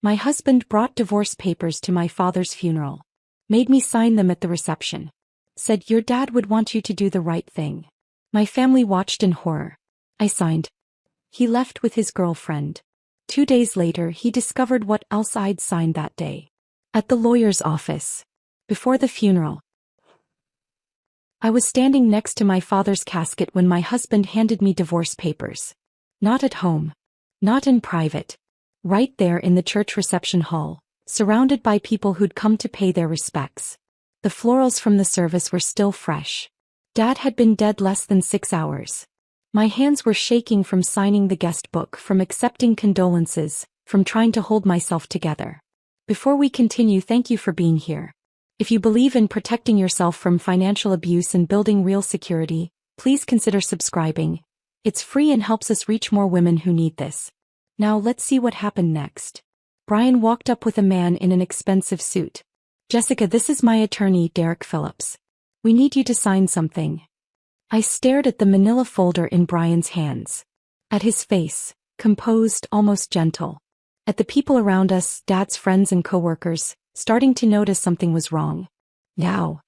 My husband brought divorce papers to my father's funeral. Made me sign them at the reception. Said your dad would want you to do the right thing. My family watched in horror. I signed. He left with his girlfriend. 2 days later he discovered what else I'd signed that day. At the lawyer's office. Before the funeral. I was standing next to my father's casket when my husband handed me divorce papers. Not at home. Not in private. Right there in the church reception hall, surrounded by people who'd come to pay their respects. The florals from the service were still fresh. Dad had been dead less than 6 hours. My hands were shaking from signing the guest book, from accepting condolences, from trying to hold myself together. Before we continue, thank you for being here. If you believe in protecting yourself from financial abuse and building real security, please consider subscribing. It's free and helps us reach more women who need this. Now let's see what happened next. Brian walked up with a man in an expensive suit. Jessica, this is my attorney, Derek Phillips. We need you to sign something. I stared at the manila folder in Brian's hands. At his face, composed, almost gentle. At the people around us, Dad's friends and coworkers, starting to notice something was wrong. Now.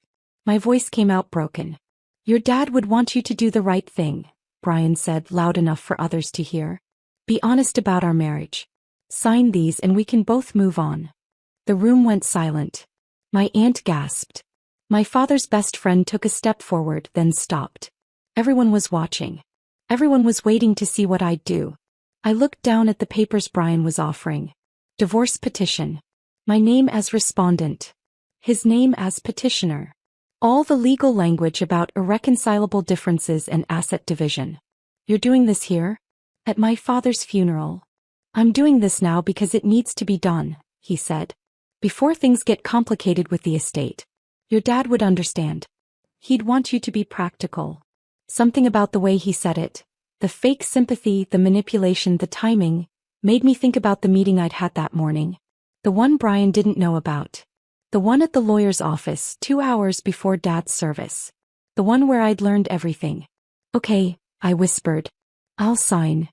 My voice came out broken. Your dad would want you to do the right thing, Brian said, loud enough for others to hear. Be honest about our marriage. Sign these and we can both move on. The room went silent. My aunt gasped. My father's best friend took a step forward, then stopped. Everyone was watching. Everyone was waiting to see what I'd do. I looked down at the papers Brian was offering. Divorce petition. My name as respondent. His name as petitioner. All the legal language about irreconcilable differences and asset division. You're doing this here? At my father's funeral. I'm doing this now because it needs to be done, he said. Before things get complicated with the estate. Your dad would understand. He'd want you to be practical. Something about the way he said it, the fake sympathy, the manipulation, the timing, made me think about the meeting I'd had that morning. The one Brian didn't know about. The one at the lawyer's office 2 hours before Dad's service. The one where I'd learned everything. Okay, I whispered. I'll sign.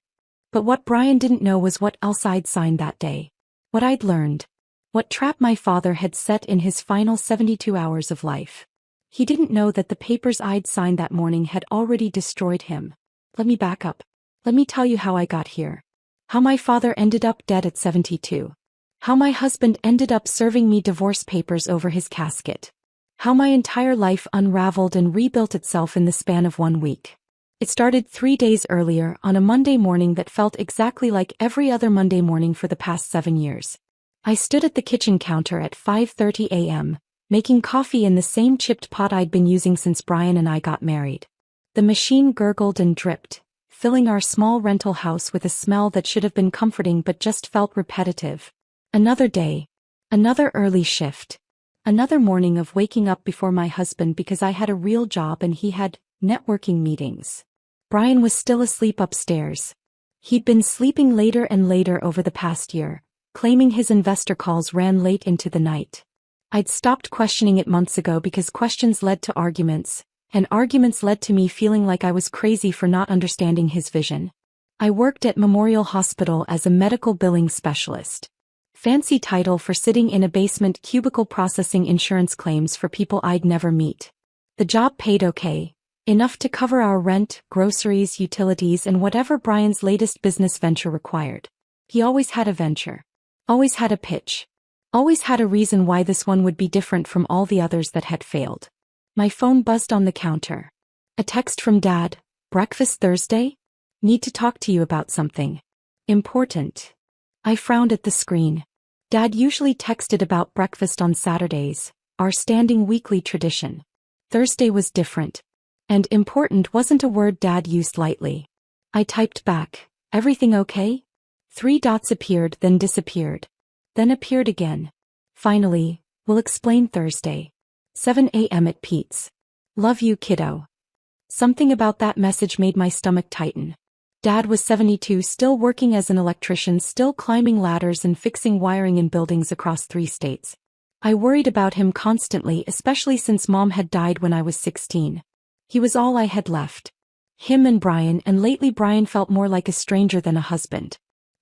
But what Brian didn't know was what else I'd signed that day. What I'd learned. What trap my father had set in his final 72 hours of life. He didn't know that the papers I'd signed that morning had already destroyed him. Let me back up. Let me tell you how I got here. How my father ended up dead at 72. How my husband ended up serving me divorce papers over his casket. How my entire life unraveled and rebuilt itself in the span of 1 week. It started 3 days earlier, on a Monday morning that felt exactly like every other Monday morning for the past 7 years. I stood at the kitchen counter at 5:30 a.m., making coffee in the same chipped pot I'd been using since Brian and I got married. The machine gurgled and dripped, filling our small rental house with a smell that should have been comforting but just felt repetitive. Another day. Another early shift. Another morning of waking up before my husband because I had a real job and he had networking meetings. Brian was still asleep upstairs. He'd been sleeping later and later over the past year, claiming his investor calls ran late into the night. I'd stopped questioning it months ago because questions led to arguments, and arguments led to me feeling like I was crazy for not understanding his vision. I worked at Memorial Hospital as a medical billing specialist. Fancy title for sitting in a basement cubicle processing insurance claims for people I'd never meet. The job paid okay, enough to cover our rent, groceries, utilities, and whatever Brian's latest business venture required. He always had a venture. Always had a pitch. Always had a reason why this one would be different from all the others that had failed. My phone buzzed on the counter. A text from Dad. Breakfast Thursday? Need to talk to you about something. Important. I frowned at the screen. Dad usually texted about breakfast on Saturdays, our standing weekly tradition. Thursday was different. And important wasn't a word Dad used lightly. I typed back, everything okay? 3 dots appeared, then disappeared. Then appeared again. Finally, we'll explain Thursday. 7 a.m. at Pete's. Love you, kiddo. Something about that message made my stomach tighten. Dad was 72, still working as an electrician, still climbing ladders and fixing wiring in buildings across 3 states. I worried about him constantly, especially since Mom had died when I was 16. He was all I had left. Him and Brian, and lately Brian felt more like a stranger than a husband.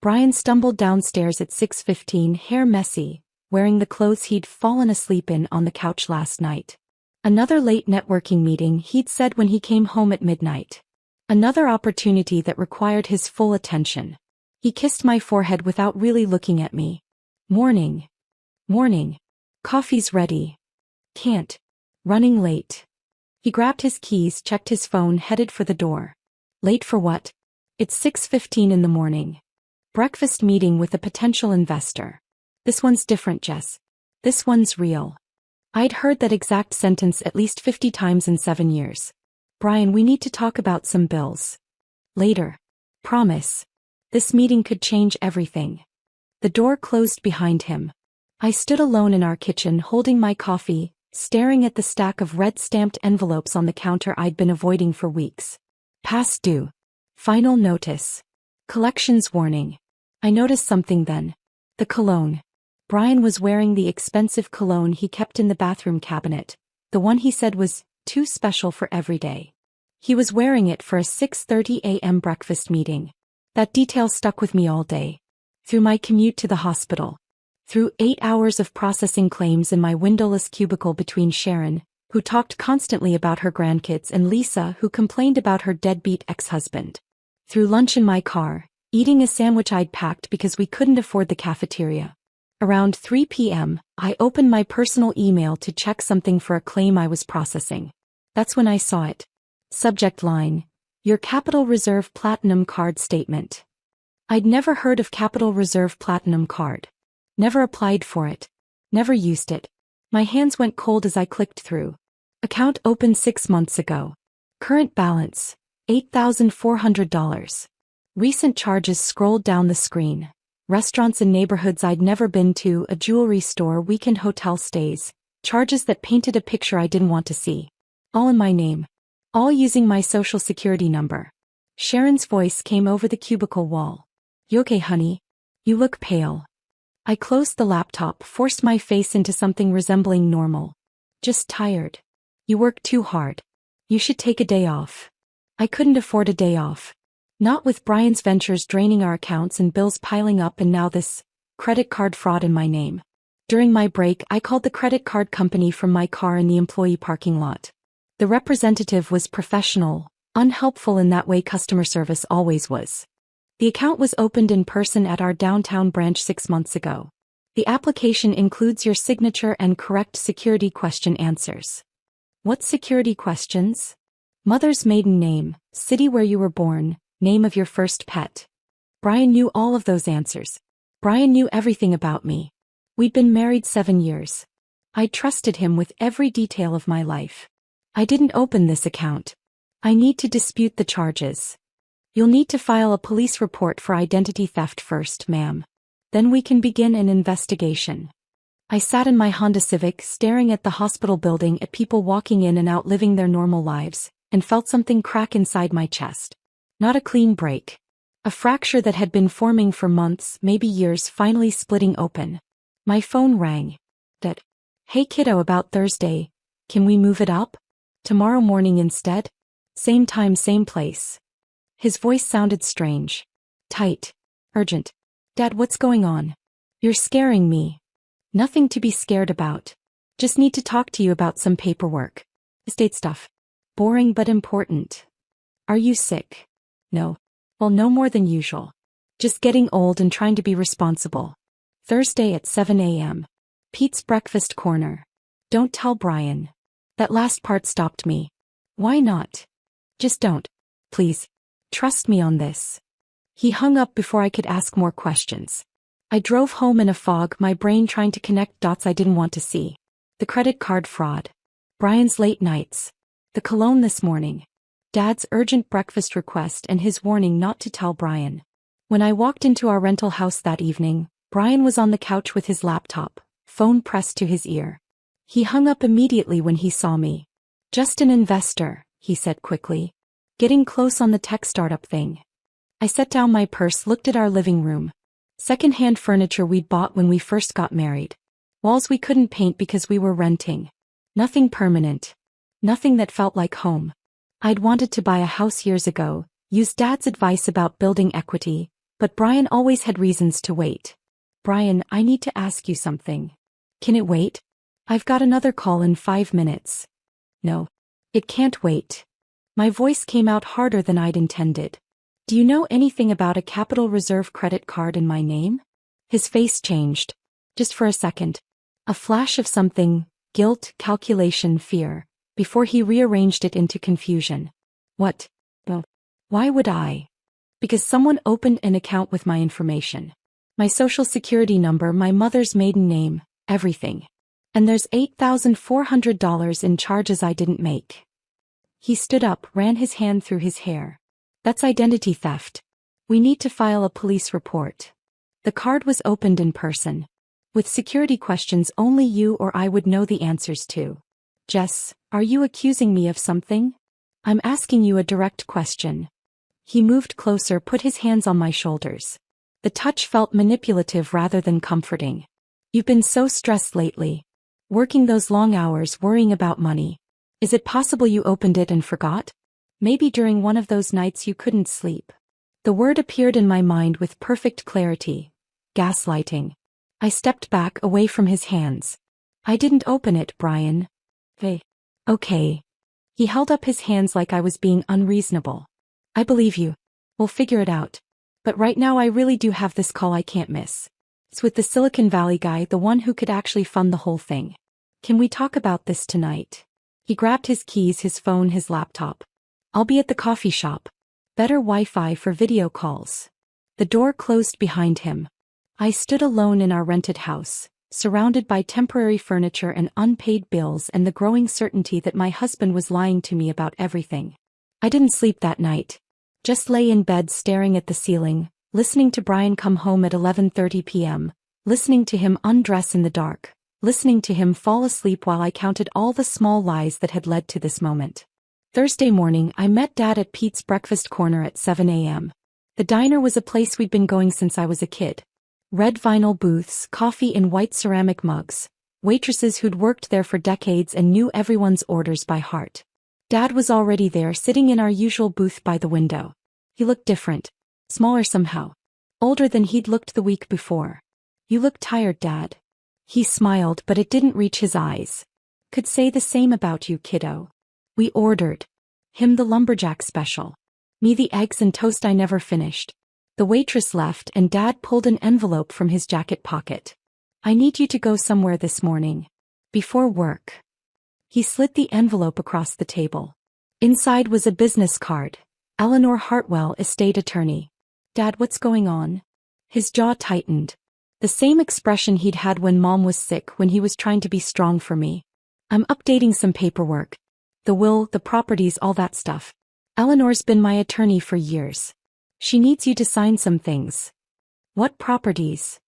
Brian stumbled downstairs at 6:15, hair messy, wearing the clothes he'd fallen asleep in on the couch last night. Another late networking meeting, he'd said when he came home at midnight. Another opportunity that required his full attention. He kissed my forehead without really looking at me. Morning. Morning. Coffee's ready. Can't. Running late. He grabbed his keys, checked his phone, headed for the door. Late for what? It's 6:15 in the morning. Breakfast meeting with a potential investor. This one's different, Jess. This one's real. I'd heard that exact sentence at least 50 times in 7 years. Brian, we need to talk about some bills. Later. Promise. This meeting could change everything. The door closed behind him. I stood alone in our kitchen holding my coffee, staring at the stack of red-stamped envelopes on the counter I'd been avoiding for weeks. Past due. Final notice. Collections warning. I noticed something then. The cologne. Brian was wearing the expensive cologne he kept in the bathroom cabinet, the one he said was too special for every day. He was wearing it for a 6:30 a.m. breakfast meeting. That detail stuck with me all day. Through my commute to the hospital. Through 8 hours of processing claims in my windowless cubicle between Sharon, who talked constantly about her grandkids, and Lisa, who complained about her deadbeat ex-husband. Through lunch in my car, eating a sandwich I'd packed because we couldn't afford the cafeteria. Around 3 p.m., I opened my personal email to check something for a claim I was processing. That's when I saw it. Subject line: Your Capital Reserve Platinum Card Statement. I'd never heard of Capital Reserve Platinum Card. Never applied for it. Never used it. My hands went cold as I clicked through. Account opened 6 months ago. Current balance: $8,400. Recent charges scrolled down the screen. Restaurants in neighborhoods I'd never been to, a jewelry store, weekend hotel stays. Charges that painted a picture I didn't want to see. All in my name. All using my social security number. Sharon's voice came over the cubicle wall. You okay, honey? You look pale. I closed the laptop, forced my face into something resembling normal. Just tired. You work too hard. You should take a day off. I couldn't afford a day off. Not with Brian's ventures draining our accounts and bills piling up, and now this credit card fraud in my name. During my break, I called the credit card company from my car in the employee parking lot. The representative was professional, unhelpful in that way customer service always was. The account was opened in person at our downtown branch 6 months ago. The application includes your signature and correct security question answers. What security questions? Mother's maiden name, city where you were born, name of your first pet. Brian knew all of those answers. Brian knew everything about me. We'd been married 7 years. I trusted him with every detail of my life. I didn't open this account. I need to dispute the charges. You'll need to file a police report for identity theft first, ma'am. Then we can begin an investigation. I sat in my Honda Civic staring at the hospital building, at people walking in and out living their normal lives, and felt something crack inside my chest. Not a clean break. A fracture that had been forming for months, maybe years, finally splitting open. My phone rang. Dad. Hey kiddo, about Thursday. Can we move it up? Tomorrow morning instead? Same time, same place. His voice sounded strange. Tight. Urgent. Dad, what's going on? You're scaring me. Nothing to be scared about. Just need to talk to you about some paperwork. Estate stuff. Boring but important. Are you sick? No. Well, no more than usual. Just getting old and trying to be responsible. Thursday at 7 a.m. Pete's Breakfast Corner. Don't tell Brian. That last part stopped me. Why not? Just don't. Please. Trust me on this. He hung up before I could ask more questions. I drove home in a fog, my brain trying to connect dots I didn't want to see. The credit card fraud. Brian's late nights. The cologne this morning. Dad's urgent breakfast request and his warning not to tell Brian. When I walked into our rental house that evening, Brian was on the couch with his laptop, phone pressed to his ear. He hung up immediately when he saw me. Just an investor, he said quickly. Getting close on the tech startup thing. I set down my purse, looked at our living room. Second-hand furniture we'd bought when we first got married. Walls we couldn't paint because we were renting. Nothing permanent. Nothing that felt like home. I'd wanted to buy a house years ago, used Dad's advice about building equity, But Brian always had reasons to wait. Brian, I need to ask you something. Can it wait? I've got another call in 5 minutes. No. It can't wait. My voice came out harder than I'd intended. Do you know anything about a Capital Reserve credit card in my name? His face changed. Just for a second. A flash of something, guilt, calculation, fear, before he rearranged it into confusion. What? Well, why would I? Because someone opened an account with my information. My social security number, my mother's maiden name, everything. And there's $8,400 in charges I didn't make. He stood up, ran his hand through his hair. That's identity theft. We need to file a police report. The card was opened in person. With security questions only you or I would know the answers to. Jess, are you accusing me of something? I'm asking you a direct question. He moved closer, put his hands on my shoulders. The touch felt manipulative rather than comforting. You've been so stressed lately. Working those long hours, worrying about money. Is it possible you opened it and forgot? Maybe during one of those nights you couldn't sleep. The word appeared in my mind with perfect clarity. Gaslighting. I stepped back away from his hands. I didn't open it, Brian. Hey. Okay. He held up his hands like I was being unreasonable. I believe you. We'll figure it out. But right now I really do have this call I can't miss. It's with the Silicon Valley guy, the one who could actually fund the whole thing. Can we talk about this tonight? He grabbed his keys, his phone, his laptop. I'll be at the coffee shop. Better Wi-Fi for video calls. The door closed behind him. I stood alone in our rented house, surrounded by temporary furniture and unpaid bills and the growing certainty that my husband was lying to me about everything. I didn't sleep that night. Just lay in bed staring at the ceiling, listening to Brian come home at 11:30 p.m., listening to him undress in the dark, listening to him fall asleep while I counted all the small lies that had led to this moment. Thursday morning, I met Dad at Pete's Breakfast Corner at 7 a.m. The diner was a place we'd been going since I was a kid. Red vinyl booths, coffee in white ceramic mugs, waitresses who'd worked there for decades and knew everyone's orders by heart. Dad was already there, sitting in our usual booth by the window. He looked different. Smaller somehow. Older than he'd looked the week before. You look tired, Dad. He smiled, but it didn't reach his eyes. Could say the same about you, kiddo. We ordered. Him the lumberjack special. Me the eggs and toast I never finished. The waitress left and Dad pulled an envelope from his jacket pocket. I need you to go somewhere this morning. Before work. He slid the envelope across the table. Inside was a business card. Eleanor Hartwell, estate attorney. Dad, what's going on? His jaw tightened. The same expression he'd had when Mom was sick, when he was trying to be strong for me. I'm updating some paperwork. The will, the properties, all that stuff. Eleanor's been my attorney for years. She needs you to sign some things. What properties?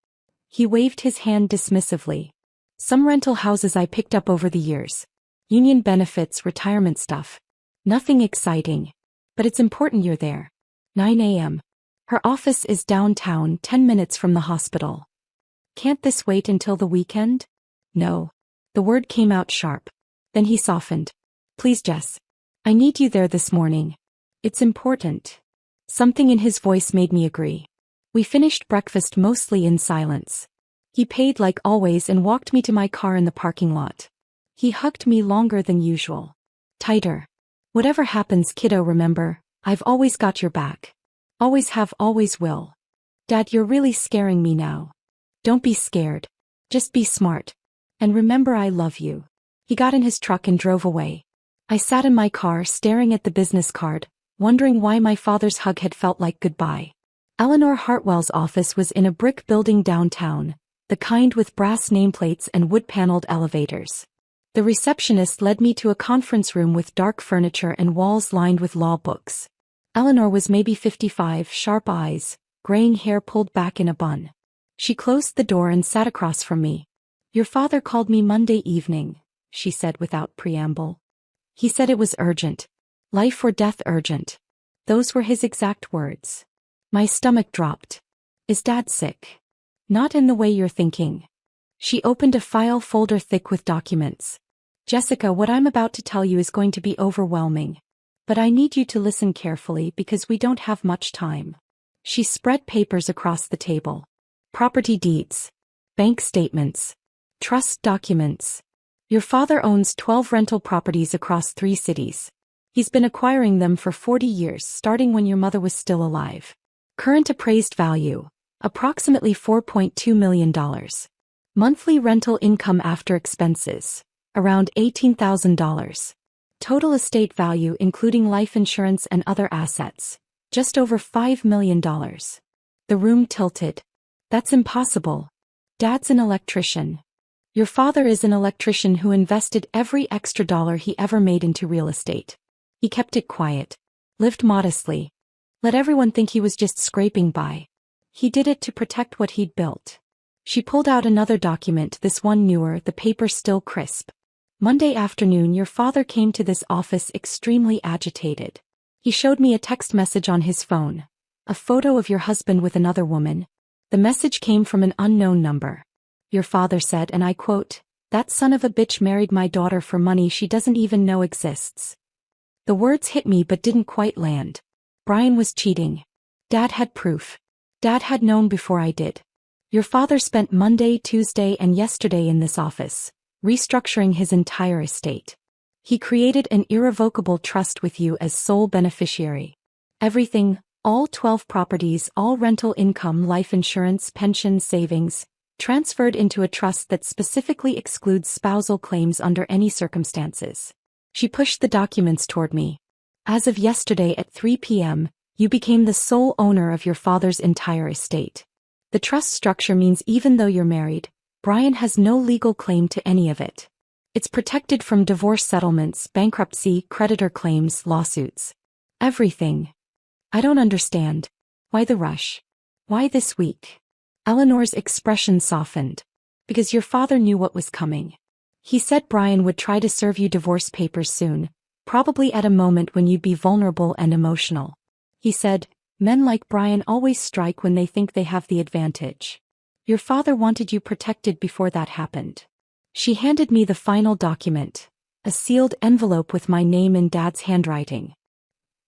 He waved his hand dismissively. Some rental houses I picked up over the years. Union benefits, retirement stuff. Nothing exciting. But it's important you're there. 9 a.m. Her office is downtown, 10 minutes from the hospital. Can't this wait until the weekend? No. The word came out sharp. Then he softened. Please, Jess. I need you there this morning. It's important. Something in his voice made me agree. We finished breakfast mostly in silence. He paid like always and walked me to my car in the parking lot. He hugged me longer than usual. Tighter. Whatever happens, kiddo, remember, I've always got your back. Always have, always will. Dad, you're really scaring me now. Don't be scared. Just be smart. And remember, I love you. He got in his truck and drove away. I sat in my car staring at the business card, wondering why my father's hug had felt like goodbye. Eleanor Hartwell's office was in a brick building downtown, the kind with brass nameplates and wood-paneled elevators. The receptionist led me to a conference room with dark furniture and walls lined with law books. Eleanor was maybe 55, sharp eyes, graying hair pulled back in a bun. She closed the door and sat across from me. Your father called me Monday evening, she said without preamble. He said it was urgent. Life or death urgent. Those were his exact words. My stomach dropped. Is Dad sick? Not in the way you're thinking. She opened a file folder thick with documents. Jessica, what I'm about to tell you is going to be overwhelming. But I need you to listen carefully because we don't have much time. She spread papers across the table. Property deeds. Bank statements. Trust documents. Your father owns 12 rental properties across 3 cities. He's been acquiring them for 40 years, starting when your mother was still alive. Current appraised value, approximately $4.2 million. Monthly rental income after expenses, around $18,000. Total estate value including life insurance and other assets, just over $5 million. The room tilted. That's impossible. Dad's an electrician. Your father is an electrician who invested every extra dollar he ever made into real estate. He kept it quiet. Lived modestly. Let everyone think he was just scraping by. He did it to protect what he'd built. She pulled out another document, this one newer, the paper still crisp. Monday afternoon your father came to this office extremely agitated. He showed me a text message on his phone. A photo of your husband with another woman. The message came from an unknown number. Your father said, and I quote, "That son of a bitch married my daughter for money she doesn't even know exists." The words hit me but didn't quite land. Brian was cheating. Dad had proof. Dad had known before I did. Your father spent Monday, Tuesday, and yesterday in this office, restructuring his entire estate. He created an irrevocable trust with you as sole beneficiary. Everything, all 12 properties, all rental income, life insurance, pension, savings, transferred into a trust that specifically excludes spousal claims under any circumstances. She pushed the documents toward me. As of yesterday at 3 p.m., you became the sole owner of your father's entire estate. The trust structure means even though you're married, Brian has no legal claim to any of it. It's protected from divorce settlements, bankruptcy, creditor claims, lawsuits. Everything. I don't understand. Why the rush? Why this week? Eleanor's expression softened. Because your father knew what was coming. He said Brian would try to serve you divorce papers soon, probably at a moment when you'd be vulnerable and emotional. He said, men like Brian always strike when they think they have the advantage. Your father wanted you protected before that happened. She handed me the final document, a sealed envelope with my name in Dad's handwriting.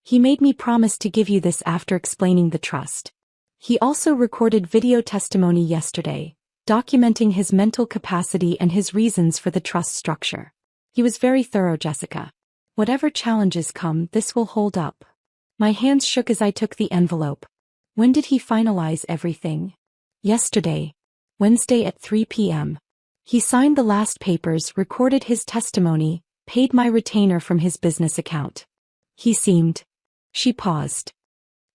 He made me promise to give you this after explaining the trust. He also recorded video testimony yesterday, documenting his mental capacity and his reasons for the trust structure. He was very thorough, Jessica. Whatever challenges come, this will hold up. My hands shook as I took the envelope. When did he finalize everything? Yesterday. Wednesday at 3 p.m. He signed the last papers, recorded his testimony, paid my retainer from his business account. He seemed. She paused.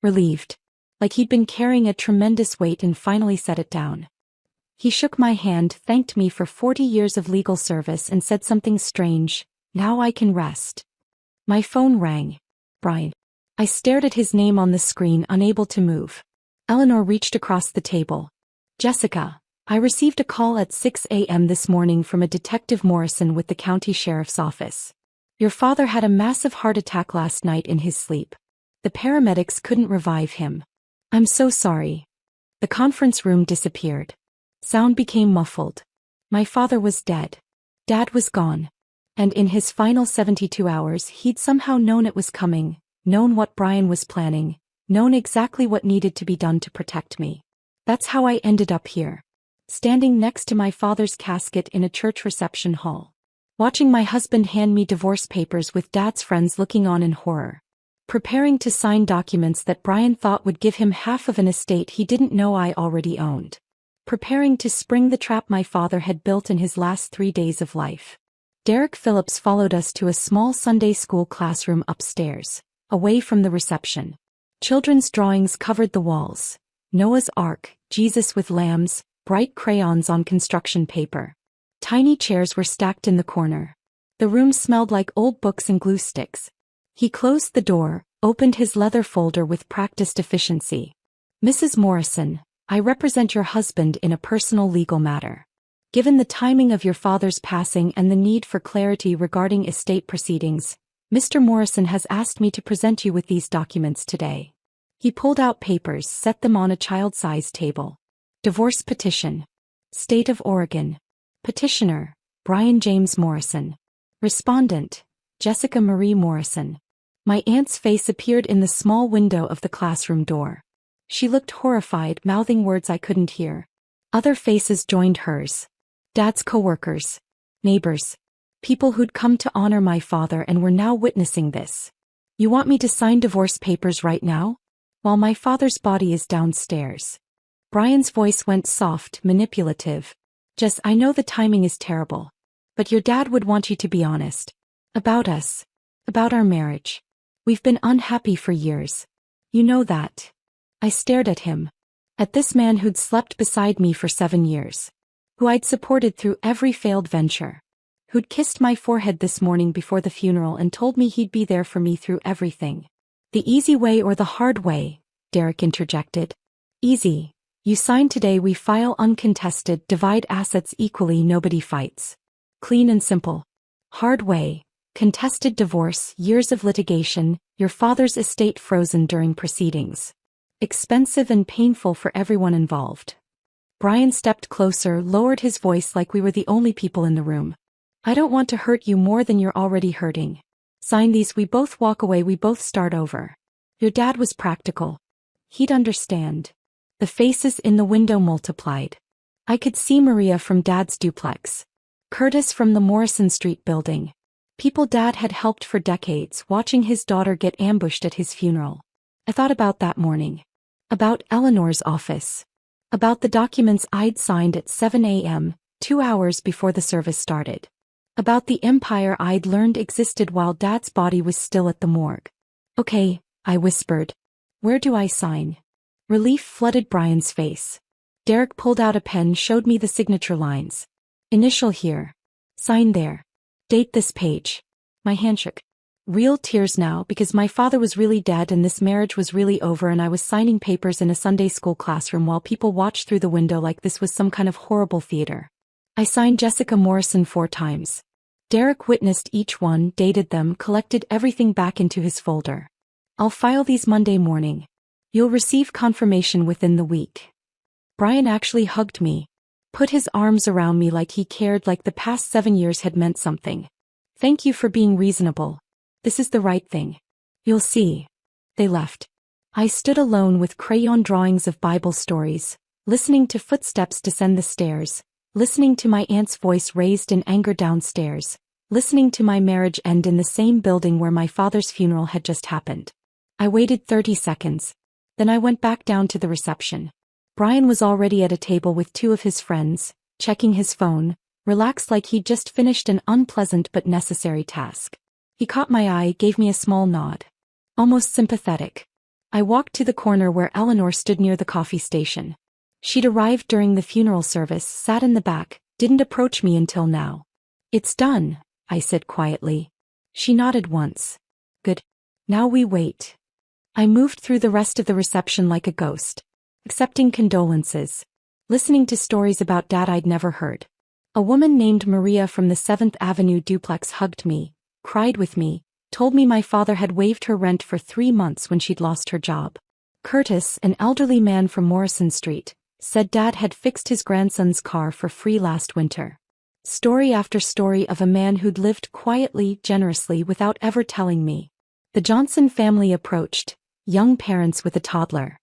Relieved. Like he'd been carrying a tremendous weight and finally set it down. He shook my hand, thanked me for 40 years of legal service and said something strange, "Now I can rest." My phone rang. Brian. I stared at his name on the screen, unable to move. Eleanor reached across the table. Jessica, I received a call at 6 a.m. this morning from a Detective Morrison with the county sheriff's office. Your father had a massive heart attack last night in his sleep. The paramedics couldn't revive him. I'm so sorry. The conference room disappeared. Sound became muffled. My father was dead. Dad was gone. And in his final 72 hours he'd somehow known it was coming, known what Brian was planning, known exactly what needed to be done to protect me. That's how I ended up here. Standing next to my father's casket in a church reception hall. Watching my husband hand me divorce papers with Dad's friends looking on in horror. Preparing to sign documents that Brian thought would give him half of an estate he didn't know I already owned. Preparing to spring the trap my father had built in his last 3 days of life. Derek Phillips followed us to a small Sunday school classroom upstairs, away from the reception. Children's drawings covered the walls. Noah's Ark, Jesus with lambs, bright crayons on construction paper. Tiny chairs were stacked in the corner. The room smelled like old books and glue sticks. He closed the door, opened his leather folder with practiced efficiency. Mrs. Morrison, I represent your husband in a personal legal matter. Given the timing of your father's passing and the need for clarity regarding estate proceedings, Mr. Morrison has asked me to present you with these documents today. He pulled out papers, set them on a child-sized table. Divorce petition. State of Oregon. Petitioner, Brian James Morrison. Respondent, Jessica Marie Morrison. My aunt's face appeared in the small window of the classroom door. She looked horrified, mouthing words I couldn't hear. Other faces joined hers. Dad's coworkers, neighbors, people who'd come to honor my father and were now witnessing this. You want me to sign divorce papers right now? While my father's body is downstairs. Brian's voice went soft, manipulative. Jess, I know the timing is terrible. But your dad would want you to be honest. About us. About our marriage. We've been unhappy for years. You know that. I stared at him. At this man who'd slept beside me for 7 years. Who I'd supported through every failed venture. Who'd kissed my forehead this morning before the funeral and told me he'd be there for me through everything. The easy way or the hard way, Derek interjected. Easy. You sign today, we file uncontested, divide assets equally, nobody fights. Clean and simple. Hard way. Contested divorce, years of litigation, your father's estate frozen during proceedings. Expensive and painful for everyone involved. Brian stepped closer, lowered his voice like we were the only people in the room. I don't want to hurt you more than you're already hurting. Sign these, we both walk away, we both start over. Your dad was practical. He'd understand. The faces in the window multiplied. I could see Maria from Dad's duplex. Curtis from the Morrison Street building. People Dad had helped for decades, watching his daughter get ambushed at his funeral. I thought about that morning. About Eleanor's office. About the documents I'd signed at 7 a.m., 2 hours before the service started. About the empire I'd learned existed while Dad's body was still at the morgue. Okay, I whispered. Where do I sign? Relief flooded Brian's face. Derek pulled out a pen, showed me the signature lines. Initial here. Sign there. Date this page. My hand shook. Real tears now, because my father was really dead and this marriage was really over, and I was signing papers in a Sunday school classroom while people watched through the window like this was some kind of horrible theater. I signed Jessica Morrison 4 times. Derek witnessed each one, dated them, collected everything back into his folder. I'll file these Monday morning. You'll receive confirmation within the week. Brian actually hugged me. Put his arms around me like he cared, like the past 7 years had meant something. Thank you for being reasonable. This is the right thing. You'll see. They left. I stood alone with crayon drawings of Bible stories, listening to footsteps descend the stairs, listening to my aunt's voice raised in anger downstairs, listening to my marriage end in the same building where my father's funeral had just happened. I waited 30 seconds. Then I went back down to the reception. Brian was already at a table with 2 of his friends, checking his phone, relaxed like he'd just finished an unpleasant but necessary task. He caught my eye, gave me a small nod. Almost sympathetic. I walked to the corner where Eleanor stood near the coffee station. She'd arrived during the funeral service, sat in the back, didn't approach me until now. It's done, I said quietly. She nodded once. Good. Now we wait. I moved through the rest of the reception like a ghost, accepting condolences, listening to stories about Dad I'd never heard. A woman named Maria from the 7th Avenue duplex hugged me, cried with me, told me my father had waived her rent for 3 months when she'd lost her job. Curtis, an elderly man from Morrison Street, said Dad had fixed his grandson's car for free last winter. Story after story of a man who'd lived quietly, generously without ever telling me. The Johnson family approached, young parents with a toddler.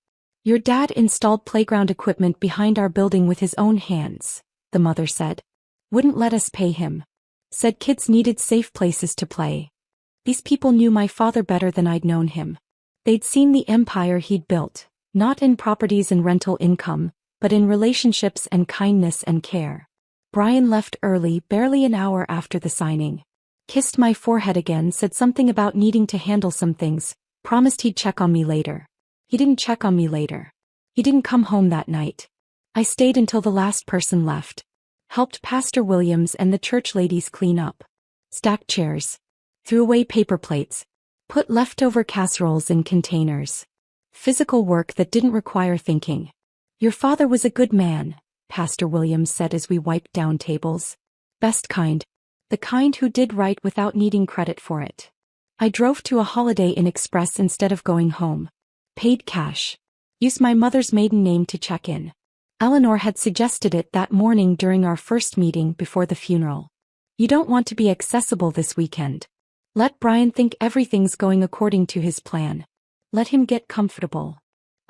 Your dad installed playground equipment behind our building with his own hands, the mother said. Wouldn't let us pay him. Said kids needed safe places to play. These people knew my father better than I'd known him. They'd seen the empire he'd built, not in properties and rental income, but in relationships and kindness and care. Brian left early, barely an hour after the signing. Kissed my forehead again, said something about needing to handle some things, promised he'd check on me later. He didn't check on me later. He didn't come home that night. I stayed until the last person left. Helped Pastor Williams and the church ladies clean up. Stacked chairs. Threw away paper plates. Put leftover casseroles in containers. Physical work that didn't require thinking. Your father was a good man, Pastor Williams said as we wiped down tables. Best kind. The kind who did right without needing credit for it. I drove to a Holiday Inn Express instead of going home. Paid cash. Used my mother's maiden name to check in. Eleanor had suggested it that morning during our first meeting before the funeral. You don't want to be accessible this weekend. Let Brian think everything's going according to his plan. Let him get comfortable.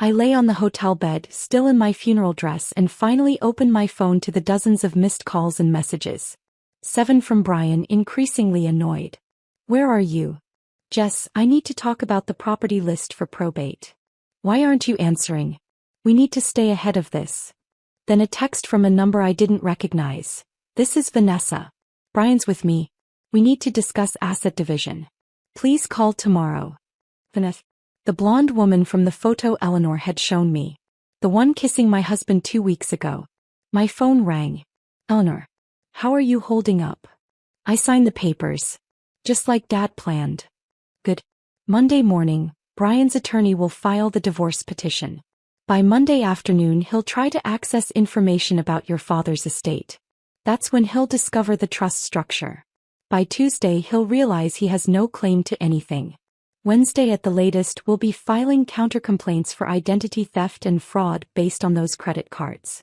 I lay on the hotel bed, still in my funeral dress, and finally opened my phone to the dozens of missed calls and messages. 7 from Brian, increasingly annoyed. Where are you? Jess, I need to talk about the property list for probate. Why aren't you answering? We need to stay ahead of this. Then a text from a number I didn't recognize. This is Vanessa. Brian's with me. We need to discuss asset division. Please call tomorrow. Vanessa. The blonde woman from the photo Eleanor had shown me. The one kissing my husband 2 weeks ago. My phone rang. Eleanor. How are you holding up? I signed the papers. Just like Dad planned. Good. Monday morning, Brian's attorney will file the divorce petition. By Monday afternoon he'll try to access information about your father's estate. That's when he'll discover the trust structure. By Tuesday he'll realize he has no claim to anything. Wednesday at the latest we'll be filing counter-complaints for identity theft and fraud based on those credit cards.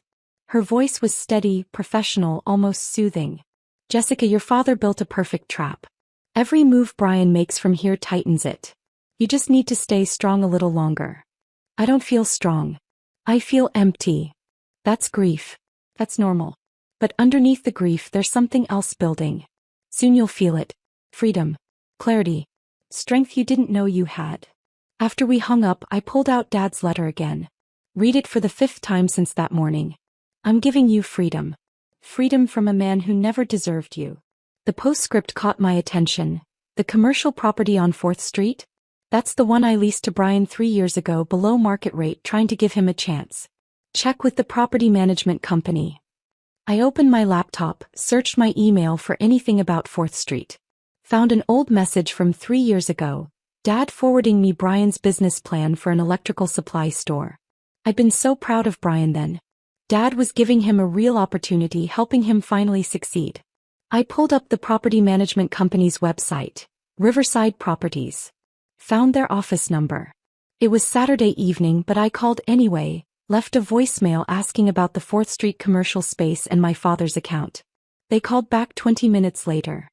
Her voice was steady, professional, almost soothing. Jessica, your father built a perfect trap. Every move Brian makes from here tightens it. You just need to stay strong a little longer. I don't feel strong. I feel empty. That's grief. That's normal. But underneath the grief there's something else building. Soon you'll feel it. Freedom. Clarity. Strength you didn't know you had. After we hung up, I pulled out Dad's letter again. Read it for the 5th time since that morning. I'm giving you freedom. Freedom from a man who never deserved you. The postscript caught my attention. The commercial property on 4th Street? That's the one I leased to Brian 3 years ago below market rate, trying to give him a chance. Check with the property management company. I opened my laptop, searched my email for anything about 4th Street. Found an old message from 3 years ago, Dad forwarding me Brian's business plan for an electrical supply store. I'd been so proud of Brian then. Dad was giving him a real opportunity, helping him finally succeed. I pulled up the property management company's website, Riverside Properties. Found their office number. It was Saturday evening, but I called anyway, left a voicemail asking about the 4th Street commercial space and my father's account. They called back 20 minutes later.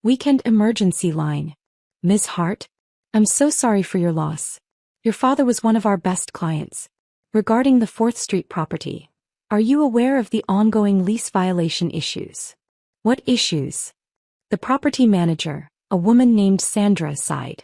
Weekend emergency line. Ms. Hart? I'm so sorry for your loss. Your father was one of our best clients. Regarding the 4th Street property, are you aware of the ongoing lease violation issues? What issues? The property manager, a woman named Sandra, sighed.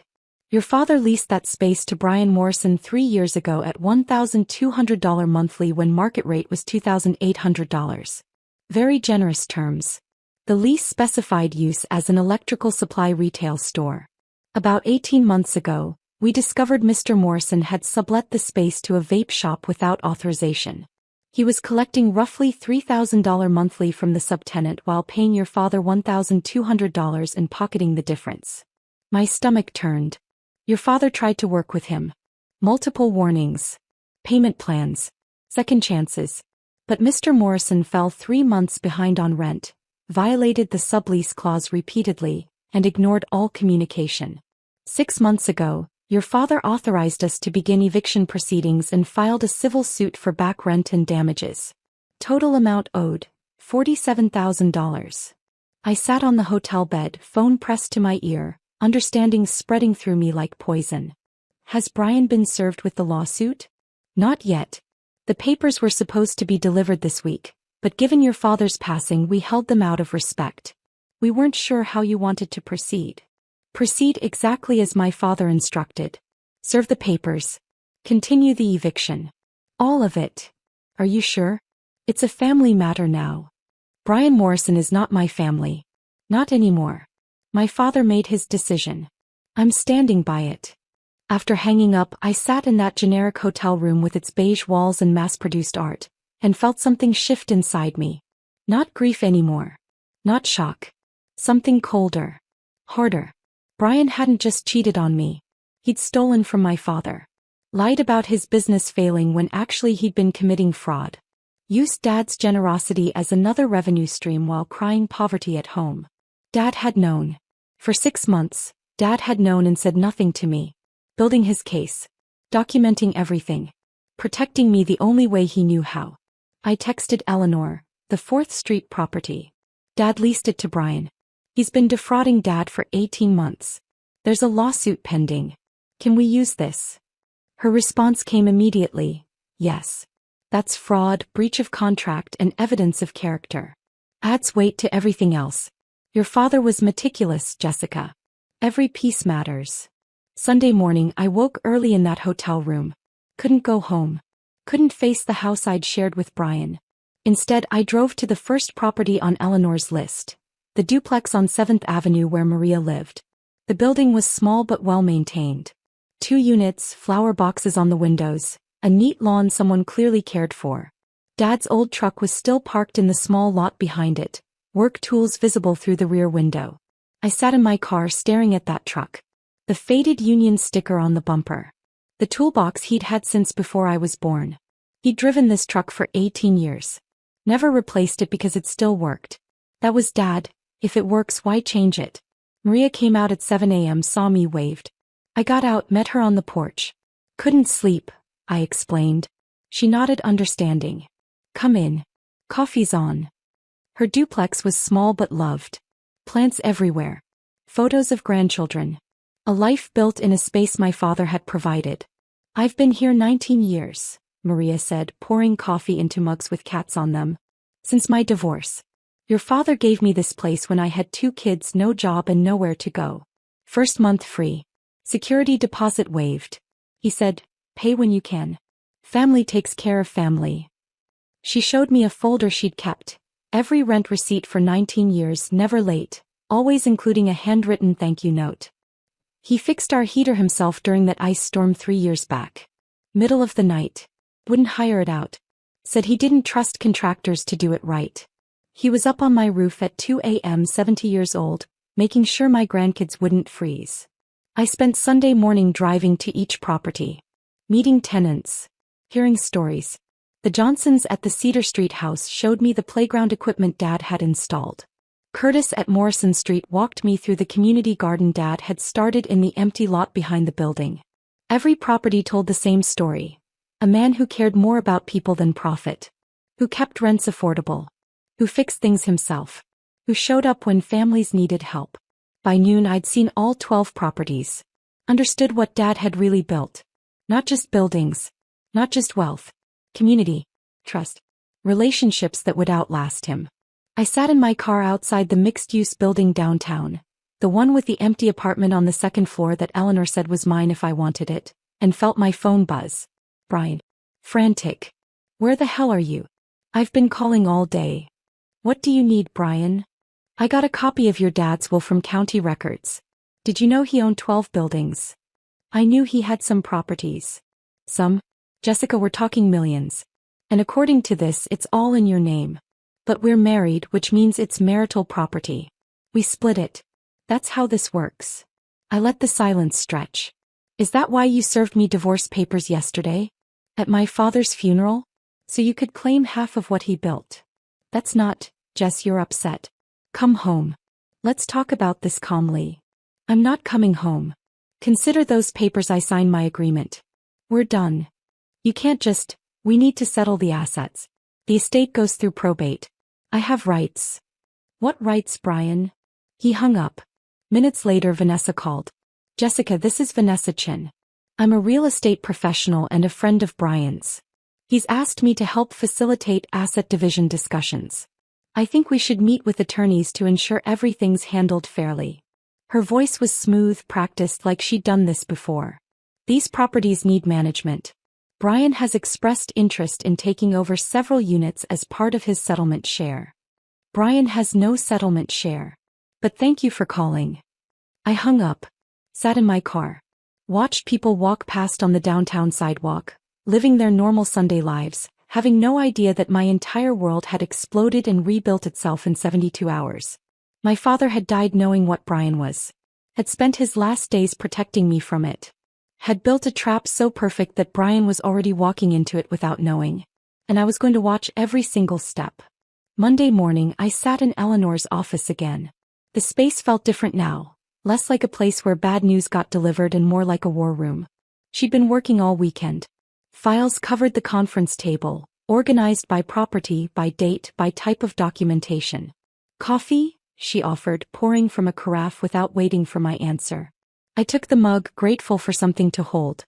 Your father leased that space to Brian Morrison 3 years ago at $1,200 monthly when market rate was $2,800. Very generous terms. The lease specified use as an electrical supply retail store. About 18 months ago, we discovered Mr. Morrison had sublet the space to a vape shop without authorization. He was collecting roughly $3,000 monthly from the subtenant while paying your father $1,200 and pocketing the difference. My stomach turned. Your father tried to work with him. Multiple warnings. Payment plans. Second chances. But Mr. Morrison fell 3 months behind on rent, violated the sublease clause repeatedly, and ignored all communication. 6 months ago, your father authorized us to begin eviction proceedings and filed a civil suit for back rent and damages. Total amount owed, $47,000. I sat on the hotel bed, phone pressed to my ear, understanding spreading through me like poison. Has Brian been served with the lawsuit? Not yet. The papers were supposed to be delivered this week, but given your father's passing we held them out of respect. We weren't sure how you wanted to proceed. Proceed exactly as my father instructed. Serve the papers. Continue the eviction. All of it. Are you sure? It's a family matter now. Brian Morrison is not my family. Not anymore. My father made his decision. I'm standing by it. After hanging up, I sat in that generic hotel room with its beige walls and mass-produced art, and felt something shift inside me. Not grief anymore. Not shock. Something colder. Harder. Brian hadn't just cheated on me. He'd stolen from my father. Lied about his business failing when actually he'd been committing fraud. Used Dad's generosity as another revenue stream while crying poverty at home. Dad had known. For 6 months, Dad had known and said nothing to me. Building his case. Documenting everything. Protecting me the only way he knew how. I texted Eleanor, the 4th Street property. Dad leased it to Brian. He's been defrauding Dad for 18 months. There's a lawsuit pending. Can we use this? Her response came immediately. Yes. That's fraud, breach of contract, and evidence of character. Adds weight to everything else. Your father was meticulous, Jessica. Every piece matters. Sunday morning I woke early in that hotel room. Couldn't go home. Couldn't face the house I'd shared with Brian. Instead, I drove to the first property on Eleanor's list. The duplex on 7th Avenue where Maria lived. The building was small but well-maintained. 2 units, flower boxes on the windows, a neat lawn someone clearly cared for. Dad's old truck was still parked in the small lot behind it, work tools visible through the rear window. I sat in my car staring at that truck. The faded Union sticker on the bumper. The toolbox he'd had since before I was born. He'd driven this truck for 18 years. Never replaced it because it still worked. That was Dad. If it works, why change it? Maria came out at 7 a.m., saw me, waved. I got out, met her on the porch. Couldn't sleep, I explained. She nodded, understanding. Come in. Coffee's on. Her duplex was small but loved. Plants everywhere. Photos of grandchildren. A life built in a space my father had provided. I've been here 19 years, Maria said, pouring coffee into mugs with cats on them. Since my divorce. Your father gave me this place when I had 2 kids, no job and nowhere to go. First month free. Security deposit waived. He said, pay when you can. Family takes care of family. She showed me a folder she'd kept. Every rent receipt for 19 years, never late, always including a handwritten thank you note. He fixed our heater himself during that ice storm 3 years back. Middle of the night. Wouldn't hire it out. Said he didn't trust contractors to do it right. He was up on my roof at 2 a.m., 70 years old, making sure my grandkids wouldn't freeze. I spent Sunday morning driving to each property. Meeting tenants. Hearing stories. The Johnsons at the Cedar Street house showed me the playground equipment Dad had installed. Curtis at Morrison Street walked me through the community garden Dad had started in the empty lot behind the building. Every property told the same story. A man who cared more about people than profit. Who kept rents affordable. Who fixed things himself. Who showed up when families needed help. By noon I'd seen all 12 properties. Understood what Dad had really built. Not just buildings. Not just wealth. Community. Trust. Relationships that would outlast him. I sat in my car outside the mixed-use building downtown. The one with the empty apartment on the 2nd floor that Eleanor said was mine if I wanted it, and felt my phone buzz. Brian. Frantic. Where the hell are you? I've been calling all day. What do you need, Brian? I got a copy of your dad's will from county records. Did you know he owned 12 buildings? I knew he had some properties. Some? Jessica, we're talking millions. And according to this, it's all in your name. But we're married, which means it's marital property. We split it. That's how this works. I let the silence stretch. Is that why you served me divorce papers yesterday? At my father's funeral? So you could claim half of what he built. That's not, Jess, you're upset. Come home. Let's talk about this calmly. I'm not coming home. Consider those papers I signed my agreement. We're done. You can't just, we need to settle the assets. The estate goes through probate. I have rights. What rights, Brian? He hung up. Minutes later Vanessa called. Jessica, this is Vanessa Chin. I'm a real estate professional and a friend of Brian's. He's asked me to help facilitate asset division discussions. I think we should meet with attorneys to ensure everything's handled fairly. Her voice was smooth, practiced like she'd done this before. These properties need management. Brian has expressed interest in taking over several units as part of his settlement share. Brian has no settlement share. But thank you for calling. I hung up. Sat in my car. Watched people walk past on the downtown sidewalk, living their normal Sunday lives, having no idea that my entire world had exploded and rebuilt itself in 72 hours. My father had died knowing what Brian was. Had spent his last days protecting me from it. Had built a trap so perfect that Brian was already walking into it without knowing. And I was going to watch every single step. Monday morning I sat in Eleanor's office again. The space felt different now, less like a place where bad news got delivered and more like a war room. She'd been working all weekend. Files covered the conference table, organized by property, by date, by type of documentation. Coffee? She offered, pouring from a carafe without waiting for my answer. I took the mug, grateful for something to hold.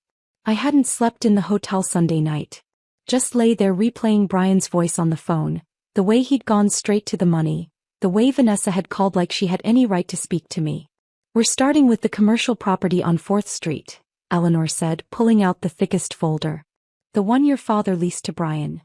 I hadn't slept in the hotel Sunday night. Just lay there replaying Brian's voice on the phone, the way he'd gone straight to the money, the way Vanessa had called like she had any right to speak to me. We're starting with the commercial property on 4th Street, Eleanor said, pulling out the thickest folder. The one your father leased to Brian.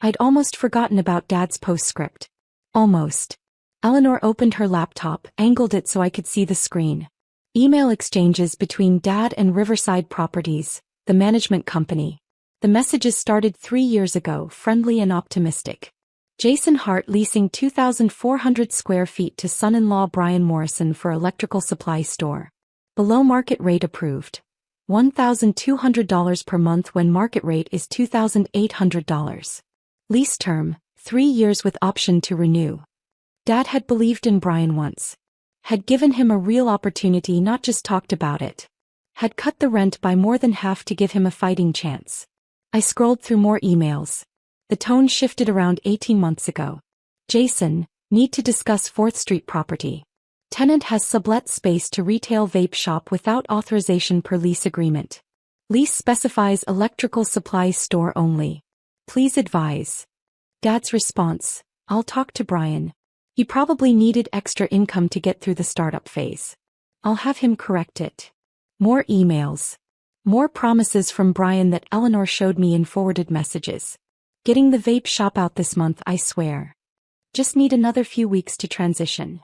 I'd almost forgotten about Dad's postscript. Almost. Eleanor opened her laptop, angled it so I could see the screen. Email exchanges between Dad and Riverside Properties, the management company. The messages started 3 years ago, friendly and optimistic. Jason Hart leasing 2,400 square feet to son-in-law Brian Morrison for electrical supply store. Below market rate approved. $1,200 per month when market rate is $2,800. Lease term, 3 years with option to renew. Dad had believed in Brian once. Had given him a real opportunity, not just talked about it. Had cut the rent by more than half to give him a fighting chance. I scrolled through more emails. The tone shifted around 18 months ago. Jason, need to discuss 4th Street property. Tenant has sublet space to retail vape shop without authorization per lease agreement. Lease specifies electrical supply store only. Please advise. Dad's response, I'll talk to Brian. He probably needed extra income to get through the startup phase. I'll have him correct it. More emails. More promises from Brian that Eleanor showed me in forwarded messages. Getting the vape shop out this month, I swear. Just need another few weeks to transition.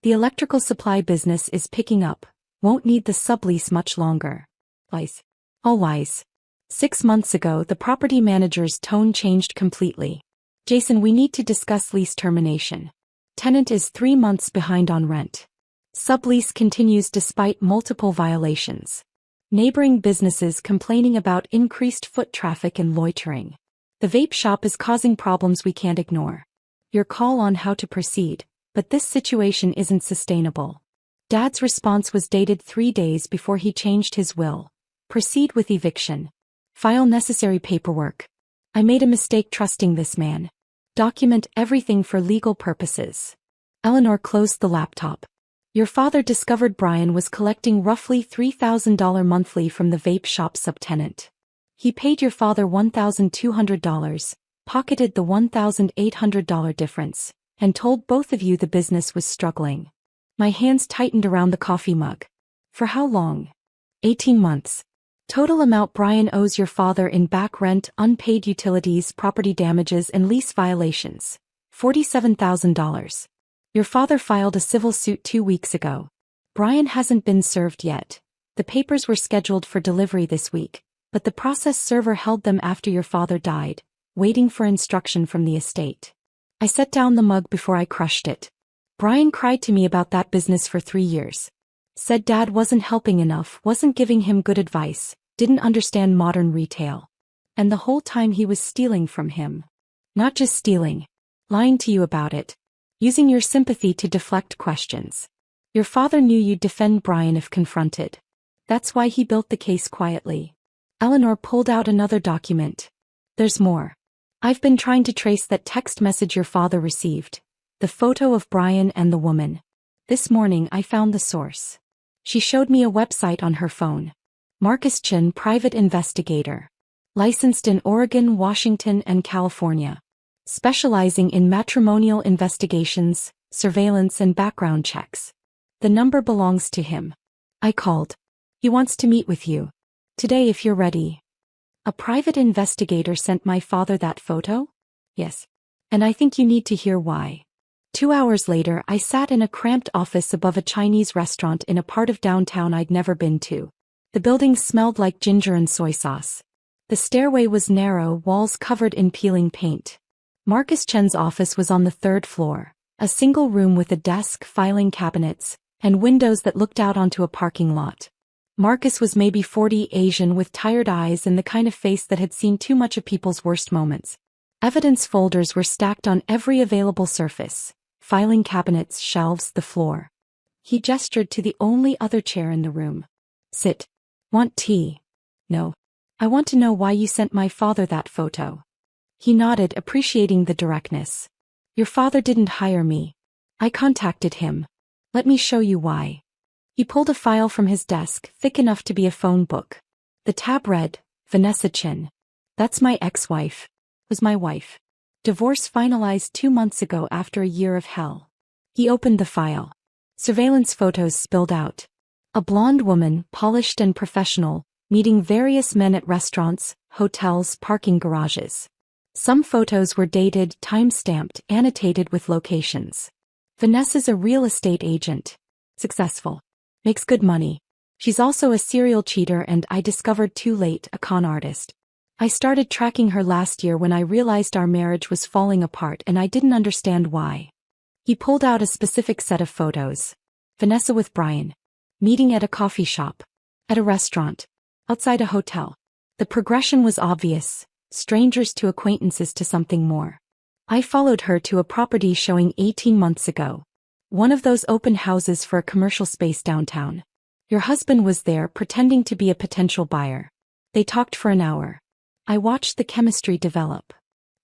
The electrical supply business is picking up. Won't need the sublease much longer. Wise. All wise. 6 months ago, the property manager's tone changed completely. Jason, we need to discuss lease termination. Tenant is 3 months behind on rent. Sublease continues despite multiple violations. Neighboring businesses complaining about increased foot traffic and loitering. The vape shop is causing problems we can't ignore. Your call on how to proceed, but this situation isn't sustainable. Dad's response was dated 3 days before he changed his will. Proceed with eviction. File necessary paperwork. I made a mistake trusting this man. Document everything for legal purposes. Eleanor closed the laptop. Your father discovered Brian was collecting roughly $3,000 monthly from the vape shop subtenant. He paid your father $1,200, pocketed the $1,800 difference, and told both of you the business was struggling. My hands tightened around the coffee mug. For how long? 18 months. Total amount Brian owes your father in back rent, unpaid utilities, property damages, and lease violations. $47,000. Your father filed a civil suit 2 weeks ago. Brian hasn't been served yet. The papers were scheduled for delivery this week, but the process server held them after your father died, waiting for instruction from the estate. I set down the mug before I crushed it. Brian cried to me about that business for 3 years. Said Dad wasn't helping enough, wasn't giving him good advice, didn't understand modern retail. And the whole time he was stealing from him. Not just stealing. Lying to you about it. Using your sympathy to deflect questions. Your father knew you'd defend Brian if confronted. That's why he built the case quietly. Eleanor pulled out another document. There's more. I've been trying to trace that text message your father received. The photo of Brian and the woman. This morning I found the source. She showed me a website on her phone. Marcus Chin, private investigator. Licensed in Oregon, Washington, and California. Specializing in matrimonial investigations, surveillance, and background checks. The number belongs to him. I called. He wants to meet with you. Today if you're ready. A private investigator sent my father that photo? Yes. And I think you need to hear why. 2 hours later, I sat in a cramped office above a Chinese restaurant in a part of downtown I'd never been to. The building smelled like ginger and soy sauce. The stairway was narrow, walls covered in peeling paint. Marcus Chen's office was on the 3rd floor, a single room with a desk, filing cabinets, and windows that looked out onto a parking lot. Marcus was maybe 40, Asian with tired eyes and the kind of face that had seen too much of people's worst moments. Evidence folders were stacked on every available surface, filing cabinets, shelves, the floor. He gestured to the only other chair in the room. Sit. Want tea? No. I want to know why you sent my father that photo. He nodded, appreciating the directness. Your father didn't hire me. I contacted him. Let me show you why. He pulled a file from his desk, thick enough to be a phone book. The tab read, Vanessa Chin. That's my ex-wife. Was my wife. Divorce finalized 2 months ago after a year of hell. He opened the file. Surveillance photos spilled out. A blonde woman, polished and professional, meeting various men at restaurants, hotels, parking garages. Some photos were dated, time-stamped, annotated with locations. Vanessa's a real estate agent. Successful. Makes good money. She's also a serial cheater and, I discovered too late, a con artist. I started tracking her last year when I realized our marriage was falling apart and I didn't understand why. He pulled out a specific set of photos. Vanessa with Brian. Meeting at a coffee shop. At a restaurant. Outside a hotel. The progression was obvious. Strangers to acquaintances to something more. I followed her to a property showing 18 months ago. One of those open houses for a commercial space downtown. Your husband was there pretending to be a potential buyer. They talked for an hour. I watched the chemistry develop.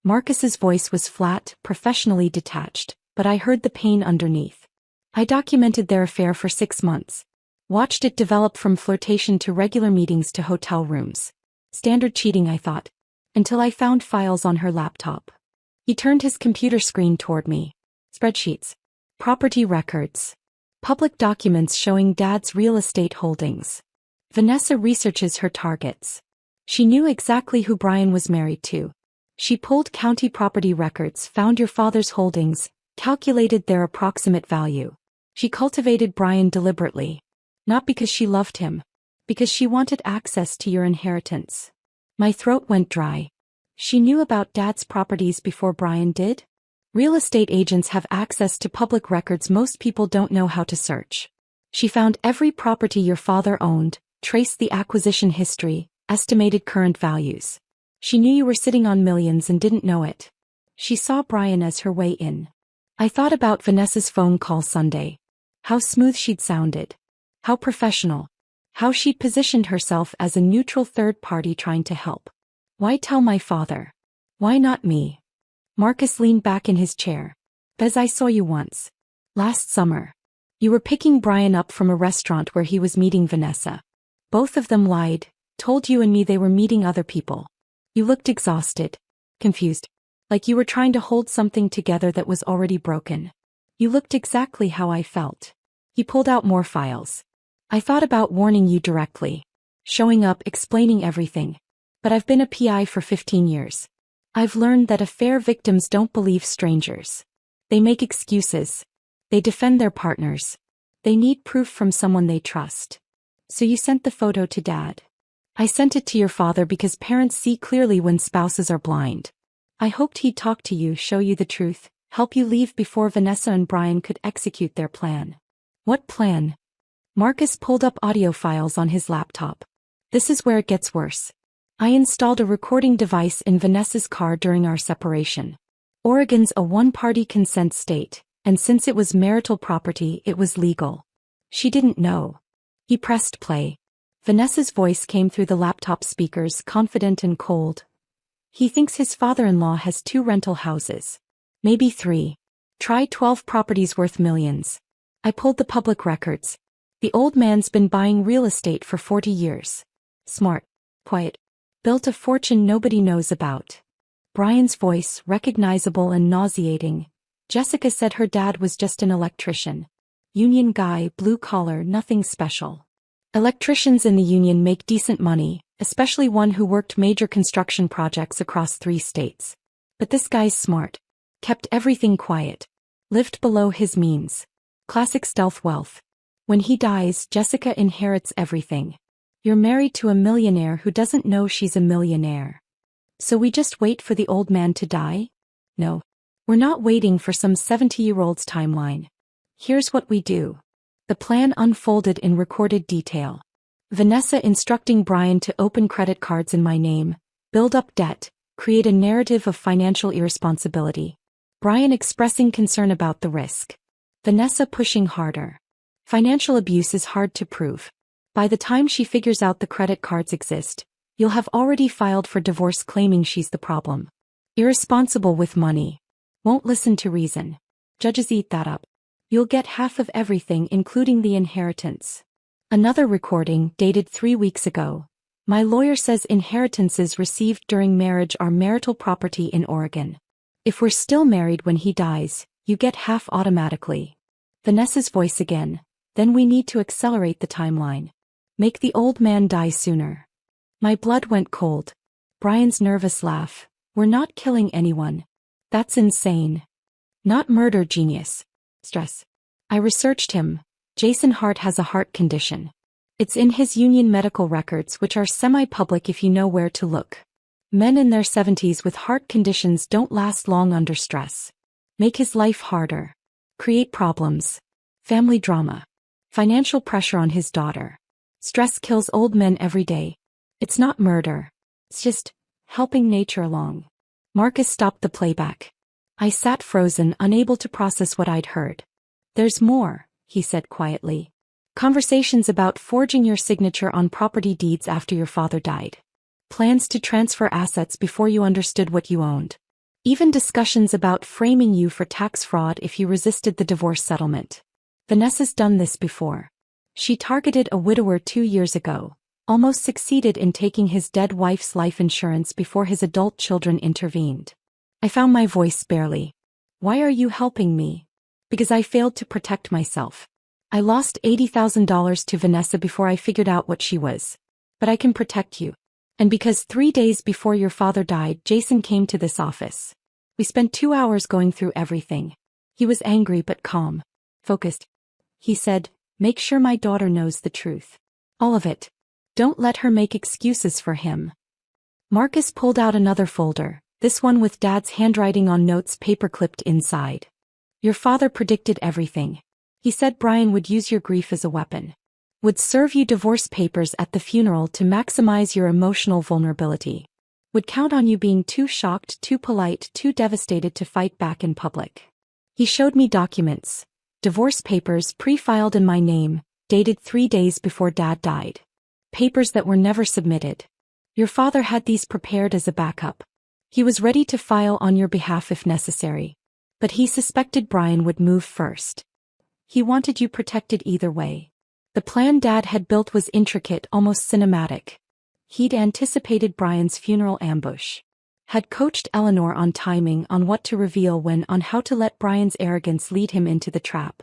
Marcus's voice was flat, professionally detached, but I heard the pain underneath. I documented their affair for 6 months. Watched it develop from flirtation to regular meetings to hotel rooms. Standard cheating, I thought. Until I found files on her laptop. He turned his computer screen toward me. Spreadsheets. Property records. Public documents showing Dad's real estate holdings. Vanessa researches her targets. She knew exactly who Brian was married to. She pulled county property records, found your father's holdings, calculated their approximate value. She cultivated Brian deliberately. Not because she loved him. Because she wanted access to your inheritance. My throat went dry. She knew about Dad's properties before Brian did? Real estate agents have access to public records most people don't know how to search. She found every property your father owned, traced the acquisition history, estimated current values. She knew you were sitting on millions and didn't know it. She saw Brian as her way in. I thought about Vanessa's phone call Sunday. How smooth she'd sounded. How professional. How she'd positioned herself as a neutral third party trying to help. Why tell my father? Why not me? Marcus leaned back in his chair. Bez, I saw you once. Last summer. You were picking Brian up from a restaurant where he was meeting Vanessa. Both of them lied, told you and me they were meeting other people. You looked exhausted. Confused. Like you were trying to hold something together that was already broken. You looked exactly how I felt. He pulled out more files. I thought about warning you directly. Showing up, explaining everything. But I've been a PI for 15 years. I've learned that affair victims don't believe strangers. They make excuses. They defend their partners. They need proof from someone they trust. So you sent the photo to Dad. I sent it to your father because parents see clearly when spouses are blind. I hoped he'd talk to you, show you the truth, help you leave before Vanessa and Brian could execute their plan. What plan? Marcus pulled up audio files on his laptop. This is where it gets worse. I installed a recording device in Vanessa's car during our separation. Oregon's a one-party consent state, and since it was marital property, it was legal. She didn't know. He pressed play. Vanessa's voice came through the laptop speakers, confident and cold. He thinks his father-in-law has 2 rental houses. Maybe 3. Try 12 properties worth millions. I pulled the public records. The old man's been buying real estate for 40 years. Smart. Quiet. Built a fortune nobody knows about. Brian's voice, recognizable and nauseating. Jessica said her dad was just an electrician. Union guy, blue collar, nothing special. Electricians in the union make decent money, especially one who worked major construction projects across 3 states. But this guy's smart. Kept everything quiet. Lived below his means. Classic stealth wealth. When he dies, Jessica inherits everything. You're married to a millionaire who doesn't know she's a millionaire. So we just wait for the old man to die? No. We're not waiting for some 70-year-old's timeline. Here's what we do. The plan unfolded in recorded detail. Vanessa instructing Brian to open credit cards in my name, build up debt, create a narrative of financial irresponsibility. Brian expressing concern about the risk. Vanessa pushing harder. Financial abuse is hard to prove. By the time she figures out the credit cards exist, you'll have already filed for divorce claiming she's the problem. Irresponsible with money. Won't listen to reason. Judges eat that up. You'll get half of everything including the inheritance. Another recording, dated 3 weeks ago. My lawyer says inheritances received during marriage are marital property in Oregon. If we're still married when he dies, you get half automatically. Vanessa's voice again. Then we need to accelerate the timeline. Make the old man die sooner. My blood went cold. Brian's nervous laugh. We're not killing anyone. That's insane. Not murder, genius. Stress. I researched him. Jason Hart has a heart condition. It's in his union medical records, which are semi-public if you know where to look. Men in their 70s with heart conditions don't last long under stress. Make his life harder. Create problems. Family drama. Financial pressure on his daughter. Stress kills old men every day. It's not murder. It's just helping nature along. Marcus stopped the playback. I sat frozen, unable to process what I'd heard. There's more, he said quietly. Conversations about forging your signature on property deeds after your father died. Plans to transfer assets before you understood what you owned. Even discussions about framing you for tax fraud if you resisted the divorce settlement. Vanessa's done this before. She targeted a widower 2 years ago, almost succeeded in taking his dead wife's life insurance before his adult children intervened. I found my voice barely. Why are you helping me? Because I failed to protect myself. I lost $80,000 to Vanessa before I figured out what she was. But I can protect you. And because 3 days before your father died, Jason came to this office. We spent 2 hours going through everything. He was angry but calm. Focused. He said, make sure my daughter knows the truth. All of it. Don't let her make excuses for him. Marcus pulled out another folder, this one with Dad's handwriting on notes paper-clipped inside. Your father predicted everything. He said Brian would use your grief as a weapon. Would serve you divorce papers at the funeral to maximize your emotional vulnerability. Would count on you being too shocked, too polite, too devastated to fight back in public. He showed me documents. Divorce papers pre-filed in my name, dated 3 days before Dad died. Papers that were never submitted. Your father had these prepared as a backup. He was ready to file on your behalf if necessary. But he suspected Brian would move first. He wanted you protected either way. The plan Dad had built was intricate, almost cinematic. He'd anticipated Brian's funeral ambush. Had coached Eleanor on timing, on what to reveal when, on how to let Brian's arrogance lead him into the trap.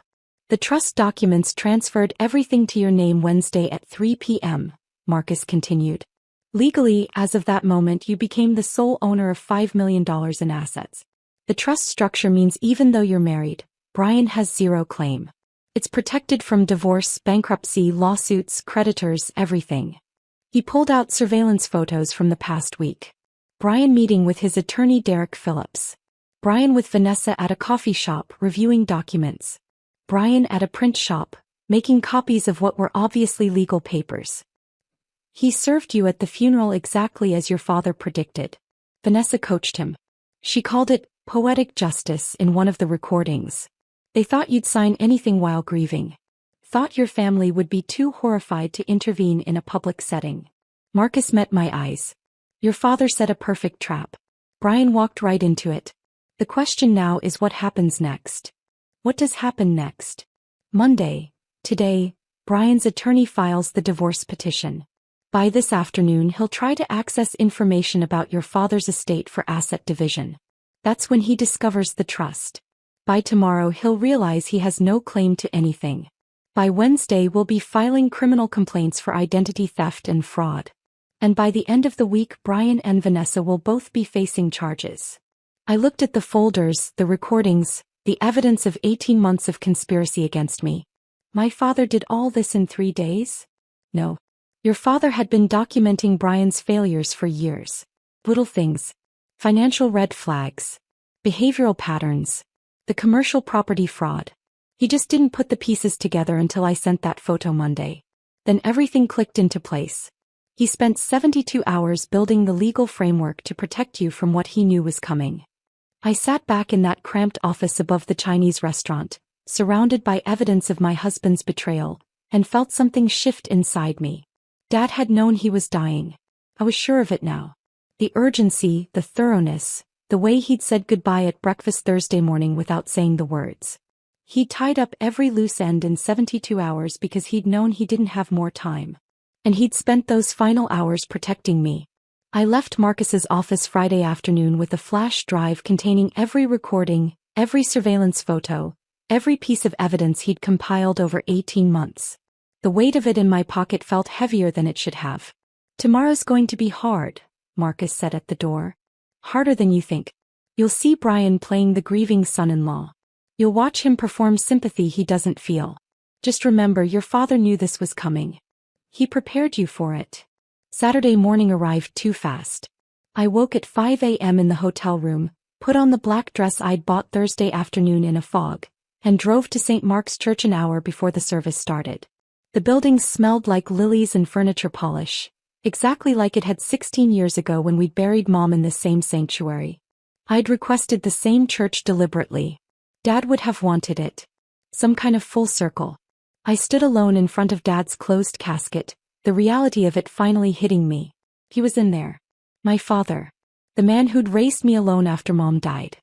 The trust documents transferred everything to your name Wednesday at 3 p.m., Marcus continued. Legally, as of that moment, you became the sole owner of $5 million in assets. The trust structure means even though you're married, Brian has zero claim. It's protected from divorce, bankruptcy, lawsuits, creditors, everything. He pulled out surveillance photos from the past week. Brian meeting with his attorney Derek Phillips. Brian with Vanessa at a coffee shop reviewing documents. Brian at a print shop, making copies of what were obviously legal papers. He served you at the funeral exactly as your father predicted. Vanessa coached him. She called it poetic justice in one of the recordings. They thought you'd sign anything while grieving. Thought your family would be too horrified to intervene in a public setting. Marcus met my eyes. Your father set a perfect trap. Brian walked right into it. The question now is what happens next. What does happen next? Monday, today, Brian's attorney files the divorce petition. By this afternoon he'll try to access information about your father's estate for asset division. That's when he discovers the trust. By tomorrow he'll realize he has no claim to anything. By Wednesday we'll be filing criminal complaints for identity theft and fraud. And by the end of the week Brian and Vanessa will both be facing charges. I looked at the folders, the recordings, the evidence of 18 months of conspiracy against me. My father did all this in 3 days? No. Your father had been documenting Brian's failures for years. Little things. Financial red flags. Behavioral patterns. The commercial property fraud. He just didn't put the pieces together until I sent that photo Monday. Then everything clicked into place. He spent 72 hours building the legal framework to protect you from what he knew was coming. I sat back in that cramped office above the Chinese restaurant, surrounded by evidence of my husband's betrayal, and felt something shift inside me. Dad had known he was dying. I was sure of it now. The urgency, the thoroughness, the way he'd said goodbye at breakfast Thursday morning without saying the words. He tied up every loose end in 72 hours because he'd known he didn't have more time. And he'd spent those final hours protecting me. I left Marcus's office Friday afternoon with a flash drive containing every recording, every surveillance photo, every piece of evidence he'd compiled over 18 months. The weight of it in my pocket felt heavier than it should have. "Tomorrow's going to be hard," Marcus said at the door. "Harder than you think. You'll see Brian playing the grieving son-in-law. You'll watch him perform sympathy he doesn't feel. Just remember, your father knew this was coming. He prepared you for it." Saturday morning arrived too fast. I woke at 5 a.m. in the hotel room, put on the black dress I'd bought Thursday afternoon in a fog, and drove to St. Mark's Church an hour before the service started. The building smelled like lilies and furniture polish, exactly like it had 16 years ago when we'd buried Mom in this same sanctuary. I'd requested the same church deliberately. Dad would have wanted it. Some kind of full circle. I stood alone in front of Dad's closed casket, the reality of it finally hitting me. He was in there. My father. The man who'd raised me alone after Mom died.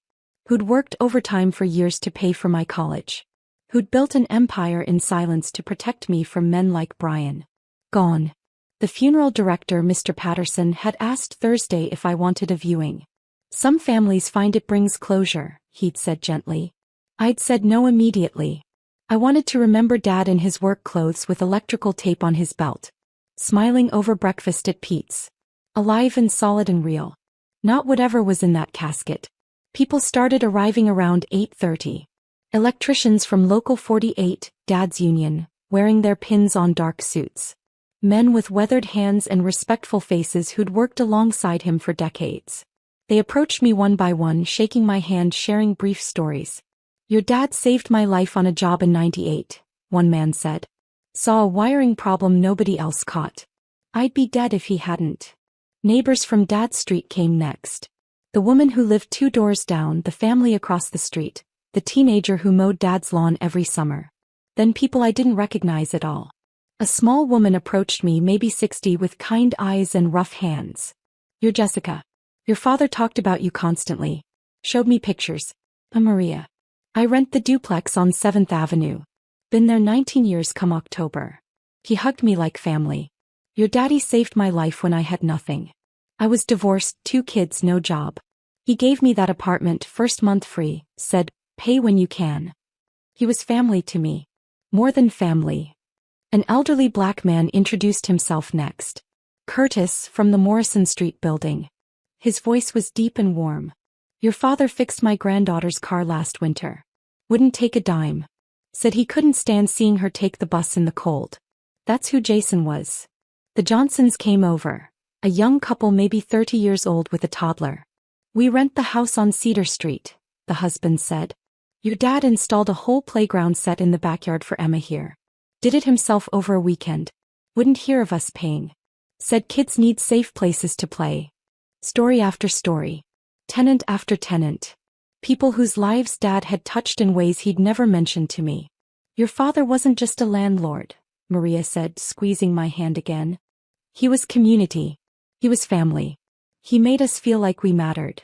Who'd worked overtime for years to pay for my college. Who'd built an empire in silence to protect me from men like Brian. Gone. The funeral director, Mr. Patterson, had asked Thursday if I wanted a viewing. "Some families find it brings closure," he'd said gently. I'd said no immediately. I wanted to remember Dad in his work clothes with electrical tape on his belt. Smiling over breakfast at Pete's. Alive and solid and real. Not whatever was in that casket. People started arriving around 8:30. Electricians from Local 48, Dad's union, wearing their pins-on dark suits. Men with weathered hands and respectful faces who'd worked alongside him for decades. They approached me one by one, shaking my hand, sharing brief stories. "Your dad saved my life on a job in '98, one man said. "Saw a wiring problem nobody else caught. I'd be dead if he hadn't." Neighbors from Dad's street came next. The woman who lived 2 doors down, the family across the street, the teenager who mowed Dad's lawn every summer. Then people I didn't recognize at all. A small woman approached me, maybe 60, with kind eyes and rough hands. "You're Jessica. Your father talked about you constantly. Showed me pictures. I'm Maria. I rent the duplex on 7th Avenue. Been there 19 years come October." He hugged me like family. "Your daddy saved my life when I had nothing. I was divorced, 2 kids, no job. He gave me that apartment, first month free, said, pay when you can." He was family to me. More than family. An elderly black man introduced himself next. "Curtis, from the Morrison Street building." His voice was deep and warm. "Your father fixed my granddaughter's car last winter. Wouldn't take a dime. Said he couldn't stand seeing her take the bus in the cold." That's who Jason was. The Johnsons came over. A young couple, maybe 30 years old, with a toddler. "We rent the house on Cedar Street," the husband said. "Your dad installed a whole playground set in the backyard for Emma here. Did it himself over a weekend. Wouldn't hear of us paying. Said kids need safe places to play." Story after story. Tenant after tenant. People whose lives Dad had touched in ways he'd never mentioned to me. "Your father wasn't just a landlord," Maria said, squeezing my hand again. "He was community. He was family. He made us feel like we mattered."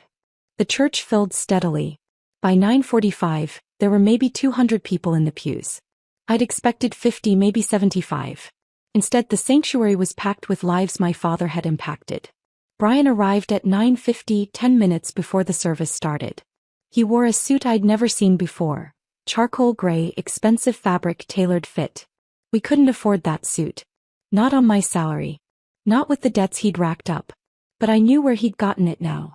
The church filled steadily. By 9:45, there were maybe 200 people in the pews. I'd expected 50, maybe 75. Instead, the sanctuary was packed with lives my father had impacted. Brian arrived at 9:50, 10 minutes before the service started. He wore a suit I'd never seen before. Charcoal gray, expensive fabric, tailored fit. We couldn't afford that suit. Not on my salary. Not with the debts he'd racked up. But I knew where he'd gotten it now.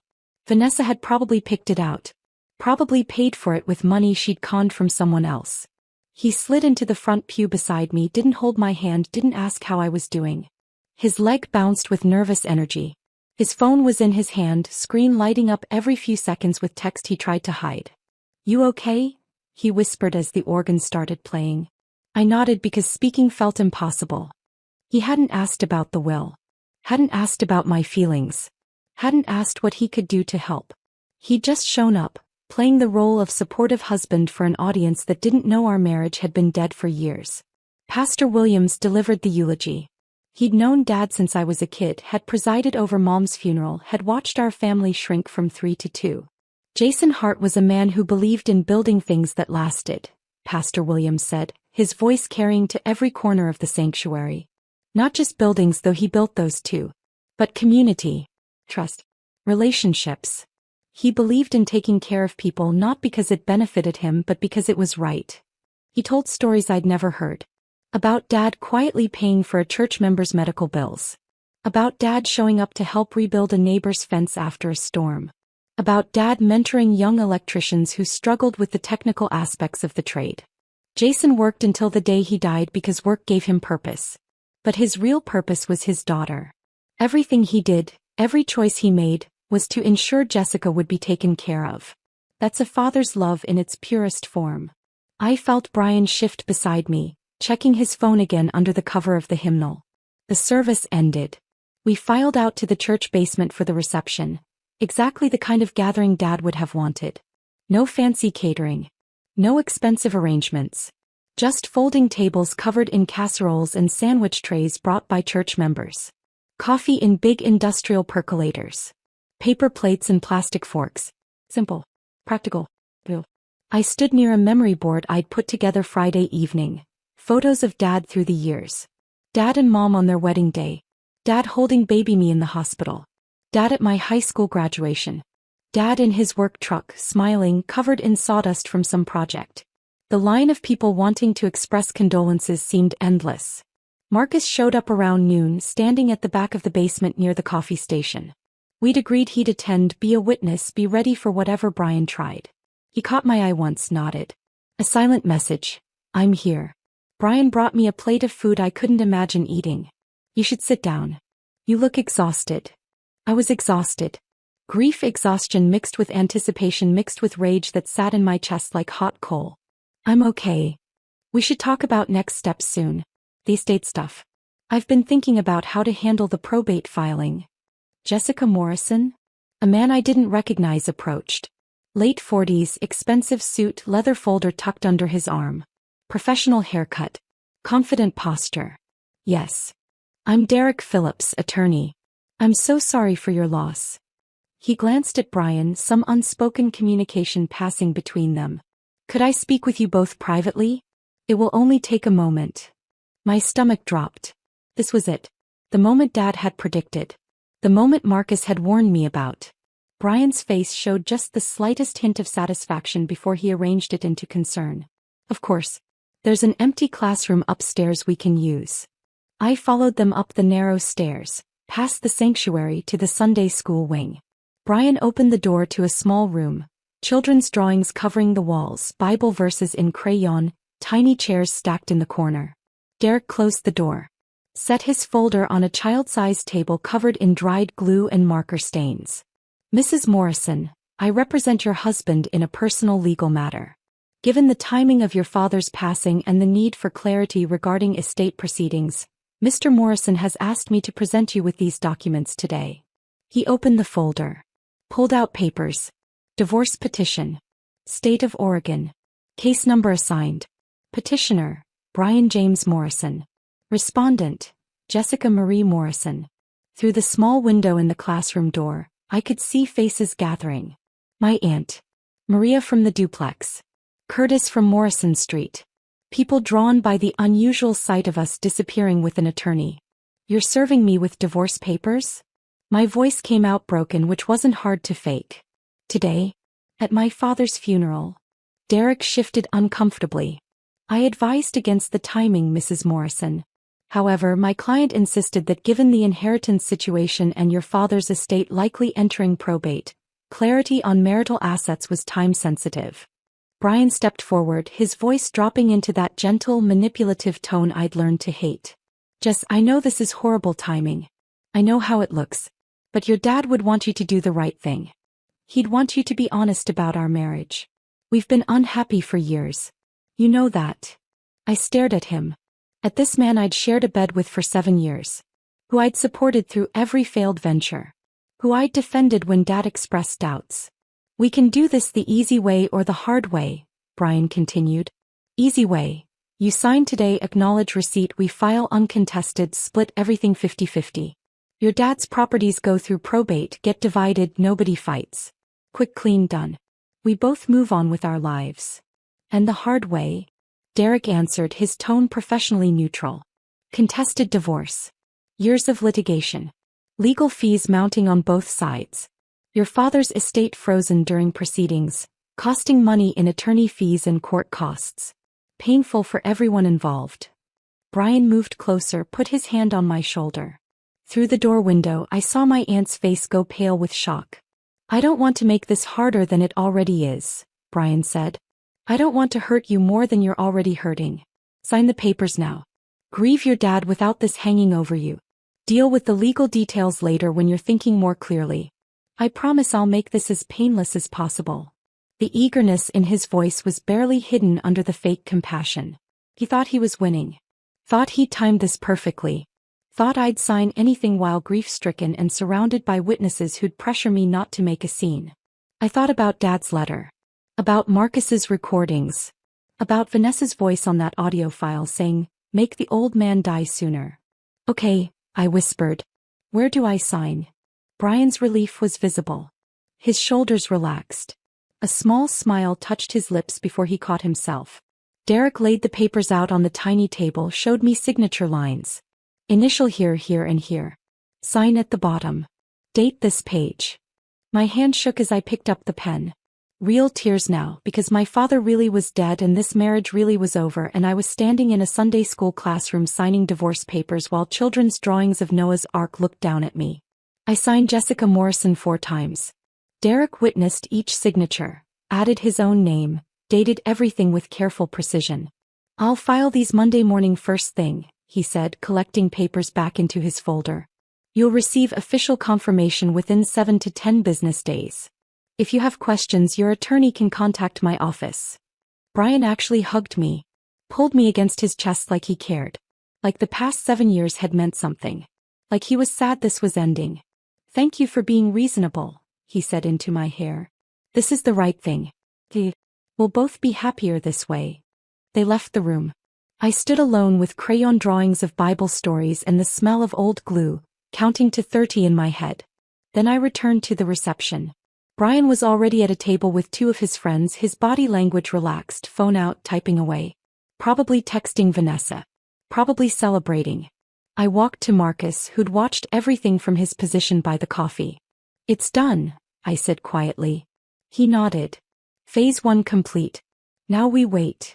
Vanessa had probably picked it out. Probably paid for it with money she'd conned from someone else. He slid into the front pew beside me, didn't hold my hand, didn't ask how I was doing. His leg bounced with nervous energy. His phone was in his hand, screen lighting up every few seconds with text he tried to hide. "You okay?" he whispered as the organ started playing. I nodded because speaking felt impossible. He hadn't asked about the will. Hadn't asked about my feelings. Hadn't asked what he could do to help. He'd just shown up, playing the role of supportive husband for an audience that didn't know our marriage had been dead for years. Pastor Williams delivered the eulogy. He'd known Dad since I was a kid, had presided over Mom's funeral, had watched our family shrink from 3 to 2. Jason Hart was a man who believed in building things that lasted, Pastor Williams said, his voice carrying to every corner of the sanctuary. Not just buildings, though he built those too. But community. Trust. Relationships. He believed in taking care of people not because it benefited him but because it was right. He told stories I'd never heard. About Dad quietly paying for a church member's medical bills. About Dad showing up to help rebuild a neighbor's fence after a storm. About Dad mentoring young electricians who struggled with the technical aspects of the trade. Jason worked until the day he died because work gave him purpose. But his real purpose was his daughter. Everything he did, every choice he made, was to ensure Jessica would be taken care of. That's a father's love in its purest form. I felt Brian shift beside me, checking his phone again under the cover of the hymnal. The service ended. We filed out to the church basement for the reception. Exactly the kind of gathering Dad would have wanted. No fancy catering. No expensive arrangements. Just folding tables covered in casseroles and sandwich trays brought by church members. Coffee in big industrial percolators. Paper plates and plastic forks. Simple. Practical. I stood near a memory board I'd put together Friday evening. Photos of Dad through the years. Dad and Mom on their wedding day. Dad holding baby me in the hospital. Dad at my high school graduation. Dad in his work truck, smiling, covered in sawdust from some project. The line of people wanting to express condolences seemed endless. Marcus showed up around noon, standing at the back of the basement near the coffee station. We'd agreed he'd attend, be a witness, be ready for whatever Brian tried. He caught my eye once, nodded. A silent message. I'm here. Brian brought me a plate of food I couldn't imagine eating. You should sit down. You look exhausted. I was exhausted. Grief, exhaustion mixed with anticipation, mixed with rage that sat in my chest like hot coal. I'm okay. We should talk about next steps soon. The estate stuff. I've been thinking about how to handle the probate filing. Jessica Morrison? A man I didn't recognize approached. Late 40s, expensive suit, leather folder tucked under his arm. Professional haircut. Confident posture. Yes. I'm Derek Phillips, attorney. I'm so sorry for your loss. He glanced at Brian, some unspoken communication passing between them. Could I speak with you both privately? It will only take a moment. My stomach dropped. This was it. The moment Dad had predicted. The moment Marcus had warned me about. Brian's face showed just the slightest hint of satisfaction before he arranged it into concern. Of course. There's an empty classroom upstairs we can use. I followed them up the narrow stairs, past the sanctuary to the Sunday school wing. Brian opened the door to a small room. Children's drawings covering the walls, Bible verses in crayon, tiny chairs stacked in the corner. Derek closed the door. Set his folder on a child-sized table covered in dried glue and marker stains. Mrs. Morrison, I represent your husband in a personal legal matter. Given the timing of your father's passing and the need for clarity regarding estate proceedings, Mr. Morrison has asked me to present you with these documents today. He opened the folder. Pulled out papers. Divorce petition. State of Oregon. Case number assigned. Petitioner, Brian James Morrison. Respondent, Jessica Marie Morrison. Through the small window in the classroom door, I could see faces gathering. My aunt. Maria from the duplex. Curtis from Morrison Street. People drawn by the unusual sight of us disappearing with an attorney. You're serving me with divorce papers? My voice came out broken, which wasn't hard to fake. Today, at my father's funeral. Derek shifted uncomfortably. I advised against the timing, Mrs. Morrison. However, my client insisted that given the inheritance situation and your father's estate likely entering probate, clarity on marital assets was time-sensitive. Brian stepped forward, his voice dropping into that gentle, manipulative tone I'd learned to hate. Jess, I know this is horrible timing. I know how it looks. But your dad would want you to do the right thing. He'd want you to be honest about our marriage. We've been unhappy for years. You know that. I stared at him. At this man I'd shared a bed with for 7 years. Who I'd supported through every failed venture. Who I'd defended when Dad expressed doubts. We can do this the easy way or the hard way, Brian continued. Easy way. You sign today, acknowledge receipt, we file uncontested, split everything 50-50. Your dad's properties go through probate, get divided, nobody fights. Quick, clean, done. We both move on with our lives. And the hard way? Derek answered, his tone professionally neutral. Contested divorce. Years of litigation. Legal fees mounting on both sides. Your father's estate frozen during proceedings, costing money in attorney fees and court costs. Painful for everyone involved. Brian moved closer, put his hand on my shoulder. Through the door window, I saw my aunt's face go pale with shock. I don't want to make this harder than it already is, Brian said. I don't want to hurt you more than you're already hurting. Sign the papers now. Grieve your dad without this hanging over you. Deal with the legal details later when you're thinking more clearly. I promise I'll make this as painless as possible. The eagerness in his voice was barely hidden under the fake compassion. He thought he was winning. Thought he'd timed this perfectly. Thought I'd sign anything while grief-stricken and surrounded by witnesses who'd pressure me not to make a scene. I thought about Dad's letter. About Marcus's recordings. About Vanessa's voice on that audio file saying, "Make the old man die sooner." "Okay," I whispered. "Where do I sign?" Brian's relief was visible. His shoulders relaxed. A small smile touched his lips before he caught himself. Derek laid the papers out on the tiny table, showed me signature lines. Initial here, here, and here. Sign at the bottom. Date this page. My hand shook as I picked up the pen. Real tears now, because my father really was dead and this marriage really was over, and I was standing in a Sunday school classroom signing divorce papers while children's drawings of Noah's Ark looked down at me. I signed Jessica Morrison 4 times. Derek witnessed each signature, added his own name, dated everything with careful precision. "I'll file these Monday morning first thing," he said, collecting papers back into his folder. "You'll receive official confirmation within 7 to 10 business days. If you have questions, your attorney can contact my office." Brian actually hugged me, pulled me against his chest like he cared. Like the past 7 years had meant something. Like he was sad this was ending. "Thank you for being reasonable," he said into my hair. "This is the right thing. We'll both be happier this way." They left the room. I stood alone with crayon drawings of Bible stories and the smell of old glue, counting to 30 in my head. Then I returned to the reception. Brian was already at a table with 2 of his friends, his body language relaxed, phone out, typing away. Probably texting Vanessa. Probably celebrating. I walked to Marcus, who'd watched everything from his position by the coffee. "It's done," I said quietly. He nodded. Phase 1 complete. Now we wait.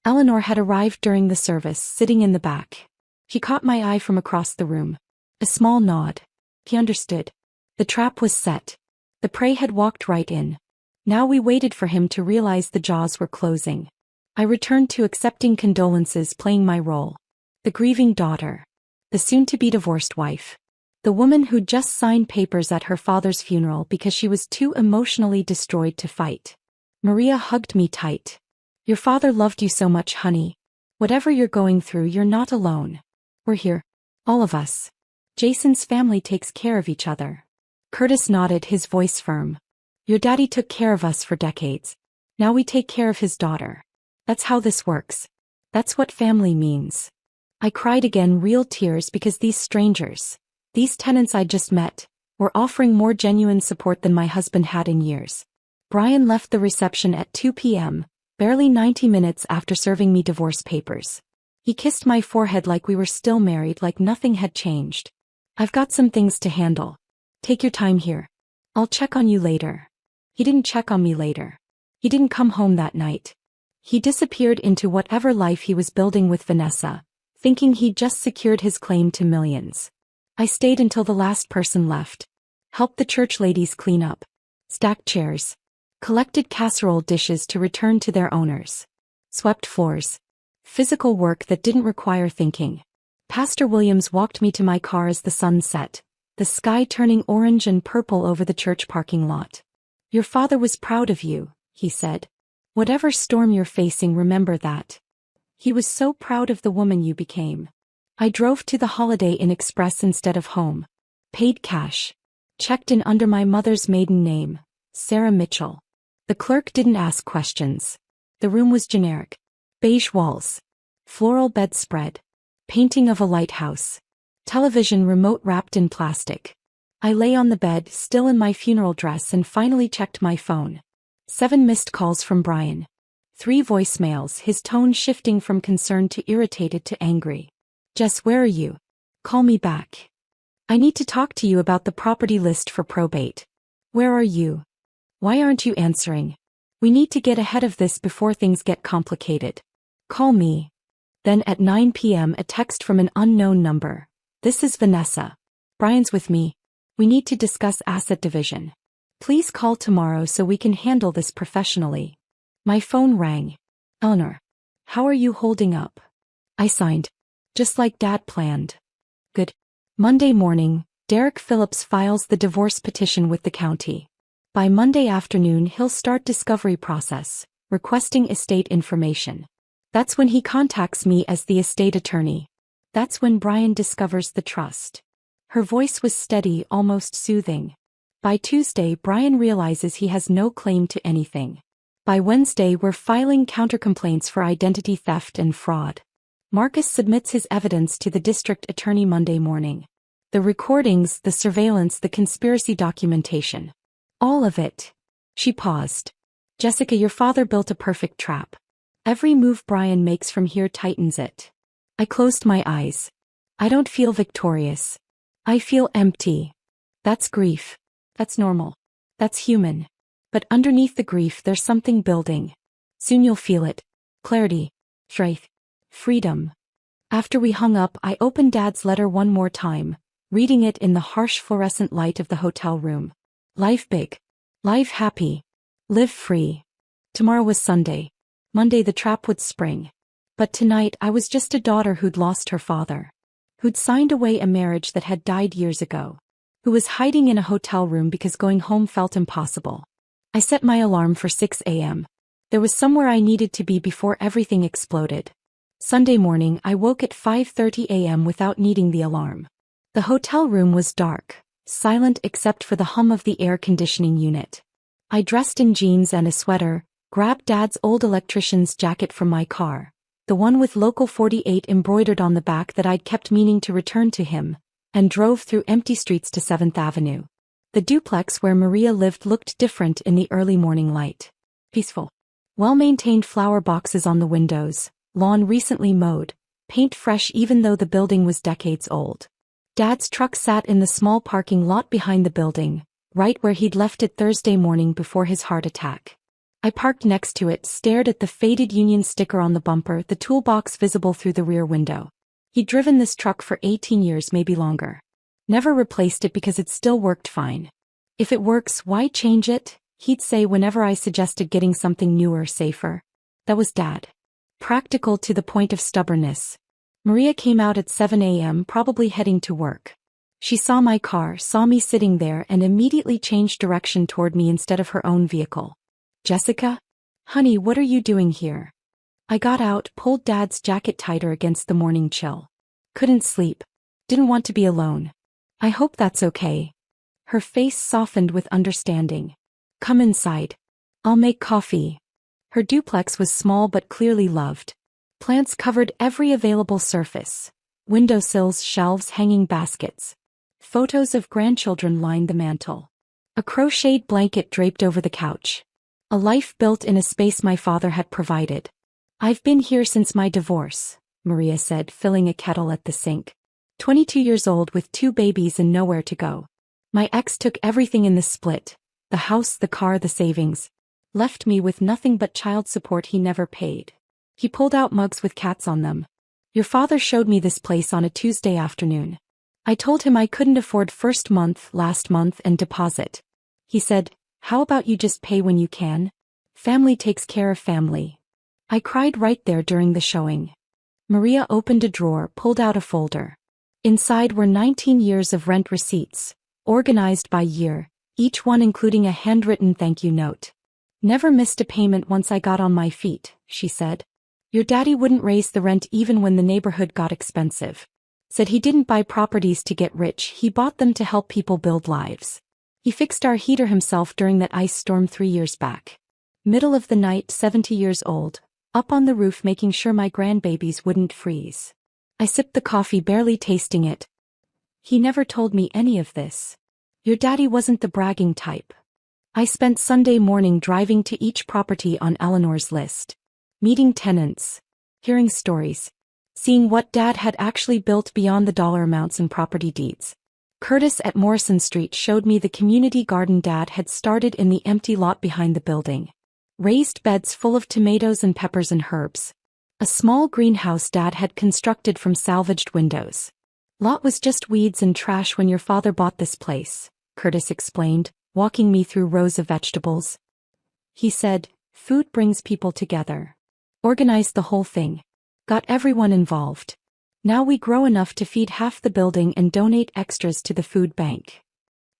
Eleanor had arrived during the service, sitting in the back. She caught my eye from across the room. A small nod. He understood. The trap was set. The prey had walked right in. Now we waited for him to realize the jaws were closing. I returned to accepting condolences, playing my role. The grieving daughter. The soon-to-be divorced wife. The woman who'd just signed papers at her father's funeral because she was too emotionally destroyed to fight. Maria hugged me tight. "Your father loved you so much, honey. Whatever you're going through, you're not alone. We're here. All of us. Jason's family takes care of each other." Curtis nodded, his voice firm. "Your daddy took care of us for decades. Now we take care of his daughter. That's how this works. That's what family means." I cried again, real tears, because these strangers, these tenants I'd just met, were offering more genuine support than my husband had in years. Brian left the reception at 2 p.m., barely 90 minutes after serving me divorce papers. He kissed my forehead like we were still married, like nothing had changed. "I've got some things to handle. Take your time here. I'll check on you later." He didn't check on me later. He didn't come home that night. He disappeared into whatever life he was building with Vanessa, thinking he'd just secured his claim to millions. I stayed until the last person left. Helped the church ladies clean up. Stacked chairs. Collected casserole dishes to return to their owners. Swept floors. Physical work that didn't require thinking. Pastor Williams walked me to my car as the sun set, the sky turning orange and purple over the church parking lot. "Your father was proud of you," he said. "Whatever storm you're facing, remember that. He was so proud of the woman you became." I drove to the Holiday Inn Express instead of home. Paid cash. Checked in under my mother's maiden name, Sarah Mitchell. The clerk didn't ask questions. The room was generic. Beige walls. Floral bedspread. Painting of a lighthouse. Television remote wrapped in plastic. I lay on the bed, still in my funeral dress, and finally checked my phone. 7 missed calls from Brian. 3 voicemails, his tone shifting from concerned to irritated to angry. Jess, where are you? Call me back. I need to talk to you about the property list for probate. Where are you? Why aren't you answering? We need to get ahead of this before things get complicated. Call me. Then at 9 p.m. a text from an unknown number. This is Vanessa. Brian's with me. We need to discuss asset division. Please call tomorrow so we can handle this professionally. My phone rang. Eleanor. How are you holding up? I signed. Just like Dad planned. Good. Monday morning, Derek Phillips files the divorce petition with the county. By Monday afternoon he'll start discovery process, requesting estate information. That's when he contacts me as the estate attorney. That's when Brian discovers the trust. Her voice was steady, almost soothing. By Tuesday Brian realizes he has no claim to anything. By Wednesday we're filing countercomplaints for identity theft and fraud. Marcus submits his evidence to the district attorney Monday morning. The recordings, the surveillance, the conspiracy documentation. All of it. She paused. Jessica, your father built a perfect trap. Every move Brian makes from here tightens it. I closed my eyes. I don't feel victorious. I feel empty. That's grief. That's normal. That's human. But underneath the grief there's something building. Soon you'll feel it. Clarity. Strength. Freedom. After we hung up I opened Dad's letter one more time, reading it in the harsh fluorescent light of the hotel room. Life big. Life happy. Live free. Tomorrow was Sunday. Monday the trap would spring. But tonight I was just a daughter who'd lost her father. Who'd signed away a marriage that had died years ago. Who was hiding in a hotel room because going home felt impossible. I set my alarm for 6 a.m. There was somewhere I needed to be before everything exploded. Sunday morning I woke at 5:30 a.m. without needing the alarm. The hotel room was dark, silent except for the hum of the air conditioning unit. I dressed in jeans and a sweater, grabbed Dad's old electrician's jacket from my car, the one with Local 48 embroidered on the back that I'd kept meaning to return to him, and drove through empty streets to 7th Avenue. The duplex where Maria lived looked different in the early morning light. Peaceful. Well-maintained flower boxes on the windows, lawn recently mowed, paint fresh even though the building was decades old. Dad's truck sat in the small parking lot behind the building, right where he'd left it Thursday morning before his heart attack. I parked next to it, stared at the faded Union sticker on the bumper, the toolbox visible through the rear window. He'd driven this truck for 18 years, maybe longer. Never replaced it because it still worked fine. If it works, why change it? He'd say whenever I suggested getting something newer, safer. That was Dad. Practical to the point of stubbornness. Maria came out at 7 a.m., probably heading to work. She saw my car, saw me sitting there, and immediately changed direction toward me instead of her own vehicle. Jessica? Honey, what are you doing here? I got out, pulled Dad's jacket tighter against the morning chill. Couldn't sleep. Didn't want to be alone. I hope that's okay. Her face softened with understanding. Come inside. I'll make coffee. Her duplex was small but clearly loved. Plants covered every available surface. Windowsills, shelves, hanging baskets. Photos of grandchildren lined the mantel. A crocheted blanket draped over the couch. A life built in a space my father had provided. I've been here since my divorce, Maria said, filling a kettle at the sink. 22 years old with 2 babies and nowhere to go. My ex took everything in the split. The house, the car, the savings. Left me with nothing but child support he never paid. He pulled out mugs with cats on them. Your father showed me this place on a Tuesday afternoon. I told him I couldn't afford first month, last month, and deposit. He said, how about you just pay when you can? Family takes care of family. I cried right there during the showing. Maria opened a drawer, pulled out a folder. Inside were 19 years of rent receipts, organized by year, each one including a handwritten thank you note. Never missed a payment once I got on my feet, she said. Your daddy wouldn't raise the rent even when the neighborhood got expensive. Said he didn't buy properties to get rich, he bought them to help people build lives. He fixed our heater himself during that ice storm 3 years back. Middle of the night, 70 years old, up on the roof making sure my grandbabies wouldn't freeze. I sipped the coffee, barely tasting it. He never told me any of this. Your daddy wasn't the bragging type. I spent Sunday morning driving to each property on Eleanor's list. Meeting tenants. Hearing stories. seeing what Dad had actually built beyond the dollar amounts and property deeds. Curtis at Morrison Street showed me the community garden Dad had started in the empty lot behind the building. Raised beds full of tomatoes and peppers and herbs. A small greenhouse Dad had constructed from salvaged windows. Lot was just weeds and trash when your father bought this place, Curtis explained, walking me through rows of vegetables. He said, food brings people together. Organized the whole thing. Got everyone involved. Now we grow enough to feed half the building and donate extras to the food bank.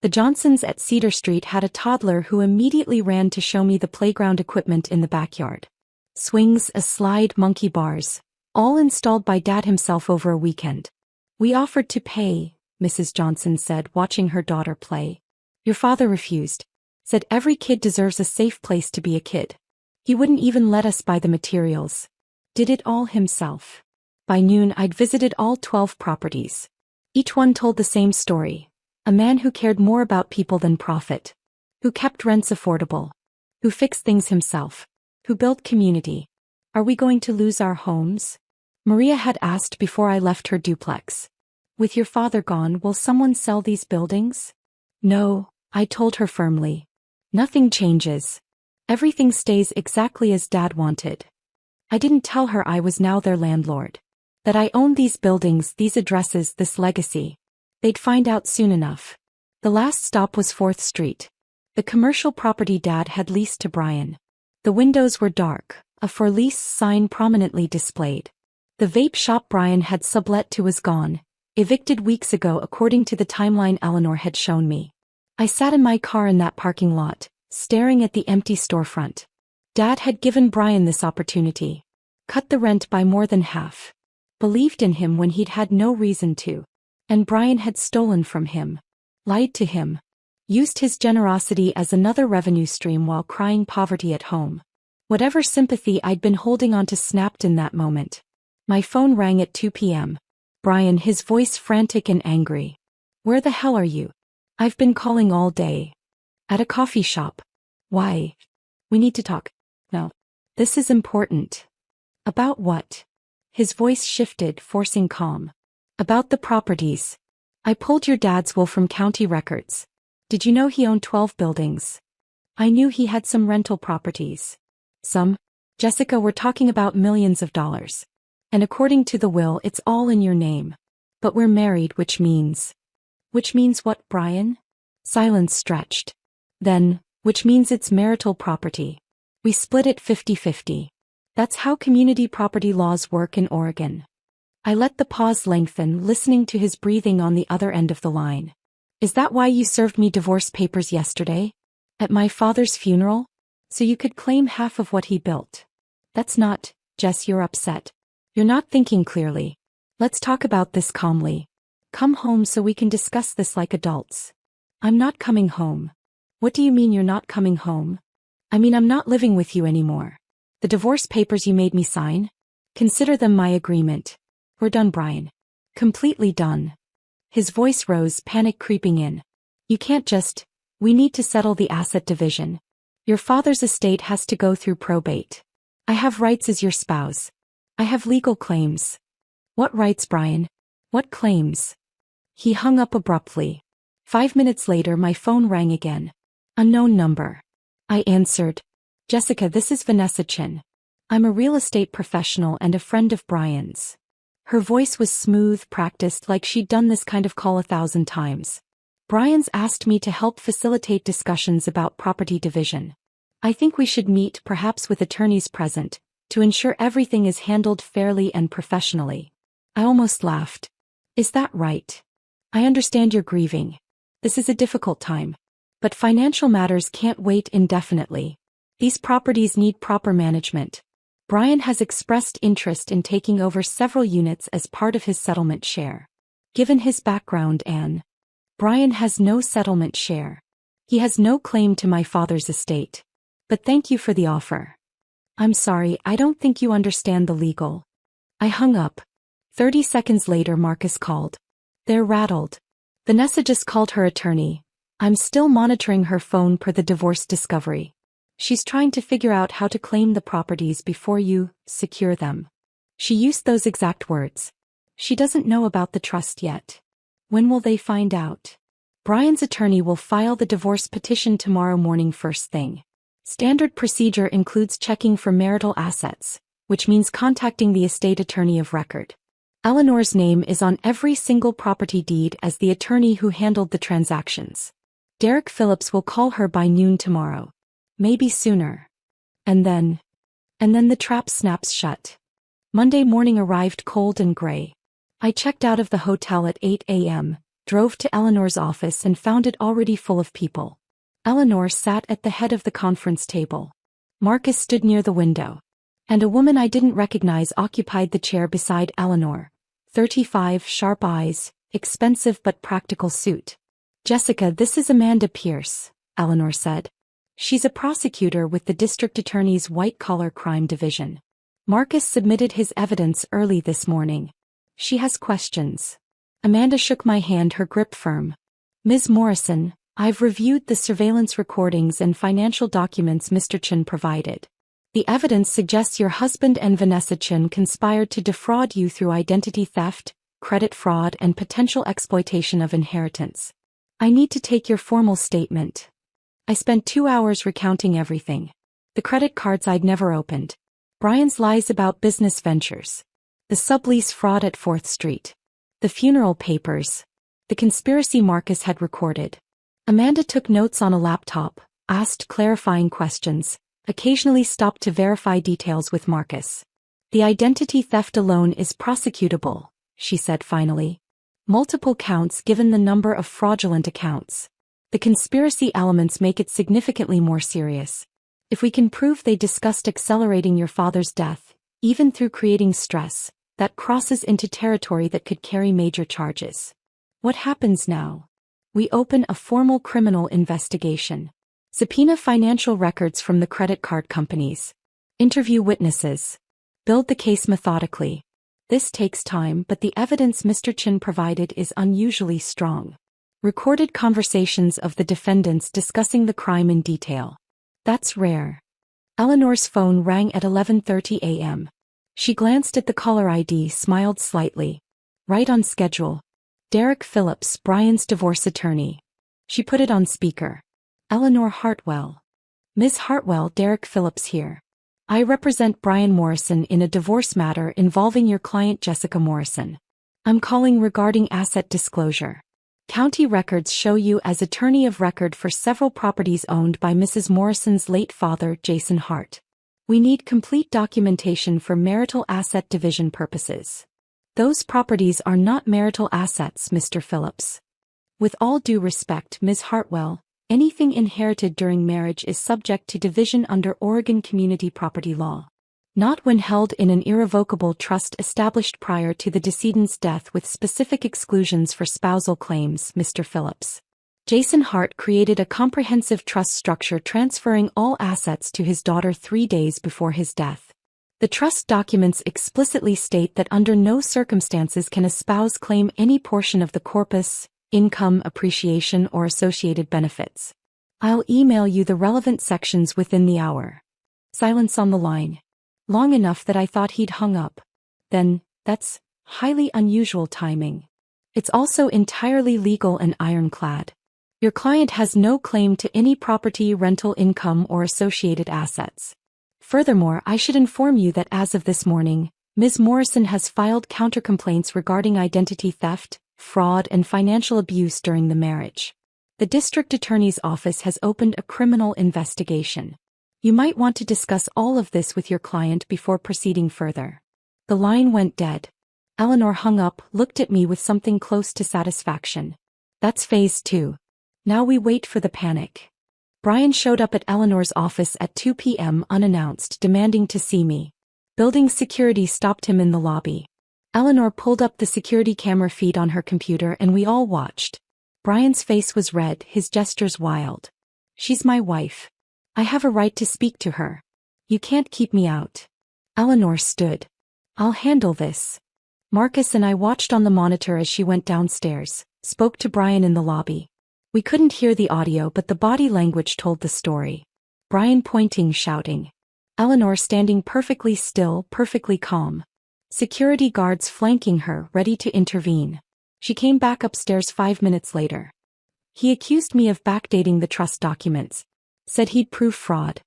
The Johnsons at Cedar Street had a toddler who immediately ran to show me the playground equipment in the backyard. Swings, a slide, monkey bars, all installed by Dad himself over a weekend. We offered to pay, Mrs. Johnson said, watching her daughter play. Your father refused. Said every kid deserves a safe place to be a kid. He wouldn't even let us buy the materials. Did it all himself. By noon I'd visited all 12 properties. Each one told the same story. A man who cared more about people than profit. Who kept rents affordable. Who fixed things himself. Who built community. Are we going to lose our homes? Maria had asked before I left her duplex. With your father gone, will someone sell these buildings? No, I told her firmly. Nothing changes. Everything stays exactly as Dad wanted. I didn't tell her I was now their landlord. That I owned these buildings, these addresses, this legacy. They'd find out soon enough. The last stop was 4th Street. The commercial property Dad had leased to Brian. The windows were dark, a for lease sign prominently displayed. The vape shop Brian had sublet to was gone, evicted weeks ago according to the timeline Eleanor had shown me. I sat in my car in that parking lot, staring at the empty storefront. Dad had given Brian this opportunity. Cut the rent by more than half. Believed in him when he'd had no reason to. And Brian had stolen from him. Lied to him. Used his generosity as another revenue stream while crying poverty at home. Whatever sympathy I'd been holding on to snapped in that moment. My phone rang at 2 p.m. Brian, his voice frantic and angry. Where the hell are you? I've been calling all day. At a coffee shop. Why? We need to talk. No. This is important. About what? His voice shifted, forcing calm. About the properties. I pulled your dad's will from county records. Did you know he owned 12 buildings? I knew he had some rental properties. Some? Jessica, we're talking about millions of dollars. And according to the will, it's all in your name. But we're married, which means... Which means what, Brian? Silence stretched. Then, which means it's marital property. We split it 50-50. That's how community property laws work in Oregon. I let the pause lengthen, listening to his breathing on the other end of the line. Is that why you served me divorce papers yesterday? At my father's funeral? So you could claim half of what he built. That's not, Jess, you're upset. You're not thinking clearly. Let's talk about this calmly. Come home so we can discuss this like adults. I'm not coming home. What do you mean you're not coming home? I mean I'm not living with you anymore. The divorce papers you made me sign? Consider them my agreement. We're done, Brian. Completely done. His voice rose, panic creeping in. You can't just... We need to settle the asset division. Your father's estate has to go through probate. I have rights as your spouse. I have legal claims. What rights, Brian? What claims? He hung up abruptly. 5 minutes later my phone rang again. Unknown number. I answered. Jessica, this is Vanessa Chin. I'm a real estate professional and a friend of Brian's. Her voice was smooth, practiced like she'd done this kind of call 1,000 times. Brian's asked me to help facilitate discussions about property division. I think we should meet, perhaps with attorneys present, to ensure everything is handled fairly and professionally. I almost laughed. Is that right? I understand you're grieving. This is a difficult time. But financial matters can't wait indefinitely. These properties need proper management. Brian has expressed interest in taking over several units as part of his settlement share. Given his background, Brian has no settlement share. He has no claim to my father's estate. But thank you for the offer. I'm sorry, I don't think you understand the legal. I hung up. 30 seconds later Marcus called. They're rattled. Vanessa just called her attorney. I'm still monitoring her phone per the divorce discovery. She's trying to figure out how to claim the properties before you secure them. She used those exact words. She doesn't know about the trust yet. When will they find out? Brian's attorney will file the divorce petition tomorrow morning first thing. Standard procedure includes checking for marital assets, which means contacting the estate attorney of record. Eleanor's name is on every single property deed as the attorney who handled the transactions. Derek Phillips will call her by noon tomorrow. Maybe sooner. And then the trap snaps shut. Monday morning arrived cold and gray. I checked out of the hotel at 8 a.m., drove to Eleanor's office and found it already full of people. Eleanor sat at the head of the conference table. Marcus stood near the window. And a woman I didn't recognize occupied the chair beside Eleanor. 35, sharp eyes, expensive but practical suit. Jessica, this is Amanda Pierce, Eleanor said. She's a prosecutor with the district attorney's white-collar crime division. Marcus submitted his evidence early this morning. She has questions. Amanda shook my hand, her grip firm. Ms. Morrison, I've reviewed the surveillance recordings and financial documents Mr. Chin provided. The evidence suggests your husband and Vanessa Chin conspired to defraud you through identity theft, credit fraud and potential exploitation of inheritance. I need to take your formal statement. I spent 2 hours recounting everything. The credit cards I'd never opened. Brian's lies about business ventures. The sublease fraud at 4th Street. The funeral papers. The conspiracy Marcus had recorded. Amanda took notes on a laptop, asked clarifying questions, occasionally stopped to verify details with Marcus. The identity theft alone is prosecutable, she said finally. Multiple counts given the number of fraudulent accounts. The conspiracy elements make it significantly more serious. If we can prove they discussed accelerating your father's death, even through creating stress, that crosses into territory that could carry major charges. What happens now? We open a formal criminal investigation. Subpoena financial records from the credit card companies. Interview witnesses. Build the case methodically. This takes time, but the evidence Mr. Chin provided is unusually strong. Recorded conversations of the defendants discussing the crime in detail. That's rare. Eleanor's phone rang at 11:30 a.m. She glanced at the caller ID, smiled slightly. Right on schedule. Derek Phillips, Brian's divorce attorney. She put it on speaker. Eleanor Hartwell. Ms. Hartwell, Derek Phillips here. I represent Brian Morrison in a divorce matter involving your client Jessica Morrison. I'm calling regarding asset disclosure. County records show you as attorney of record for several properties owned by Mrs. Morrison's late father, Jason Hart. We need complete documentation for marital asset division purposes. Those properties are not marital assets, Mr. Phillips. With all due respect, Ms. Hartwell, anything inherited during marriage is subject to division under Oregon community property law. Not when held in an irrevocable trust established prior to the decedent's death with specific exclusions for spousal claims, Mr. Phillips. Jason Hart created a comprehensive trust structure transferring all assets to his daughter 3 days before his death. The trust documents explicitly state that under no circumstances can a spouse claim any portion of the corpus, income, appreciation, or associated benefits. I'll email you the relevant sections within the hour. Silence on the line. Long enough that I thought he'd hung up. Then, that's highly unusual timing. It's also entirely legal and ironclad. Your client has no claim to any property, rental income, or associated assets. Furthermore, I should inform you that as of this morning, Ms. Morrison has filed countercomplaints regarding identity theft, fraud, and financial abuse during the marriage. The district attorney's office has opened a criminal investigation. You might want to discuss all of this with your client before proceeding further. The line went dead. Eleanor hung up, looked at me with something close to satisfaction. That's phase 2. Now we wait for the panic. Brian showed up at Eleanor's office at 2 p.m. unannounced, demanding to see me. Building security stopped him in the lobby. Eleanor pulled up the security camera feed on her computer and we all watched. Brian's face was red, his gestures wild. She's my wife. I have a right to speak to her. You can't keep me out. Eleanor stood. I'll handle this. Marcus and I watched on the monitor as she went downstairs, spoke to Brian in the lobby. We couldn't hear the audio, but the body language told the story. Brian pointing, shouting. Eleanor standing perfectly still, perfectly calm. Security guards flanking her, ready to intervene. She came back upstairs 5 minutes later. He accused me of backdating the trust documents. Said he'd prove fraud.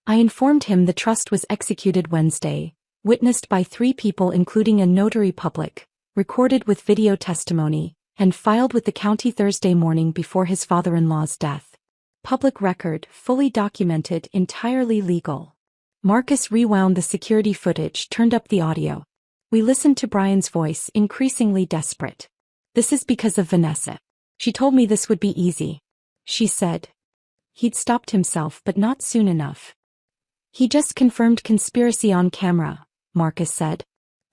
I informed him the trust was executed Wednesday, witnessed by 3 people including a notary public, recorded with video testimony, and filed with the county Thursday morning before his father-in-law's death. Public record, fully documented, entirely legal. Marcus rewound the security footage, turned up the audio. We listened to Brian's voice, increasingly desperate. This is because of Vanessa. She told me this would be easy. She said. He'd stopped himself, but not soon enough. He just confirmed conspiracy on camera, Marcus said.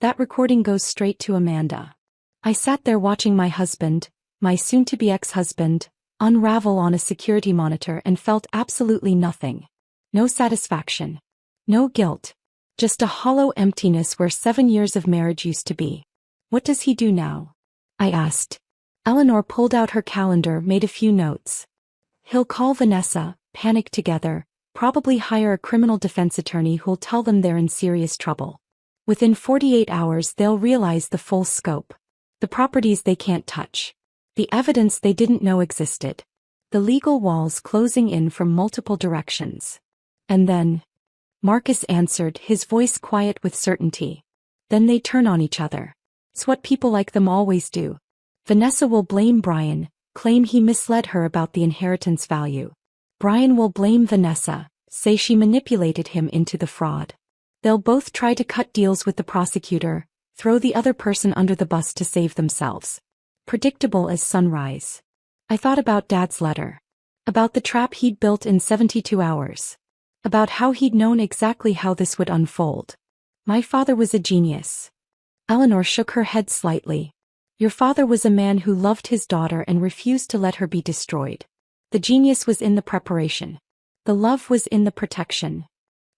That recording goes straight to Amanda. I sat there watching my husband, my soon-to-be ex-husband, unravel on a security monitor and felt absolutely nothing. No satisfaction. No guilt. Just a hollow emptiness where 7 years of marriage used to be. What does he do now? I asked. Eleanor pulled out her calendar, made a few notes. He'll call Vanessa, panic together, probably hire a criminal defense attorney who'll tell them they're in serious trouble. Within 48 hours they'll realize the full scope. The properties they can't touch. The evidence they didn't know existed. The legal walls closing in from multiple directions. And then... Marcus answered, his voice quiet with certainty. Then they turn on each other. It's what people like them always do. Vanessa will blame Brian, claim he misled her about the inheritance value. Brian will blame Vanessa, say she manipulated him into the fraud. They'll both try to cut deals with the prosecutor, throw the other person under the bus to save themselves. Predictable as sunrise. I thought about Dad's letter. About the trap he'd built in 72 hours. About how he'd known exactly how this would unfold. My father was a genius. Eleanor shook her head slightly. Your father was a man who loved his daughter and refused to let her be destroyed. The genius was in the preparation. The love was in the protection.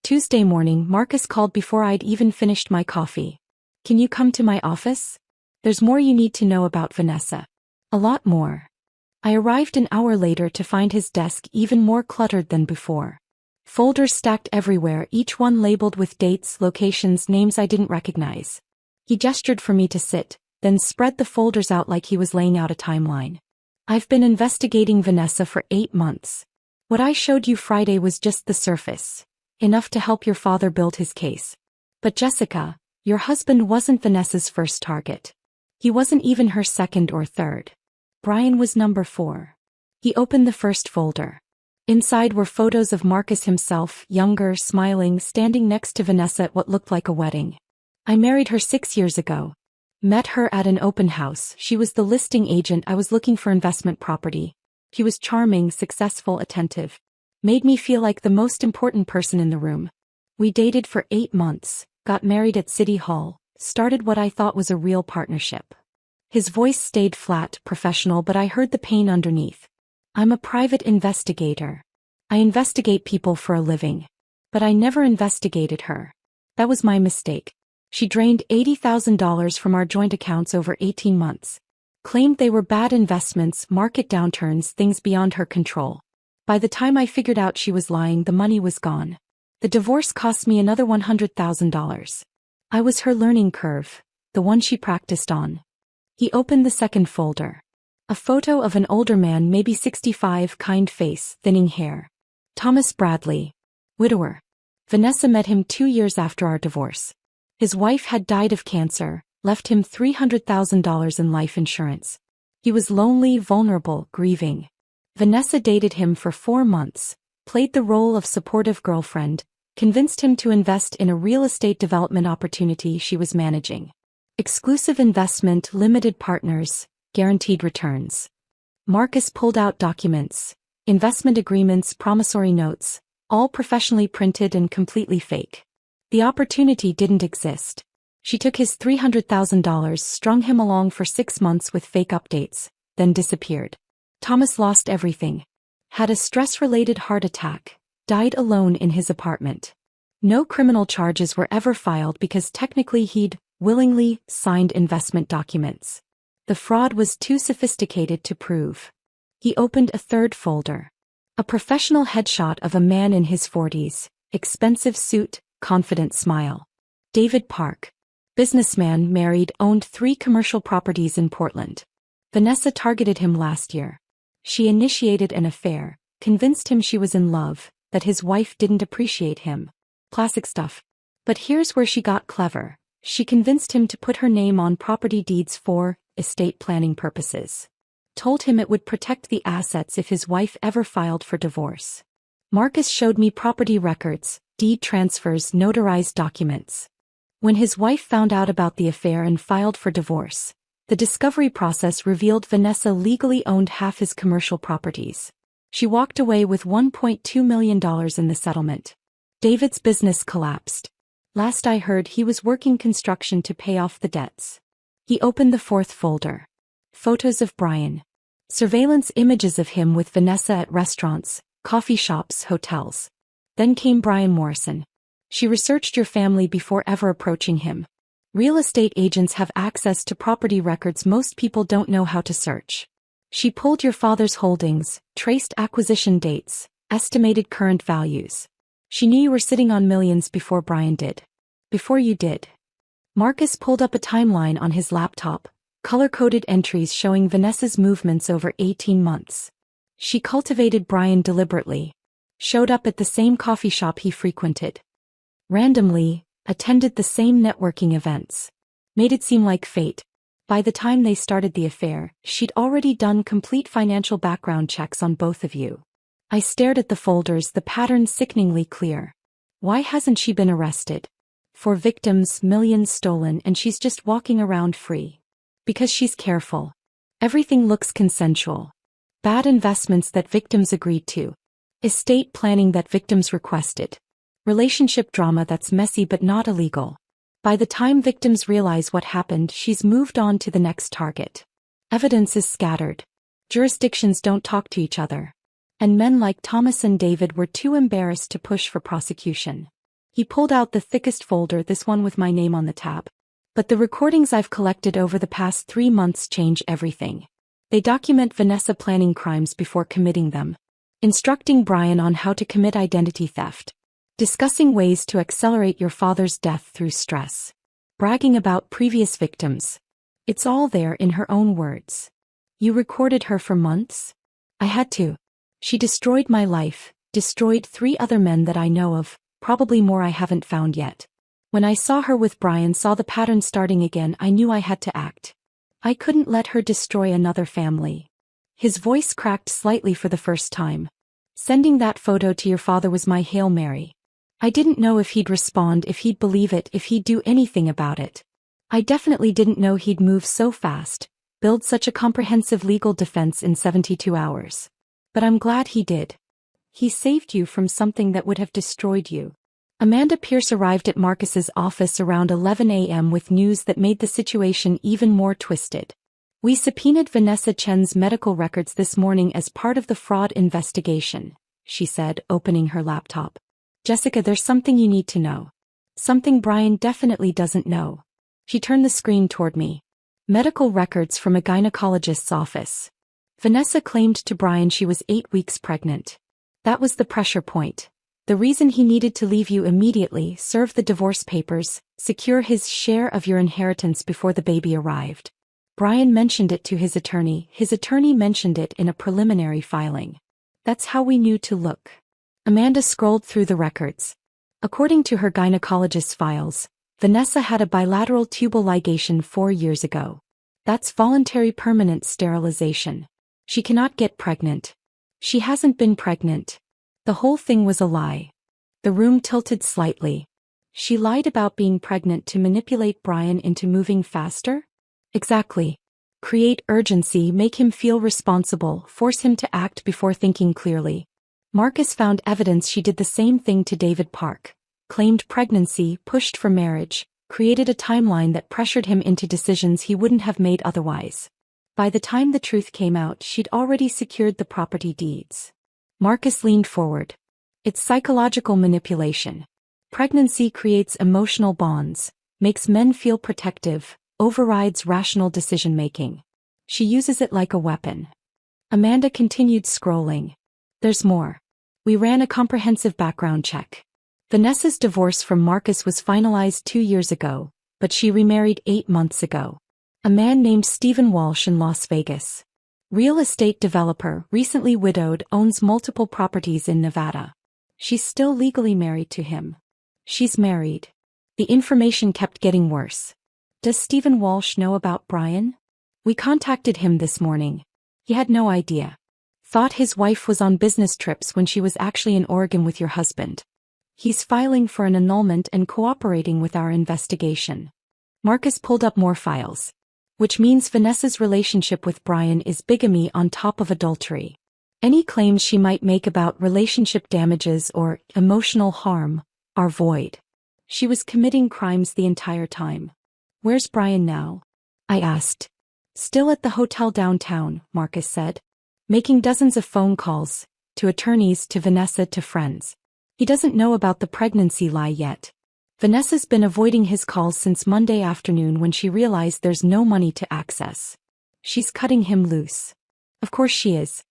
Tuesday morning, Marcus called before I'd even finished my coffee. Can you come to my office? There's more you need to know about Vanessa. A lot more. I arrived an hour later to find his desk even more cluttered than before. Folders stacked everywhere, each one labeled with dates, locations, names I didn't recognize. He gestured for me to sit, then spread the folders out like he was laying out a timeline. I've been investigating Vanessa for 8 months. What I showed you Friday was just the surface. Enough to help your father build his case. But Jessica, your husband wasn't Vanessa's first target. He wasn't even her second or third. Brian was number 4. He opened the first folder. Inside were photos of Marcus himself, younger, smiling, standing next to Vanessa at what looked like a wedding. I married her 6 years ago. Met her at an open house. She was the listing agent I was looking for investment property. She was charming, successful, attentive. Made me feel like the most important person in the room. We dated for 8 months, got married at City Hall, started what I thought was a real partnership. His voice stayed flat, professional, but I heard the pain underneath. I'm a private investigator. I investigate people for a living. But I never investigated her. That was my mistake. She drained $80,000 from our joint accounts over 18 months. Claimed they were bad investments, market downturns, things beyond her control. By the time I figured out she was lying, the money was gone. The divorce cost me another $100,000. I was her learning curve, the one she practiced on. He opened the second folder. A photo of an older man, maybe 65, kind face, thinning hair. Thomas Bradley. Widower. Vanessa met him 2 years after our divorce. His wife had died of cancer, left him $300,000 in life insurance. He was lonely, vulnerable, grieving. Vanessa dated him for 4 months, played the role of supportive girlfriend, convinced him to invest in a real estate development opportunity she was managing. Exclusive investment, limited partners, guaranteed returns. Marcus pulled out documents, investment agreements, promissory notes, all professionally printed and completely fake. The opportunity didn't exist. She took his $300,000, strung him along for 6 months with fake updates, then disappeared. Thomas lost everything. Had a stress-related heart attack, died alone in his apartment. No criminal charges were ever filed because technically he'd willingly signed investment documents. The fraud was too sophisticated to prove. He opened a third folder. A professional headshot of a man in his 40s, expensive suit, confident smile. David Park. Businessman, married, owned 3 commercial properties in Portland. Vanessa targeted him last year. She initiated an affair, convinced him she was in love, that his wife didn't appreciate him. Classic stuff. But here's where she got clever. She convinced him to put her name on property deeds for estate planning purposes. Told him it would protect the assets if his wife ever filed for divorce. Marcus showed me property records, deed transfers, notarized documents. When his wife found out about the affair and filed for divorce, the discovery process revealed Vanessa legally owned half his commercial properties. She walked away with $1.2 million in the settlement. David's business collapsed. Last I heard, he was working construction to pay off the debts. He opened the 4th folder. Photos of Brian. Surveillance images of him with Vanessa at restaurants, coffee shops, hotels. Then came Brian Morrison. She researched your family before ever approaching him. Real estate agents have access to property records most people don't know how to search. She pulled your father's holdings, traced acquisition dates, estimated current values. She knew you were sitting on millions before Brian did. Before you did. Marcus pulled up a timeline on his laptop, color-coded entries showing Vanessa's movements over 18 months. She cultivated Brian deliberately. Showed up at the same coffee shop he frequented. Randomly, attended the same networking events. Made it seem like fate. By the time they started the affair, she'd already done complete financial background checks on both of you. I stared at the folders, the pattern sickeningly clear. Why hasn't she been arrested? For victims, millions stolen, and she's just walking around free. Because she's careful. Everything looks consensual. Bad investments that victims agreed to. Estate planning that victims requested. Relationship drama that's messy but not illegal. By the time victims realize what happened, she's moved on to the next target. Evidence is scattered. Jurisdictions don't talk to each other. And men like Thomas and David were too embarrassed to push for prosecution. He pulled out the thickest folder, this one with my name on the tab. But the recordings I've collected over the past 3 months change everything. They document Vanessa planning crimes before committing them. Instructing Brian on how to commit identity theft. Discussing ways to accelerate your father's death through stress. Bragging about previous victims. It's all there in her own words. You recorded her for months? I had to. She destroyed my life, destroyed 3 other men that I know of, probably more I haven't found yet. When I saw her with Brian, saw the pattern starting again, I knew I had to act. I couldn't let her destroy another family. His voice cracked slightly for the first time. Sending that photo to your father was my Hail Mary. I didn't know if he'd respond, if he'd believe it, if he'd do anything about it. I definitely didn't know he'd move so fast, build such a comprehensive legal defense in 72 hours. But I'm glad he did. He saved you from something that would have destroyed you. Amanda Pierce arrived at Marcus's office around 11 a.m. with news that made the situation even more twisted. We subpoenaed Vanessa Chen's medical records this morning as part of the fraud investigation, she said, opening her laptop. Jessica, there's something you need to know. Something Brian definitely doesn't know. She turned the screen toward me. Medical records from a gynecologist's office. Vanessa claimed to Brian she was 8 weeks pregnant. That was the pressure point. The reason he needed to leave you immediately, serve the divorce papers, secure his share of your inheritance before the baby arrived. Brian mentioned it to his attorney mentioned it in a preliminary filing. That's how we knew to look. Amanda scrolled through the records. According to her gynecologist's files, Vanessa had a bilateral tubal ligation 4 years ago. That's voluntary permanent sterilization. She cannot get pregnant. She hasn't been pregnant. The whole thing was a lie. The room tilted slightly. She lied about being pregnant to manipulate Brian into moving faster? Exactly. Create urgency, make him feel responsible, force him to act before thinking clearly. Marcus found evidence she did the same thing to David Park. Claimed pregnancy, pushed for marriage, created a timeline that pressured him into decisions he wouldn't have made otherwise. By the time the truth came out, she'd already secured the property deeds. Marcus leaned forward. It's psychological manipulation. Pregnancy creates emotional bonds, makes men feel protective, overrides rational decision-making. She uses it like a weapon. Amanda continued scrolling. There's more. We ran a comprehensive background check. Vanessa's divorce from Marcus was finalized 2 years ago, but she remarried 8 months ago. A man named Stephen Walsh in Las Vegas. Real estate developer, recently widowed, owns multiple properties in Nevada. She's still legally married to him. She's married. The information kept getting worse. Does Stephen Walsh know about Brian? We contacted him this morning. He had no idea. Thought his wife was on business trips when she was actually in Oregon with your husband. He's filing for an annulment and cooperating with our investigation. Marcus pulled up more files. Which means Vanessa's relationship with Brian is bigamy on top of adultery. Any claims she might make about relationship damages or emotional harm are void. She was committing crimes the entire time. Where's Brian now? I asked. Still at the hotel downtown, Marcus said. Making dozens of phone calls, to attorneys, to Vanessa, to friends. He doesn't know about the pregnancy lie yet. Vanessa's been avoiding his calls since Monday afternoon when she realized there's no money to access. She's cutting him loose. Of course she is.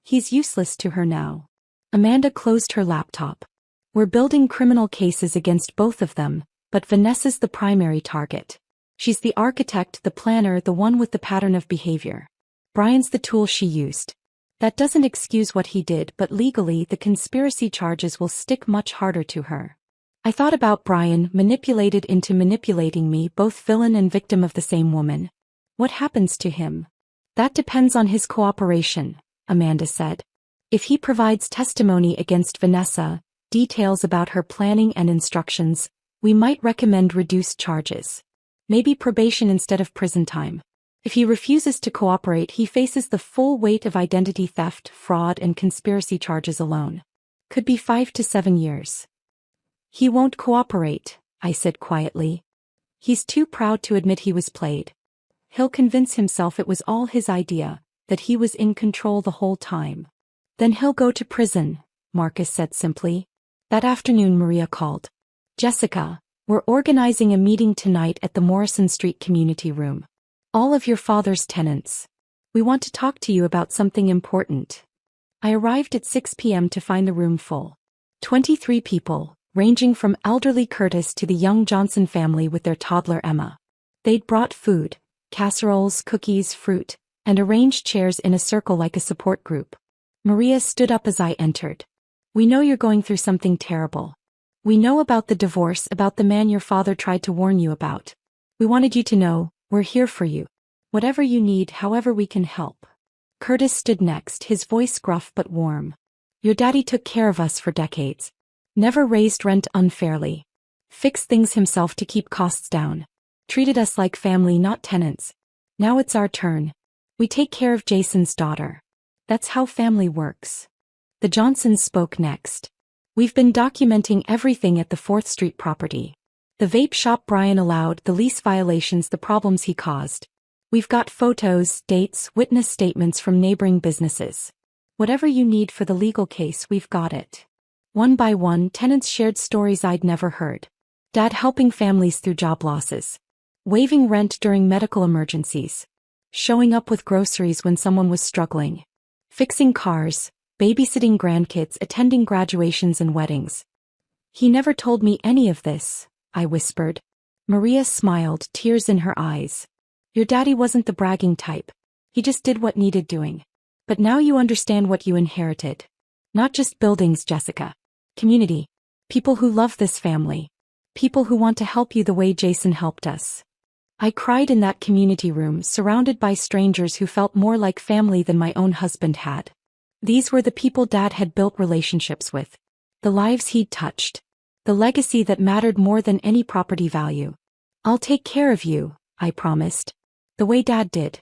He's useless to her now. Amanda closed her laptop. We're building criminal cases against both of them, but Vanessa's the primary target. She's the architect, the planner, the one with the pattern of behavior. Brian's the tool she used. That doesn't excuse what he did, but legally the conspiracy charges will stick much harder to her. I thought about Brian, manipulated into manipulating me, both villain and victim of the same woman. What happens to him? That depends on his cooperation, Amanda said. If he provides testimony against Vanessa, details about her planning and instructions, we might recommend reduced charges. Maybe probation instead of prison time. If he refuses to cooperate, he faces the full weight of identity theft, fraud, and conspiracy charges alone. Could be 5 to 7 years. He won't cooperate, I said quietly. He's too proud to admit he was played. He'll convince himself it was all his idea, that he was in control the whole time. Then he'll go to prison, Marcus said simply. That afternoon Maria called. Jessica, we're organizing a meeting tonight at the Morrison Street community room. All of your father's tenants. We want to talk to you about something important. I arrived at 6 p.m. to find the room full. 23 people, ranging from elderly Curtis to the young Johnson family with their toddler Emma. They'd brought food, casseroles, cookies, fruit, and arranged chairs in a circle like a support group. Maria stood up as I entered. We know you're going through something terrible. We know about the divorce, about the man your father tried to warn you about. We wanted you to know, we're here for you. Whatever you need, however we can help. Curtis stood next, his voice gruff but warm. Your daddy took care of us for decades. Never raised rent unfairly. Fixed things himself to keep costs down. Treated us like family, not tenants. Now it's our turn. We take care of Jason's daughter. That's how family works. The Johnsons spoke next. We've been documenting everything at the 4th Street property. The vape shop Brian allowed, the lease violations, the problems he caused. We've got photos, dates, witness statements from neighboring businesses. Whatever you need for the legal case, we've got it. One by one, tenants shared stories I'd never heard. Dad helping families through job losses. Waiving rent during medical emergencies. Showing up with groceries when someone was struggling. Fixing cars, babysitting grandkids, attending graduations and weddings. He never told me any of this, I whispered. Maria smiled, tears in her eyes. Your daddy wasn't the bragging type. He just did what needed doing. But now you understand what you inherited. Not just buildings, Jessica. Community. People who love this family. People who want to help you the way Jason helped us. I cried in that community room, surrounded by strangers who felt more like family than my own husband had. These were the people Dad had built relationships with. The lives he'd touched. The legacy that mattered more than any property value. I'll take care of you, I promised. The way Dad did.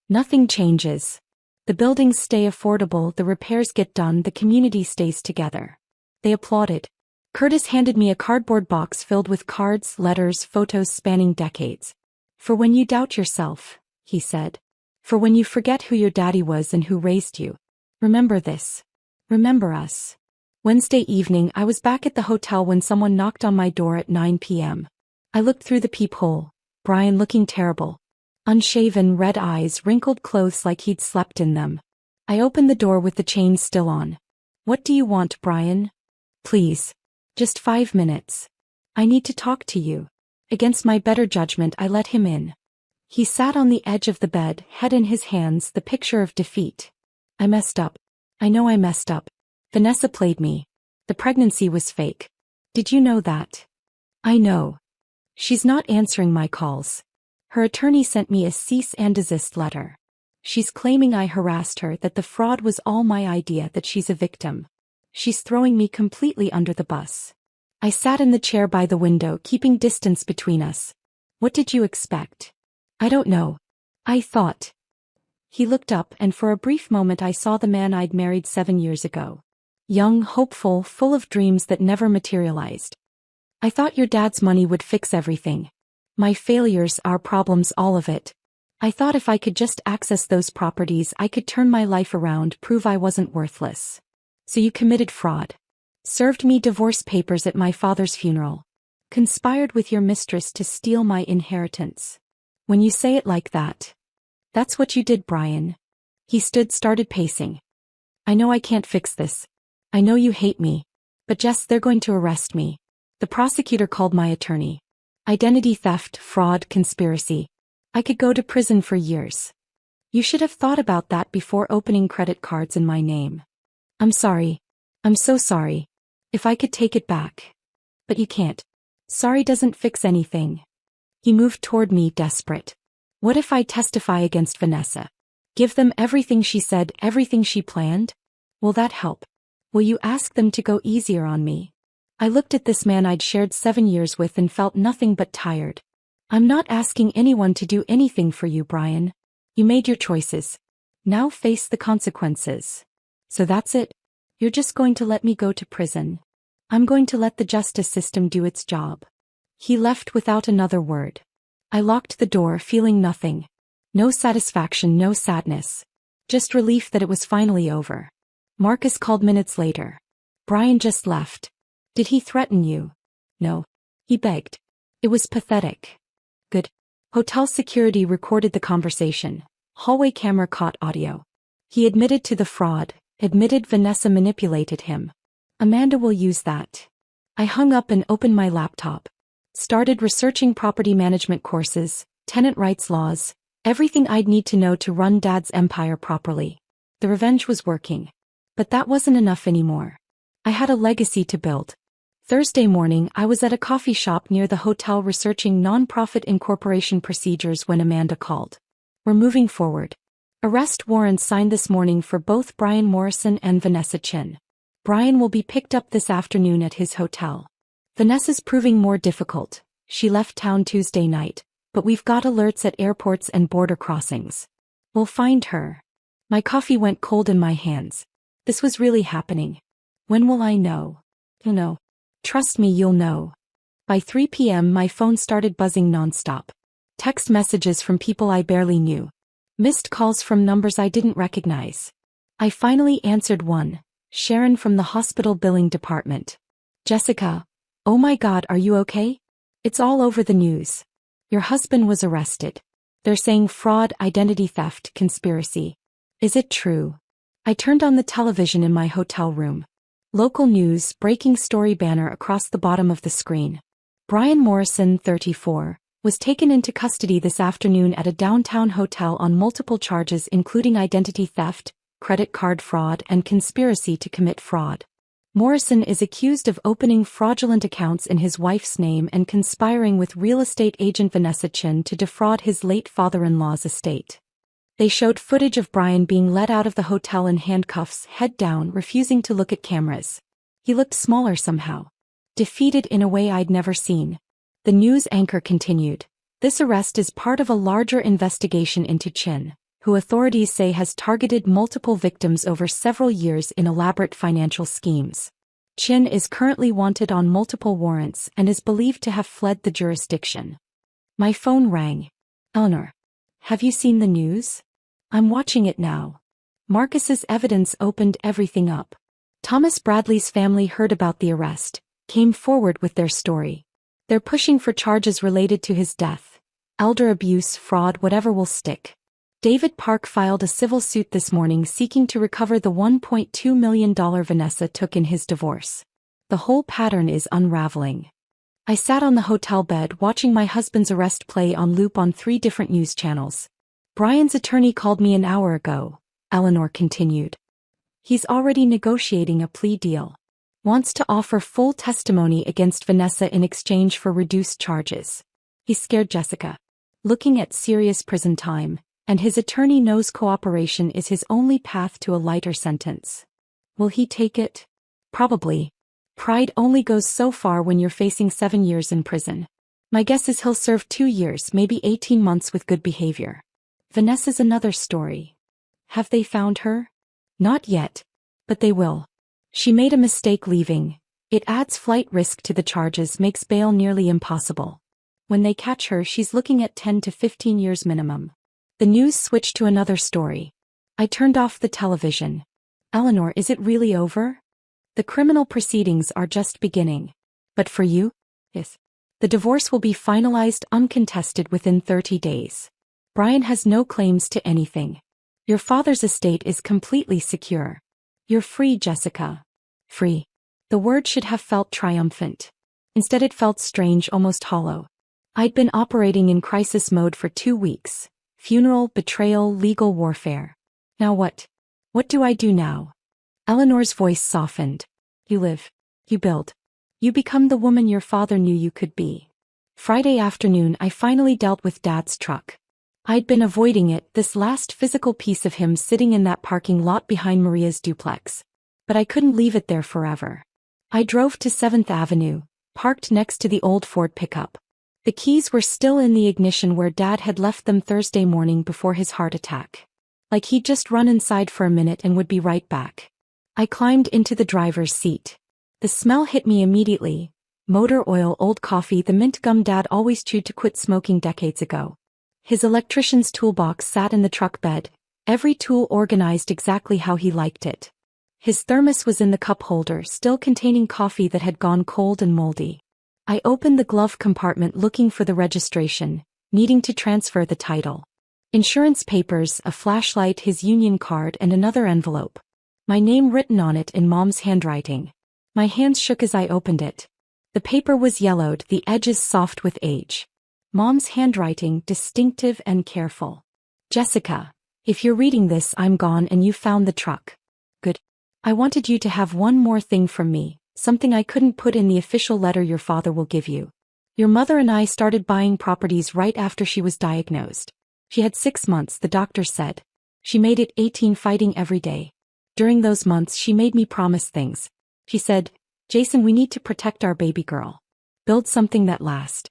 Nothing changes. The buildings stay affordable, the repairs get done, the community stays together. They applauded. Curtis handed me a cardboard box filled with cards, letters, photos spanning decades. For when you doubt yourself, he said. For when you forget who your daddy was and who raised you. Remember this. Remember us. Wednesday evening, I was back at the hotel when someone knocked on my door at 9 p.m. I looked through the peephole. Brian looking terrible. Unshaven, red eyes, wrinkled clothes like he'd slept in them. I opened the door with the chains still on. What do you want, Brian? Please. Just 5 minutes. I need to talk to you. Against my better judgment, I let him in. He sat on the edge of the bed, head in his hands, the picture of defeat. I messed up. I know I messed up. Vanessa played me. The pregnancy was fake. Did you know that? I know. She's not answering my calls. Her attorney sent me a cease and desist letter. She's claiming I harassed her, that the fraud was all my idea, that she's a victim. She's throwing me completely under the bus. I sat in the chair by the window, keeping distance between us. What did you expect? I don't know. I thought. He looked up, and for a brief moment I saw the man I'd married 7 years ago. Young, hopeful, full of dreams that never materialized. I thought your dad's money would fix everything. My failures, our problems, all of it. I thought if I could just access those properties, I could turn my life around, prove I wasn't worthless. So you committed fraud. Served me divorce papers at my father's funeral. Conspired with your mistress to steal my inheritance. When you say it like that. That's what you did, Brian. He started pacing. I know I can't fix this. I know you hate me. But Jess, they're going to arrest me. The prosecutor called my attorney. Identity theft, fraud, conspiracy. I could go to prison for years. You should have thought about that before opening credit cards in my name. I'm sorry. I'm so sorry. If I could take it back. But you can't. Sorry doesn't fix anything. He moved toward me, desperate. What if I testify against Vanessa? Give them everything she said, everything she planned? Will that help? Will you ask them to go easier on me? I looked at this man I'd shared 7 years with and felt nothing but tired. I'm not asking anyone to do anything for you, Brian. You made your choices. Now face the consequences. So that's it? You're just going to let me go to prison? I'm going to let the justice system do its job. He left without another word. I locked the door, feeling nothing. No satisfaction, no sadness. Just relief that it was finally over. Marcus called minutes later. Brian just left. Did he threaten you? No. He begged. It was pathetic. Good. Hotel security recorded the conversation. Hallway camera caught audio. He admitted to the fraud, admitted Vanessa manipulated him. Amanda will use that. I hung up and opened my laptop. Started researching property management courses, tenant rights laws, everything I'd need to know to run Dad's empire properly. The revenge was working. But that wasn't enough anymore. I had a legacy to build. Thursday morning, I was at a coffee shop near the hotel researching nonprofit incorporation procedures when Amanda called. We're moving forward. Arrest warrants signed this morning for both Brian Morrison and Vanessa Chin. Brian will be picked up this afternoon at his hotel. Vanessa's proving more difficult. She left town Tuesday night, but we've got alerts at airports and border crossings. We'll find her. My coffee went cold in my hands. This was really happening. When will I know? You'll know. Trust me, you'll know. By 3 p.m. my phone started buzzing nonstop. Text messages from people I barely knew. Missed calls from numbers I didn't recognize. I finally answered one. Sharon from the hospital billing department. Jessica. Oh my God, are you okay? It's all over the news. Your husband was arrested. They're saying fraud, identity theft, conspiracy. Is it true? I turned on the television in my hotel room. Local news, breaking story banner across the bottom of the screen. Brian Morrison, 34, was taken into custody this afternoon at a downtown hotel on multiple charges including identity theft, credit card fraud, and conspiracy to commit fraud. Morrison is accused of opening fraudulent accounts in his wife's name and conspiring with real estate agent Vanessa Chin to defraud his late father-in-law's estate. They showed footage of Brian being let out of the hotel in handcuffs, head down, refusing to look at cameras. He looked smaller somehow. Defeated in a way I'd never seen. The news anchor continued. This arrest is part of a larger investigation into Chin, who authorities say has targeted multiple victims over several years in elaborate financial schemes. Chin is currently wanted on multiple warrants and is believed to have fled the jurisdiction. My phone rang. Eleanor. Have you seen the news? I'm watching it now. Marcus's evidence opened everything up. Thomas Bradley's family heard about the arrest, came forward with their story. They're pushing for charges related to his death. Elder abuse, fraud, whatever will stick. David Park filed a civil suit this morning seeking to recover the $1.2 million Vanessa took in his divorce. The whole pattern is unraveling. I sat on the hotel bed watching my husband's arrest play on loop on 3 different news channels. Brian's attorney called me an hour ago, Eleanor continued. He's already negotiating a plea deal. Wants to offer full testimony against Vanessa in exchange for reduced charges. He's scared Jessica. Looking at serious prison time, and his attorney knows cooperation is his only path to a lighter sentence. Will he take it? Probably. Pride only goes so far when you're facing 7 years in prison. My guess is he'll serve 2 years, maybe 18 months with good behavior. Vanessa's another story. Have they found her? Not yet. But they will. She made a mistake leaving. It adds flight risk to the charges, makes bail nearly impossible. When they catch her, she's looking at 10 to 15 years minimum. The news switched to another story. I turned off the television. Eleanor, is it really over? The criminal proceedings are just beginning. But for you? Yes. The divorce will be finalized uncontested within 30 days. Brian has no claims to anything. Your father's estate is completely secure. You're free, Jessica. Free. The word should have felt triumphant. Instead it felt strange, almost hollow. I'd been operating in crisis mode for 2 weeks. Funeral, betrayal, legal warfare. Now what? What do I do now? Eleanor's voice softened. You live. You build. You become the woman your father knew you could be. Friday afternoon I finally dealt with Dad's truck. I'd been avoiding it, this last physical piece of him sitting in that parking lot behind Maria's duplex. But I couldn't leave it there forever. I drove to 7th Avenue, parked next to the old Ford pickup. The keys were still in the ignition where Dad had left them Thursday morning before his heart attack. Like he'd just run inside for a minute and would be right back. I climbed into the driver's seat. The smell hit me immediately. Motor oil, old coffee, the mint gum Dad always chewed to quit smoking decades ago. His electrician's toolbox sat in the truck bed, every tool organized exactly how he liked it. His thermos was in the cup holder, still containing coffee that had gone cold and moldy. I opened the glove compartment looking for the registration, needing to transfer the title. Insurance papers, a flashlight, his union card, and another envelope. My name written on it in Mom's handwriting. My hands shook as I opened it. The paper was yellowed, the edges soft with age. Mom's handwriting, distinctive and careful. Jessica, if you're reading this, I'm gone and you found the truck. Good. I wanted you to have one more thing from me, something I couldn't put in the official letter your father will give you. Your mother and I started buying properties right after she was diagnosed. She had 6 months, the doctor said. She made it 18, fighting every day. During those months she made me promise things. She said, Jason, we need to protect our baby girl. Build something that lasts.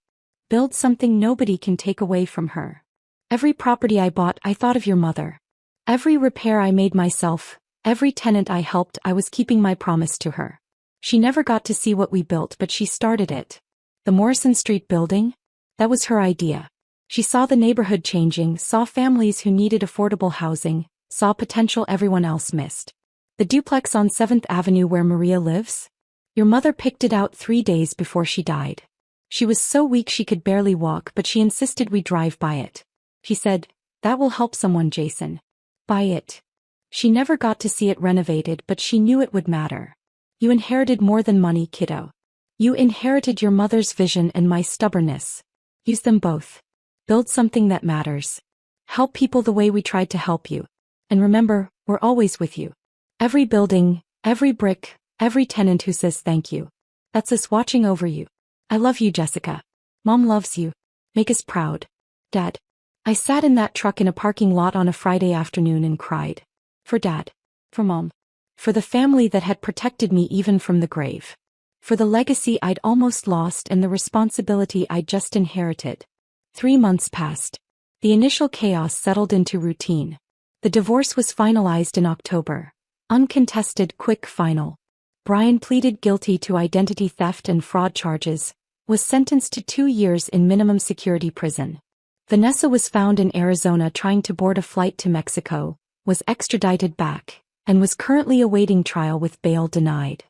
Build something nobody can take away from her. Every property I bought, I thought of your mother. Every repair I made myself, every tenant I helped, I was keeping my promise to her. She never got to see what we built, but she started it. The Morrison Street building? That was her idea. She saw the neighborhood changing, saw families who needed affordable housing, saw potential everyone else missed. The duplex on 7th Avenue where Maria lives? Your mother picked it out 3 days before she died. She was so weak she could barely walk, but she insisted we drive by it. She said, that will help someone, Jason. Buy it. She never got to see it renovated, but she knew it would matter. You inherited more than money, kiddo. You inherited your mother's vision and my stubbornness. Use them both. Build something that matters. Help people the way we tried to help you. And remember, we're always with you. Every building, every brick, every tenant who says thank you. That's us watching over you. I love you, Jessica. Mom loves you. Make us proud. Dad. I sat in that truck in a parking lot on a Friday afternoon and cried. For Dad. For Mom. For the family that had protected me even from the grave. For the legacy I'd almost lost and the responsibility I'd just inherited. 3 months passed. The initial chaos settled into routine. The divorce was finalized in October. Uncontested, quick, final. Brian pleaded guilty to identity theft and fraud charges, was sentenced to 2 years in minimum security prison. Vanessa was found in Arizona trying to board a flight to Mexico, was extradited back, and was currently awaiting trial with bail denied.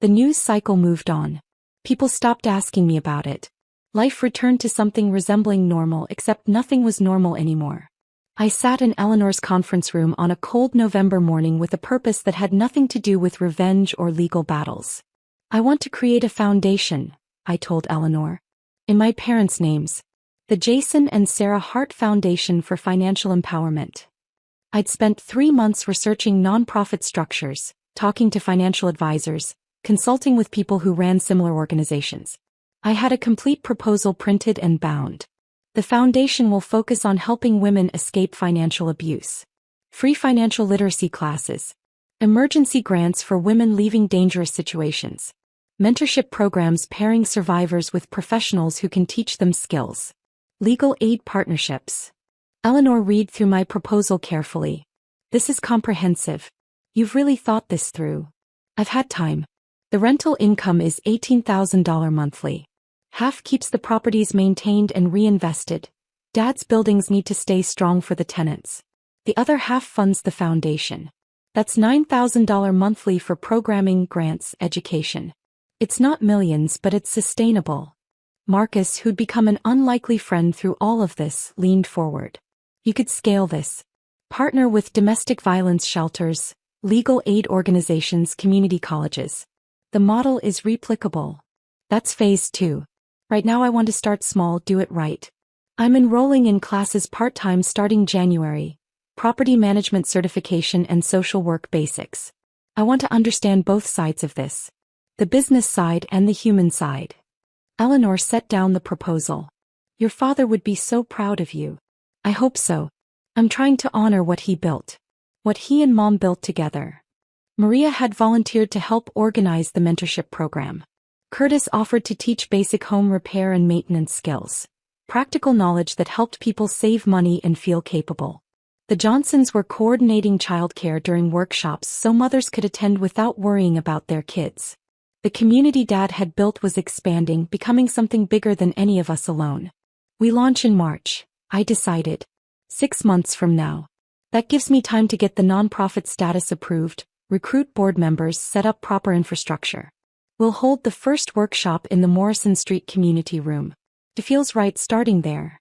The news cycle moved on. People stopped asking me about it. Life returned to something resembling normal, except nothing was normal anymore. I sat in Eleanor's conference room on a cold November morning with a purpose that had nothing to do with revenge or legal battles. I want to create a foundation, I told Eleanor. In my parents' names. The Jason and Sarah Hart Foundation for Financial Empowerment. I'd spent 3 months researching nonprofit structures, talking to financial advisors, consulting with people who ran similar organizations. I had a complete proposal printed and bound. The foundation will focus on helping women escape financial abuse. Free financial literacy classes. Emergency grants for women leaving dangerous situations. Mentorship programs pairing survivors with professionals who can teach them skills. Legal aid partnerships. Eleanor read through my proposal carefully. This is comprehensive. You've really thought this through. I've had time. The rental income is $18,000 monthly. Half keeps the properties maintained and reinvested. Dad's buildings need to stay strong for the tenants. The other half funds the foundation. That's $9,000 monthly for programming, grants, education. It's not millions, but it's sustainable. Marcus, who'd become an unlikely friend through all of this, leaned forward. You could scale this. Partner with domestic violence shelters, legal aid organizations, community colleges. The model is replicable. That's phase 2. Right now I want to start small, do it right. I'm enrolling in classes part-time starting January. Property management certification and social work basics. I want to understand both sides of this. The business side and the human side. Eleanor set down the proposal. Your father would be so proud of you. I hope so. I'm trying to honor what he built. What he and Mom built together. Maria had volunteered to help organize the mentorship program. Curtis offered to teach basic home repair and maintenance skills. Practical knowledge that helped people save money and feel capable. The Johnsons were coordinating childcare during workshops so mothers could attend without worrying about their kids. The community Dad had built was expanding, becoming something bigger than any of us alone. We launch in March, I decided. 6 months from now. That gives me time to get the nonprofit status approved, recruit board members, set up proper infrastructure. We'll hold the first workshop in the Morrison Street Community Room. It feels right starting there.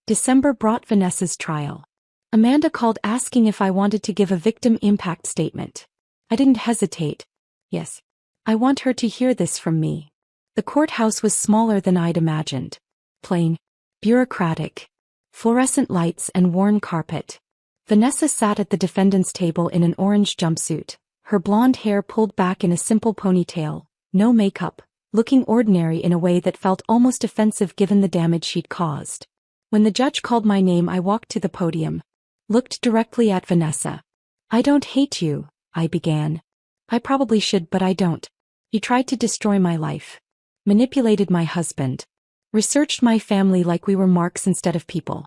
December brought Vanessa's trial. Amanda called asking if I wanted to give a victim impact statement. I didn't hesitate. Yes. I want her to hear this from me. The courthouse was smaller than I'd imagined. Plain. Bureaucratic. Fluorescent lights and worn carpet. Vanessa sat at the defendant's table in an orange jumpsuit, her blonde hair pulled back in a simple ponytail, no makeup, looking ordinary in a way that felt almost offensive given the damage she'd caused. When the judge called my name, I walked to the podium. Looked directly at Vanessa. I don't hate you, I began. I probably should, but I don't. You tried to destroy my life. Manipulated my husband. Researched my family like we were marks instead of people.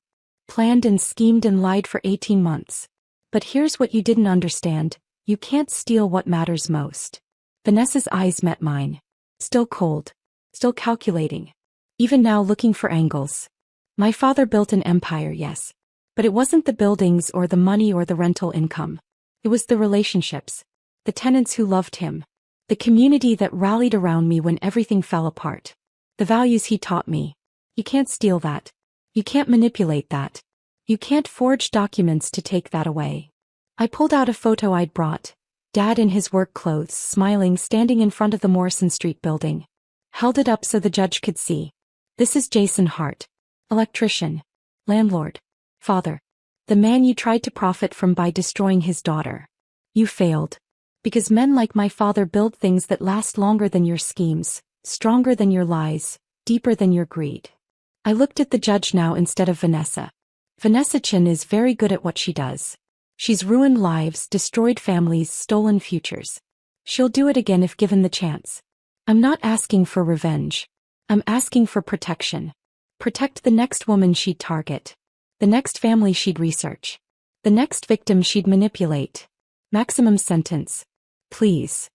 Planned and schemed and lied for 18 months. But here's what you didn't understand. You can't steal what matters most. Vanessa's eyes met mine. Still cold. Still calculating. Even now looking for angles. My father built an empire, yes. But it wasn't the buildings or the money or the rental income. It was the relationships. The tenants who loved him. The community that rallied around me when everything fell apart. The values he taught me. You can't steal that. You can't manipulate that. You can't forge documents to take that away. I pulled out a photo I'd brought. Dad in his work clothes, smiling, standing in front of the Morrison Street building. Held it up so the judge could see. This is Jason Hart. Electrician. Landlord. Father. The man you tried to profit from by destroying his daughter. You failed. Because men like my father build things that last longer than your schemes, stronger than your lies, deeper than your greed. I looked at the judge now instead of Vanessa. Vanessa Chin is very good at what she does. She's ruined lives, destroyed families, stolen futures. She'll do it again if given the chance. I'm not asking for revenge. I'm asking for protection. Protect the next woman she'd target. The next family she'd research. The next victim she'd manipulate. Maximum sentence. Please.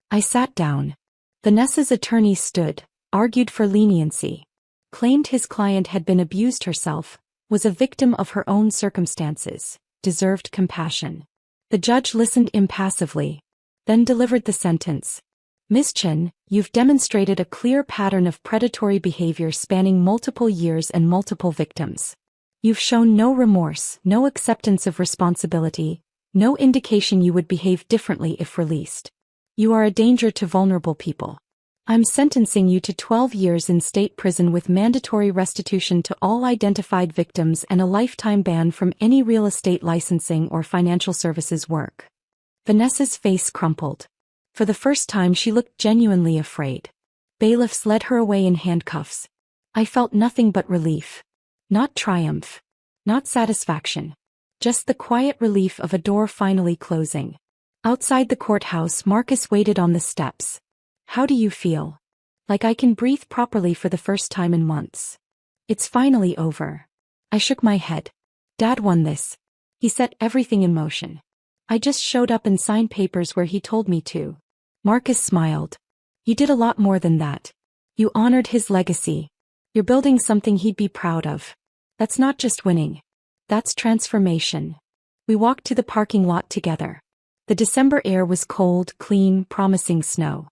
I sat down. Vanessa's attorney stood, argued for leniency. Claimed his client had been abused herself, was a victim of her own circumstances, deserved compassion. The judge listened impassively, then delivered the sentence. Ms. Chen, you've demonstrated a clear pattern of predatory behavior spanning multiple years and multiple victims. You've shown no remorse, no acceptance of responsibility, no indication you would behave differently if released. You are a danger to vulnerable people. I'm sentencing you to 12 years in state prison with mandatory restitution to all identified victims and a lifetime ban from any real estate licensing or financial services work." Vanessa's face crumpled. For the first time she looked genuinely afraid. Bailiffs led her away in handcuffs. I felt nothing but relief. Not triumph. Not satisfaction. Just the quiet relief of a door finally closing. Outside the courthouse, Marcus waited on the steps. "How do you feel?" "Like I can breathe properly for the first time in months. It's finally over." I shook my head. "Dad won this. He set everything in motion. I just showed up and signed papers where he told me to." Marcus smiled. "You did a lot more than that. You honored his legacy. You're building something he'd be proud of. That's not just winning. That's transformation." We walked to the parking lot together. The December air was cold, clean, promising snow.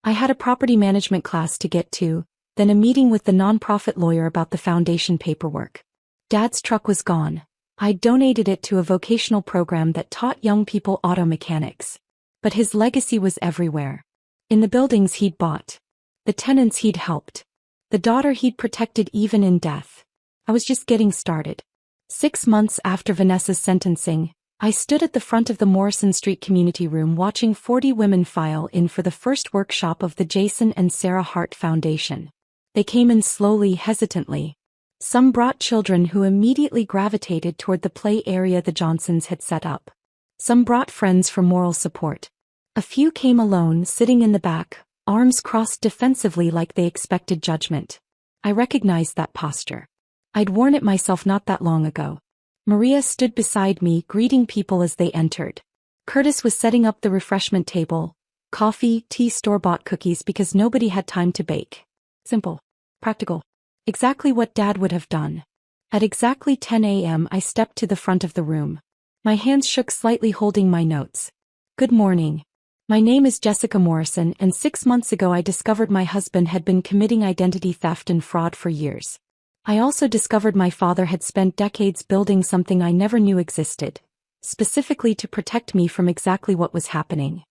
I had a property management class to get to, then a meeting with the nonprofit lawyer about the foundation paperwork. Dad's truck was gone. I'd donated it to a vocational program that taught young people auto mechanics. But his legacy was everywhere. In the buildings he'd bought. The tenants he'd helped. The daughter he'd protected even in death. I was just getting started. 6 months after Vanessa's sentencing, I stood at the front of the Morrison Street community room watching 40 women file in for the first workshop of the Jason and Sarah Hart Foundation. They came in slowly, hesitantly. Some brought children who immediately gravitated toward the play area the Johnsons had set up. Some brought friends for moral support. A few came alone, sitting in the back, arms crossed defensively like they expected judgment. I recognized that posture. I'd worn it myself not that long ago. Maria stood beside me, greeting people as they entered. Curtis was setting up the refreshment table, coffee, tea, store-bought cookies because nobody had time to bake. Simple. Practical. Exactly what Dad would have done. At exactly 10 a.m. I stepped to the front of the room. My hands shook slightly holding my notes. "Good morning. My name is Jessica Morrison, and 6 months ago I discovered my husband had been committing identity theft and fraud for years. I also discovered my father had spent decades building something I never knew existed, specifically to protect me from exactly what was happening."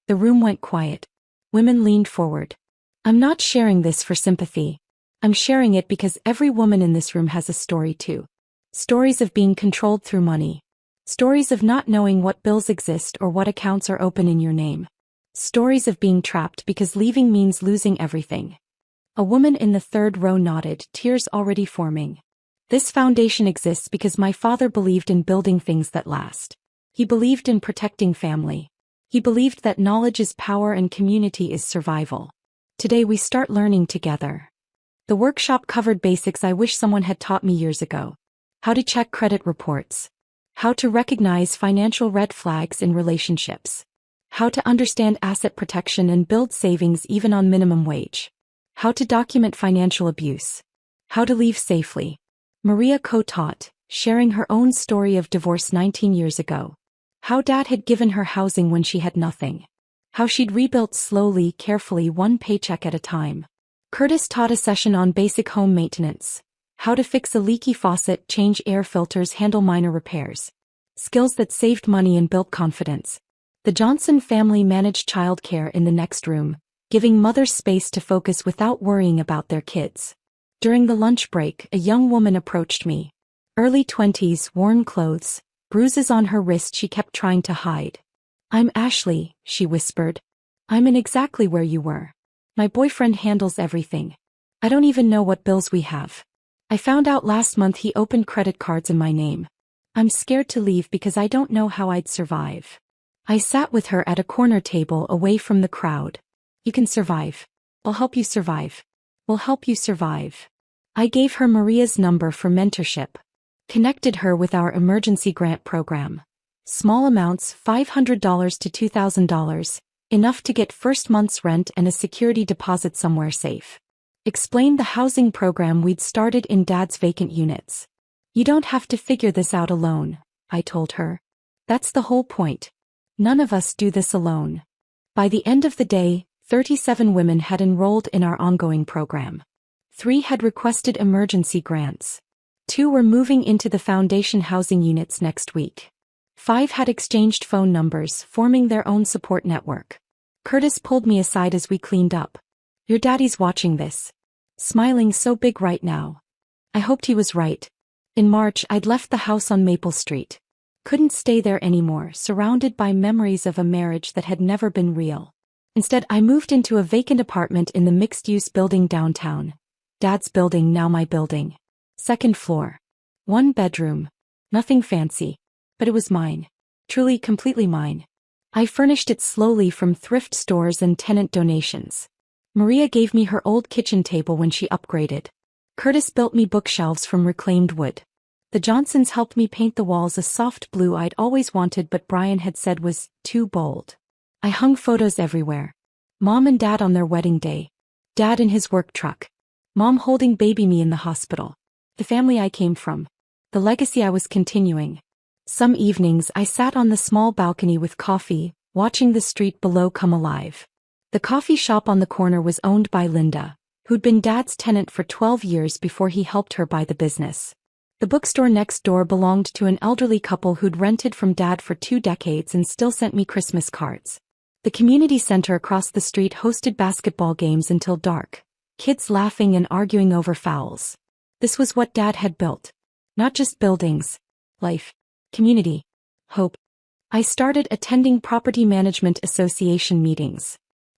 The room went quiet. Women leaned forward. "I'm not sharing this for sympathy. I'm sharing it because every woman in this room has a story too. Stories of being controlled through money. Stories of not knowing what bills exist or what accounts are open in your name. Stories of being trapped because leaving means losing everything." A woman in the third row nodded, tears already forming. "This foundation exists because my father believed in building things that last. He believed in protecting family. He believed that knowledge is power and community is survival. Today we start learning together." The workshop covered basics I wish someone had taught me years ago. How to check credit reports. How to recognize financial red flags in relationships. How to understand asset protection and build savings even on minimum wage. How to document financial abuse. How to leave safely. Maria co-taught, sharing her own story of divorce 19 years ago. How Dad had given her housing when she had nothing. How she'd rebuilt slowly, carefully, one paycheck at a time. Curtis taught a session on basic home maintenance. How to fix a leaky faucet, change air filters, handle minor repairs. Skills that saved money and built confidence. The Johnson family managed childcare in the next room, giving mothers space to focus without worrying about their kids. During the lunch break, a young woman approached me. Early 20s, worn clothes, bruises on her wrist she kept trying to hide. "I'm Ashley," she whispered. "I'm in exactly where you were. My boyfriend handles everything. I don't even know what bills we have. I found out last month he opened credit cards in my name. I'm scared to leave because I don't know how I'd survive." I sat with her at a corner table away from the crowd. "You can survive. I'll help you survive. We'll help you survive." I gave her Maria's number for mentorship. Connected her with our emergency grant program. Small amounts, $500 to $2,000, enough to get first month's rent and a security deposit somewhere safe. Explained the housing program we'd started in Dad's vacant units. "You don't have to figure this out alone," I told her. "That's the whole point. None of us do this alone." By the end of the day, 37 women had enrolled in our ongoing program. 3 had requested emergency grants. 2 were moving into the foundation housing units next week. 5 had exchanged phone numbers, forming their own support network. Curtis pulled me aside as we cleaned up. Your daddy's watching this. Smiling so big right now. I hoped he was right. In March, I'd left the house on Maple Street. Couldn't stay there anymore, surrounded by memories of a marriage that had never been real. Instead, I moved into a vacant apartment in the mixed-use building downtown. Dad's building, now my building. Second floor. 1 bedroom. Nothing fancy. But it was mine. Truly, completely mine. I furnished it slowly from thrift stores and tenant donations. Maria gave me her old kitchen table when she upgraded. Curtis built me bookshelves from reclaimed wood. The Johnsons helped me paint the walls a soft blue I'd always wanted but Brian had said was too bold. I hung photos everywhere. Mom and Dad on their wedding day. Dad in his work truck. Mom holding baby me in the hospital. The family I came from. The legacy I was continuing. Some evenings I sat on the small balcony with coffee, watching the street below come alive. The coffee shop on the corner was owned by Linda, who'd been Dad's tenant for 12 years before he helped her buy the business. The bookstore next door belonged to an elderly couple who'd rented from Dad for 2 decades and still sent me Christmas cards. The community center across the street hosted basketball games until dark, kids laughing and arguing over fouls. This was what Dad had built. Not just buildings. Life. Community. Hope. I started attending Property Management Association meetings.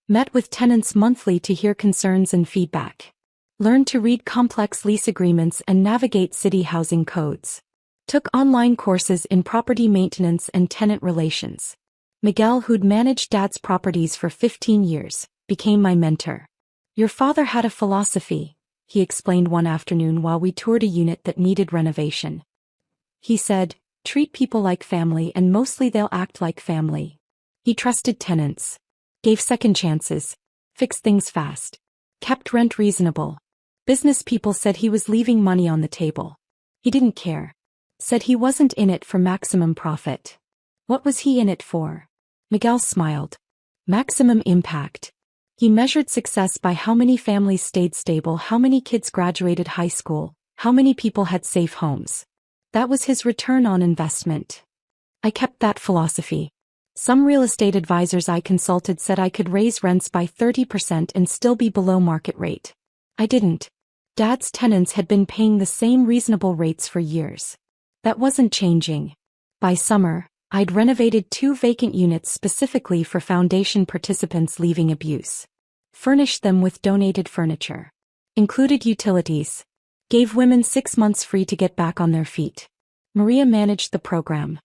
Met with tenants monthly to hear concerns and feedback. Learned to read complex lease agreements and navigate city housing codes. Took online courses in property maintenance and tenant relations. Miguel, who'd managed Dad's properties for 15 years, became my mentor. Your father had a philosophy, he explained one afternoon while we toured a unit that needed renovation. He said, treat people like family and mostly they'll act like family. He trusted tenants. Gave second chances. Fixed things fast. Kept rent reasonable. Business people said he was leaving money on the table. He didn't care. Said he wasn't in it for maximum profit. What was he in it for? Miguel smiled. Maximum impact. He measured success by how many families stayed stable, how many kids graduated high school, how many people had safe homes. That was his return on investment. I kept that philosophy. Some real estate advisors I consulted said I could raise rents by 30% and still be below market rate. I didn't. Dad's tenants had been paying the same reasonable rates for years. That wasn't changing. By summer, I'd renovated 2 vacant units specifically for foundation participants leaving abuse. Furnished them with donated furniture. Included utilities. Gave women 6 months free to get back on their feet. Maria managed the program.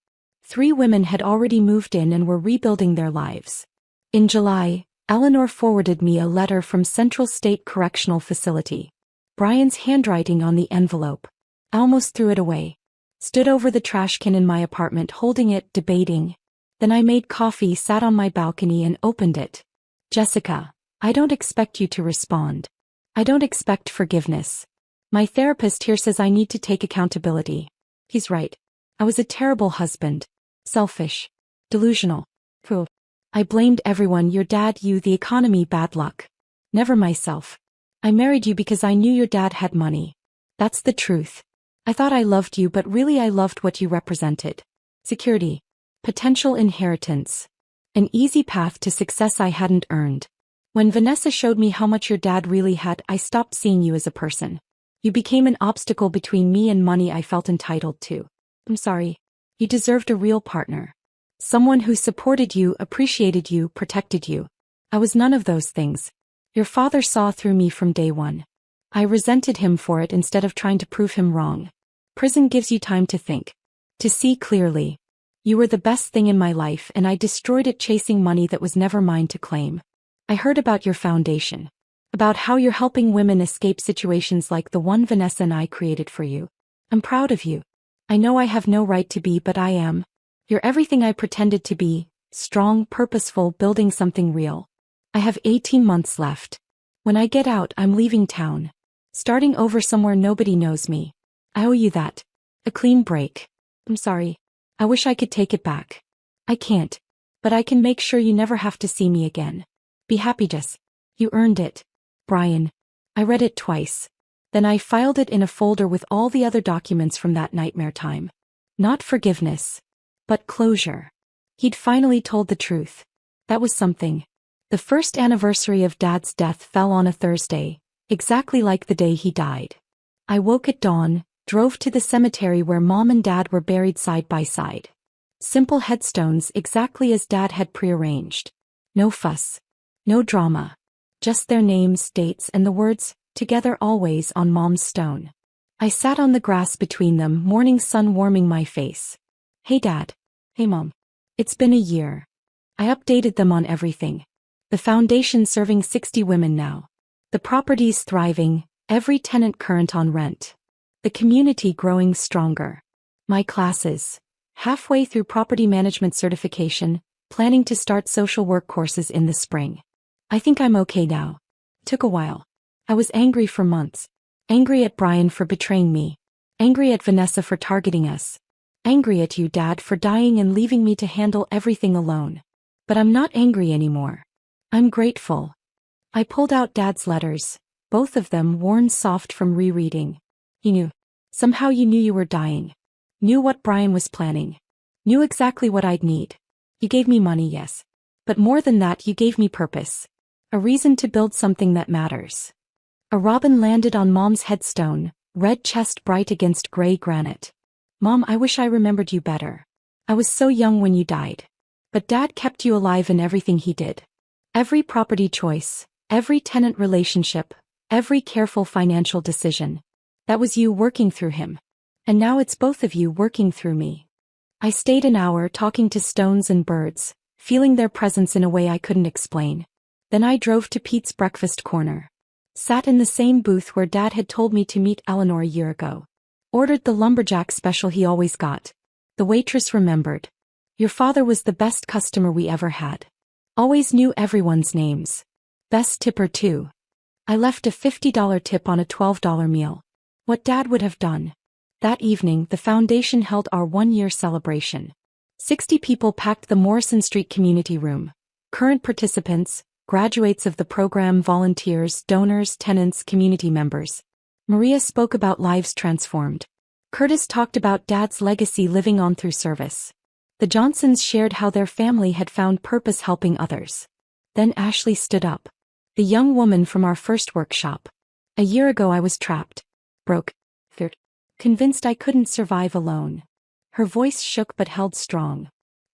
3 women had already moved in and were rebuilding their lives. In July, Eleanor forwarded me a letter from Central State Correctional Facility. Brian's handwriting on the envelope. I almost threw it away. Stood over the trash can in my apartment holding it, debating. Then I made coffee, sat on my balcony and opened it. Jessica, I don't expect you to respond. I don't expect forgiveness. My therapist here says I need to take accountability. He's right. I was a terrible husband. Selfish. Delusional. Pooh. I blamed everyone, your dad, you, the economy, bad luck. Never myself. I married you because I knew your dad had money. That's the truth. I thought I loved you but really I loved what you represented. Security. Potential inheritance. An easy path to success I hadn't earned. When Vanessa showed me how much your dad really had, I stopped seeing you as a person. You became an obstacle between me and money I felt entitled to. I'm sorry. You deserved a real partner. Someone who supported you, appreciated you, protected you. I was none of those things. Your father saw through me from day one. I resented him for it instead of trying to prove him wrong. Prison gives you time to think. To see clearly. You were the best thing in my life and I destroyed it chasing money that was never mine to claim. I heard about your foundation. About how you're helping women escape situations like the one Vanessa and I created for you. I'm proud of you. I know I have no right to be, but I am. You're everything I pretended to be, strong, purposeful, building something real. I have 18 months left. When I get out, I'm leaving town. Starting over somewhere nobody knows me. I owe you that. A clean break. I'm sorry. I wish I could take it back. I can't. But I can make sure you never have to see me again. Be happy, Jess. You earned it. Brian. I read it twice. Then I filed it in a folder with all the other documents from that nightmare time. Not forgiveness. But closure. He'd finally told the truth. That was something. The first anniversary of Dad's death fell on a Thursday, exactly like the day he died. I woke at dawn, drove to the cemetery where Mom and Dad were buried side by side. Simple headstones exactly as Dad had prearranged. No fuss. No drama. Just their names, dates, and the words, "Together always," on Mom's stone. I sat on the grass between them, morning sun warming my face. "Hey Dad." "Hey Mom." "It's been a year." I updated them on everything. The foundation serving 60 women now. The property's thriving, every tenant current on rent. The community growing stronger. My classes. Halfway through property management certification, planning to start social work courses in the spring. I think I'm okay now. Took a while. I was angry for months. Angry at Brian for betraying me. Angry at Vanessa for targeting us. Angry at you, Dad, for dying and leaving me to handle everything alone. But I'm not angry anymore. I'm grateful. I pulled out Dad's letters, both of them worn soft from rereading. You knew. Somehow you knew you were dying. Knew what Brian was planning. Knew exactly what I'd need. You gave me money, yes. But more than that, you gave me purpose. A reason to build something that matters. A robin landed on Mom's headstone, red chest bright against gray granite. Mom, I wish I remembered you better. I was so young when you died. But Dad kept you alive in everything he did. Every property choice, every tenant relationship, every careful financial decision. That was you working through him. And now it's both of you working through me. I stayed an hour talking to stones and birds, feeling their presence in a way I couldn't explain. Then I drove to Pete's Breakfast Corner. Sat in the same booth where Dad had told me to meet Eleanor a year ago. Ordered the lumberjack special he always got. The waitress remembered. "Your father was the best customer we ever had. Always knew everyone's names. Best tipper too." I left a $50 tip on a $12 meal. What Dad would have done. That evening, the foundation held our one-year celebration. 60 people packed the Morrison Street community room. Current participants, graduates of the program, volunteers, donors, tenants, community members. Maria spoke about lives transformed. Curtis talked about Dad's legacy living on through service. The Johnsons shared how their family had found purpose helping others. Then Ashley stood up. The young woman from our first workshop. "A year ago I was trapped. Broke. Feared. Convinced I couldn't survive alone." Her voice shook but held strong.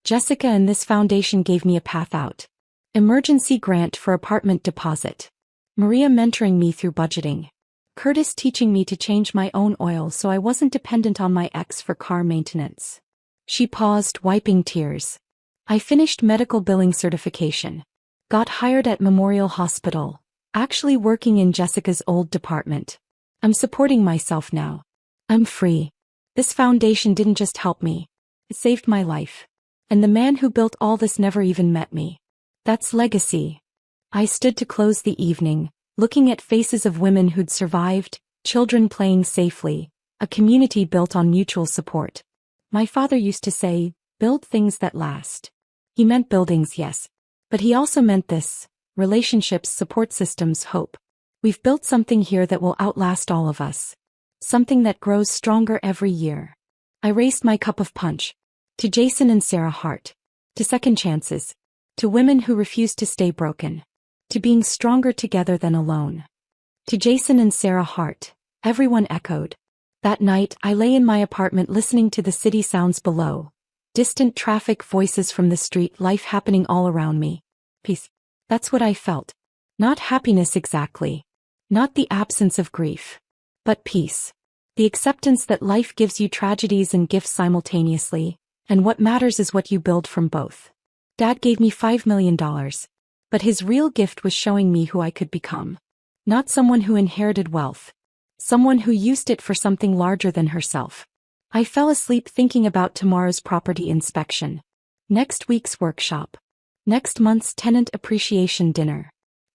"Jessica and this foundation gave me a path out. Emergency grant for apartment deposit. Maria mentoring me through budgeting. Curtis teaching me to change my own oil so I wasn't dependent on my ex for car maintenance." She paused, wiping tears. "I finished medical billing certification. Got hired at Memorial Hospital, actually working in Jessica's old department. I'm supporting myself now. I'm free. This foundation didn't just help me. It saved my life. And the man who built all this never even met me. That's legacy." I stood to close the evening, looking at faces of women who'd survived, children playing safely, a community built on mutual support. My father used to say, "Build things that last." He meant buildings, yes. But he also meant this: relationships, support systems, hope. We've built something here that will outlast all of us. Something that grows stronger every year. I raised my cup of punch. To Jason and Sarah Hart. To second chances. To women who refuse to stay broken. To being stronger together than alone. To Jason and Sarah Hart. Everyone echoed. That night, I lay in my apartment listening to the city sounds below. Distant traffic, voices from the street, life happening all around me. Peace. That's what I felt. Not happiness exactly. Not the absence of grief. But peace. The acceptance that life gives you tragedies and gifts simultaneously, and what matters is what you build from both. Dad gave me $5 million. But his real gift was showing me who I could become. Not someone who inherited wealth. Someone who used it for something larger than herself. I fell asleep thinking about tomorrow's property inspection. Next week's workshop. Next month's tenant appreciation dinner.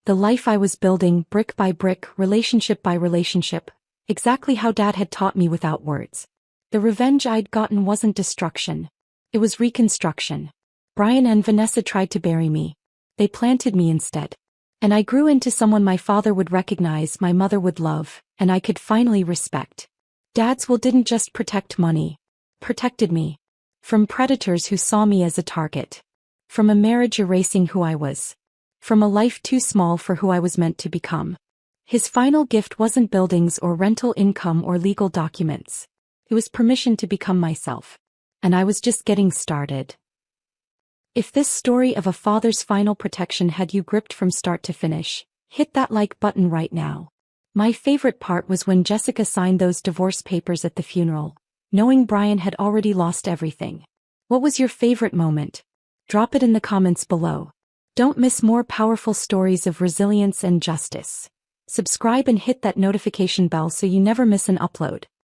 The life I was building, brick by brick, relationship by relationship, exactly how Dad had taught me without words. The revenge I'd gotten wasn't destruction. It was reconstruction. Brian and Vanessa tried to bury me. They planted me instead. And I grew into someone my father would recognize, my mother would love, and I could finally respect. Dad's will didn't just protect money. Protected me. From predators who saw me as a target. From a marriage erasing who I was. from a life too small for who I was meant to become. His final gift wasn't buildings or rental income or legal documents. It was permission to become myself. And I was just getting started. If this story of a father's final protection had you gripped from start to finish, hit that like button right now. My favorite part was when Jessica signed those divorce papers at the funeral, knowing Brian had already lost everything. What was your favorite moment? Drop it in the comments below. Don't miss more powerful stories of resilience and justice. Subscribe and hit that notification bell so you never miss an upload.